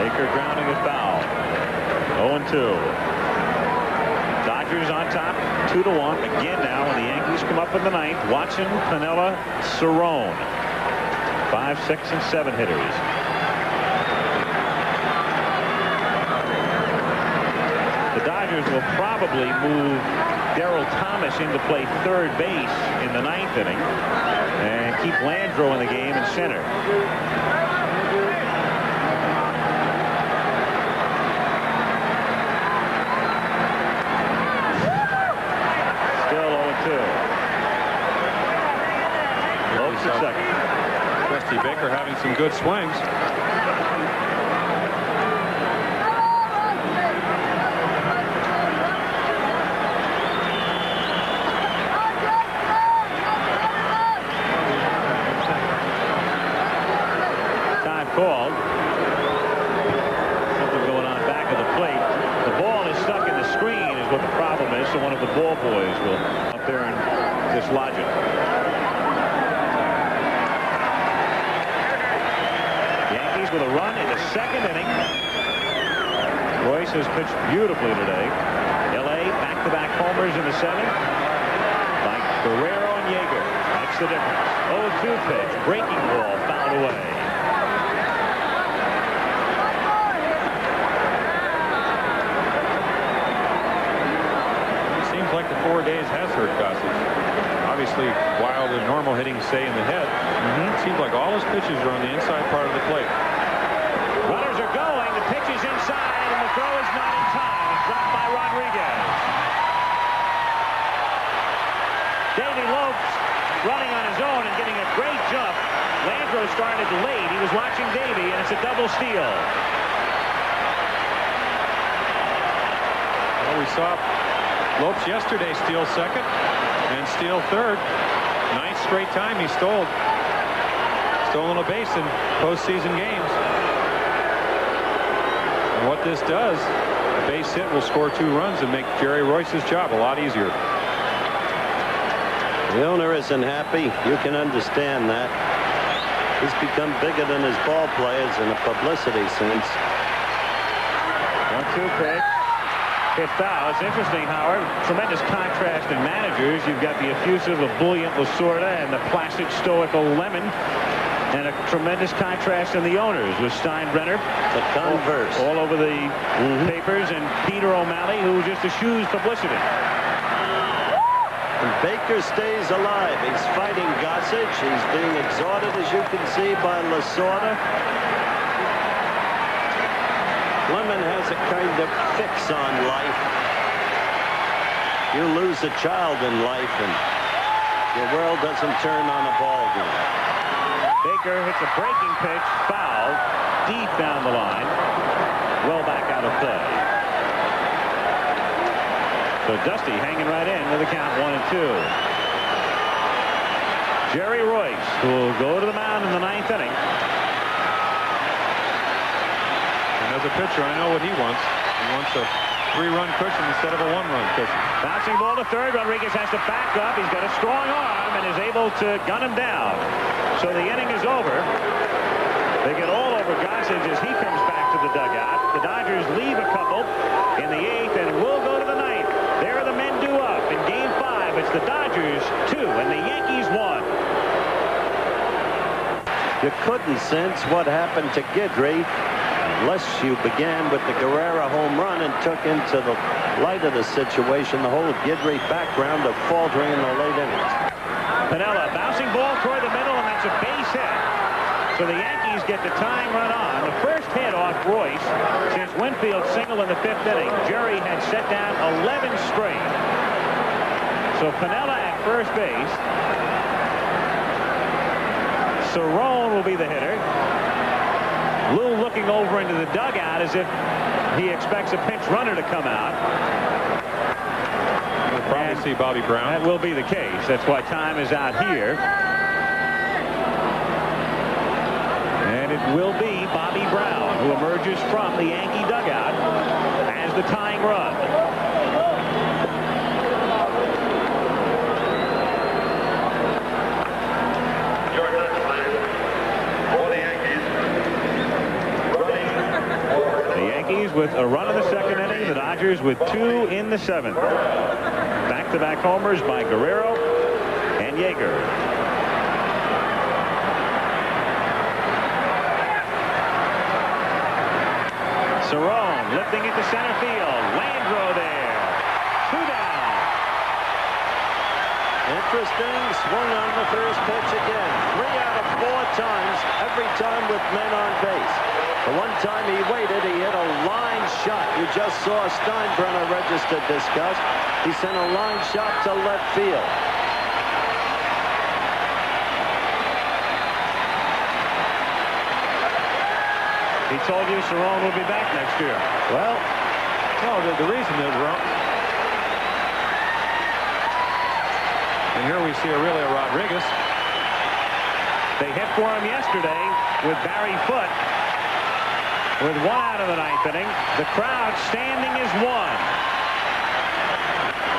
[SPEAKER 12] Baker grounding it foul. 0-2. Dodgers on top, 2-1 again now when the Yankees come up in the ninth. Watson, Piniella, Cerrone. 5, 6, and 7 hitters. The Dodgers will probably move Darryl Thomas into play third base in the ninth inning and keep Landreau in the game in center.
[SPEAKER 2] Baker having some good swings.
[SPEAKER 12] Time called. Something going on back of the plate. The ball is stuck in the screen is what the problem is, so one of the ball boys will up there and dislodge it. Yankees with a run in the second inning. Royce has pitched beautifully today. L.A. back-to-back homers in the seventh. By Guerrero and Yeager. That's the difference. 0-2 pitch. Breaking ball fouled away.
[SPEAKER 2] It seems like the 4 days has hurt Gossage. Obviously, while the normal hitting stay in the head, it seems like all his pitches are on the inside part of the plate.
[SPEAKER 12] Runners are going. The pitch is inside, and the throw is not in time. It's dropped by Rodriguez. Davey Lopes running on his own and getting a great jump. Landro started late. He was watching Davey, and it's a double steal.
[SPEAKER 2] Well, we saw Lopes yesterday steal second and steal third. Ninth straight time he stolen a base in postseason games. And what this does, a base hit will score 2 runs and make Jerry Royce's job a lot easier.
[SPEAKER 3] The owner isn't happy. You can understand that. He's become bigger than his ball players in a publicity sense.
[SPEAKER 12] 1-2 pitch. Hit foul. It's interesting, Howard. Tremendous contrast in managers. You've got the effusive, ebullient Lasorda and the placid, stoical Lemon. And a tremendous contrast in the owners with Steinbrenner.
[SPEAKER 3] The converse.
[SPEAKER 12] All over the papers. And Peter O'Malley, who just eschews publicity.
[SPEAKER 3] And Baker stays alive. He's fighting Gossage. He's being exhorted, as you can see, by Lasorda. Lemon has a kind of fix on life. You lose a child in life and your world doesn't turn on a ball game.
[SPEAKER 12] Baker hits a breaking pitch, foul, deep down the line, well back out of play. So Dusty hanging right in with a count 1-2. Jerry Royce will go to the mound in the ninth inning.
[SPEAKER 2] As a pitcher, I know what he wants. He wants a 3-run cushion instead of a 1-run cushion.
[SPEAKER 12] Bouncing ball to third. Rodriguez has to back up. He's got a strong arm and is able to gun him down. So the inning is over. They get all over Gossage as he comes back to the dugout. The Dodgers leave a couple in the 8th and will go to the 9th. There are the men due up in Game 5. It's the Dodgers 2 and the Yankees 1.
[SPEAKER 3] You couldn't sense what happened to Guidry unless you began with the Guerrero home run and took into the light of the situation the whole Guidry background of faltering in the late innings.
[SPEAKER 12] Piniella bouncing ball toward the middle, and that's a base hit. So the Yankees get the tying run on. The first hit off Royce since Winfield singled in the 5th inning. Jerry had set down 11 straight. So Piniella at first base. Cerrone will be the hitter. Lou looking over into the dugout as if he expects a pinch runner to come out.
[SPEAKER 2] We'll probably see Bobby Brown.
[SPEAKER 12] That will be the case. That's why time is out here. And it will be Bobby Brown who emerges from the Yankee dugout as the tying run. With a run in the second inning, the Dodgers with 2 in the 7th. Back-to-back homers by Guerrero and Yeager. Cerrone lifting it to center field. Landro there. 2 down.
[SPEAKER 3] Interesting. Swung on the first pitch again. 3 out of 4 times, every time with men on base. The one time he waited, he hit a line shot. You just saw Steinbrenner register disgust. He sent a line shot to left field.
[SPEAKER 12] He told you Cerrone will be back next year.
[SPEAKER 2] Well, no, the reason is wrong. And here we see Aurelio Rodriguez.
[SPEAKER 12] They hit for him yesterday with Barry Foote. With 1 out of the 9th inning, the crowd standing is 1.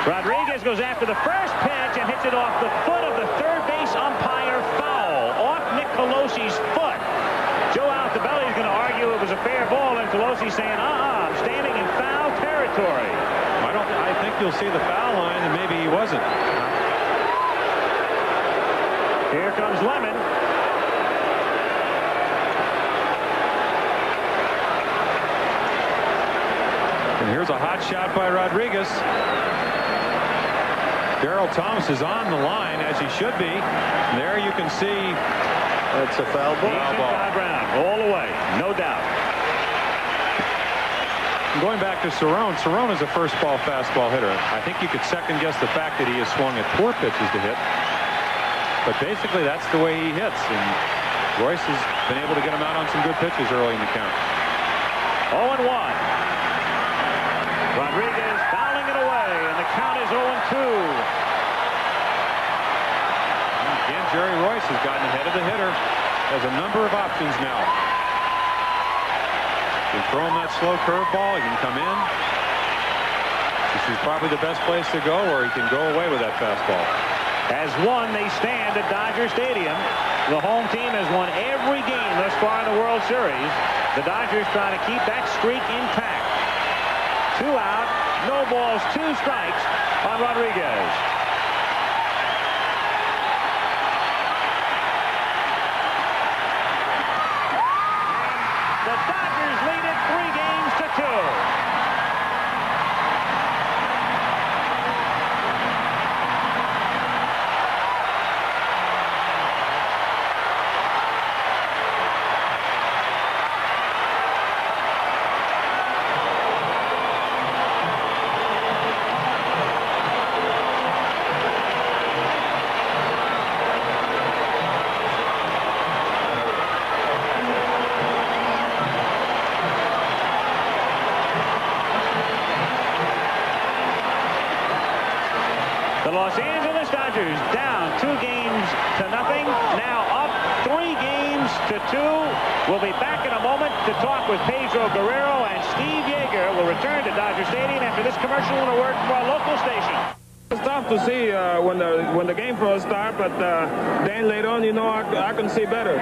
[SPEAKER 12] Rodriguez goes after the first pitch and hits it off the foot of the third base umpire. Foul off Nick Colosi's foot. Joe Altobelli is going to argue it was a fair ball, and Colosi saying, I'm standing in foul territory.
[SPEAKER 2] I think you'll see the foul line, and maybe he wasn't.
[SPEAKER 12] Here comes Lemon.
[SPEAKER 2] And here's a hot shot by Rodriguez. Darryl Thomas is on the line, as he should be. And there you can see
[SPEAKER 3] that's a foul ball.
[SPEAKER 12] All the way, no doubt.
[SPEAKER 2] Going back to Cerrone, Cerrone is a first ball fastball hitter. I think you could second guess the fact that he has swung at 4 pitches to hit. But basically, that's the way he hits. And Royce has been able to get him out on some good pitches early in the count.
[SPEAKER 12] 0-1. Rodriguez fouling it away, and the count is 0-2.
[SPEAKER 2] Again, Jerry Royce has gotten ahead of the hitter. Has a number of options now. You can throw him that slow curveball. He can come in. This is probably the best place to go, or he can go away with that fastball.
[SPEAKER 12] As one, they stand at Dodger Stadium. The home team has won every game thus far in the World Series. The Dodgers trying to keep that streak intact. 2 out, no balls, 2 strikes on Rodriguez. The Dodgers lead it 3 games to 2. Los Angeles Dodgers down 2 games to nothing. Now up 3 games to 2. We'll be back in a moment to talk with Pedro Guerrero, and Steve Yeager will return to Dodger Stadium after this commercial and a word from our local station.
[SPEAKER 17] It's tough to see when the game first started, but then later on, I can see better.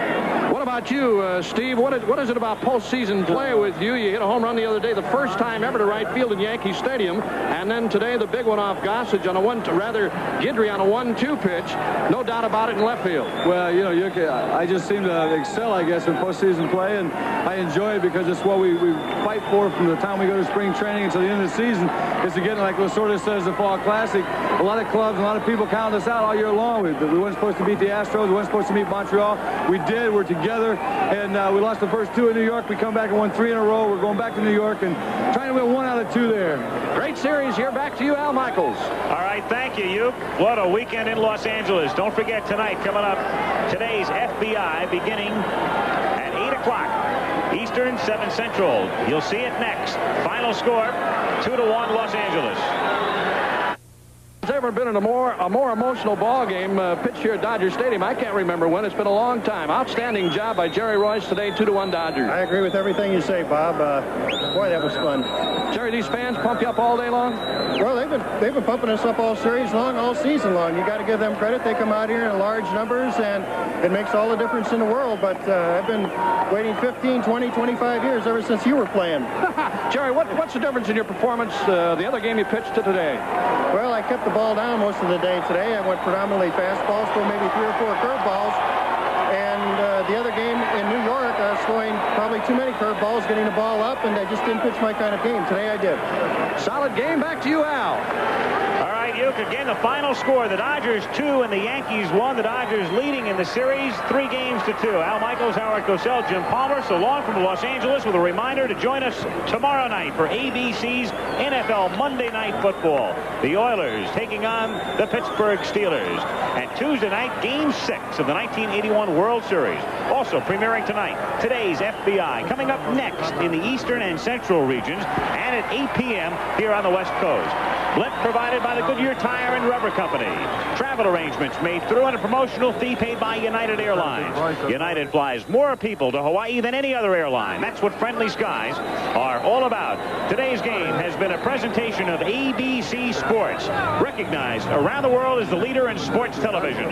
[SPEAKER 16] What about you, Steve? What is it about postseason play with you? You hit a home run the other day, the first time ever to right field in Yankee Stadium, and then today the big one off Gossage on a Guidry on a 1-2 pitch. No doubt about it in left field.
[SPEAKER 18] Well, I just seem to excel, I guess, in postseason play, and I enjoy it because it's what we fight for from the time we go to spring training until the end of the season, is to get, like Lasorda says, the Fall Classic. A lot of clubs, a lot of people count us out all year long. We weren't supposed to beat the Astros. We weren't supposed to beat Montreal. We did. We're together. And we lost the first 2 in New York. We come back and won 3 in a row. We're going back to New York and trying to win 1 out of 2 there.
[SPEAKER 16] Great series here. Back to you, Al Michaels.
[SPEAKER 12] All right, thank you, Uke. What a weekend in Los Angeles. Don't forget tonight, coming up, today's FBI beginning at 8 o'clock Eastern, 7 Central. You'll see it next. Final score, 2-1 Los Angeles.
[SPEAKER 16] Has ever been in a more emotional ball game pitched here at Dodger Stadium? I can't remember when. It's been a long time. Outstanding job by Jerry Royce today, 2-1 Dodgers.
[SPEAKER 19] I agree with everything you say, Bob. Boy, that was fun.
[SPEAKER 16] Jerry, these fans pump you up all day long?
[SPEAKER 19] Well, they've been pumping us up all series long, all season long. You got to give them credit. They come out here in large numbers, and it makes all the difference in the world. But I've been waiting 15, 20, 25 years ever since you were playing.
[SPEAKER 16] Jerry, what's the difference in your performance the other game you pitched to today?
[SPEAKER 19] Well, I kept the ball down most of the day today. I went predominantly fastballs, threw maybe 3 or 4 curveballs. And the other game in New York, I was throwing probably too many curveballs, getting the ball up, and I just didn't pitch my kind of game. Today I did.
[SPEAKER 16] Solid game. Back to you, Al.
[SPEAKER 12] All right, Buke. Again, the final score, the Dodgers 2 and the Yankees 1. The Dodgers leading in the series 3-2. Al Michaels, Howard Cosell, Jim Palmer. So long from Los Angeles with a reminder to join us tomorrow night for ABC's NFL Monday Night Football. The Oilers taking on the Pittsburgh Steelers. And Tuesday night, Game 6 of the 1981 World Series. Also premiering tonight, today's FBI. Coming up next in the Eastern and Central regions and at 8 p.m. here on the West Coast. Blimp provided by the Goodyear Tire and Rubber Company. Travel arrangements made through and a promotional fee paid by United Airlines. United flies more people to Hawaii than any other airline. That's what friendly skies are all about. Today's game has been a presentation of ABC Sports, recognized around the world as the leader in sports television.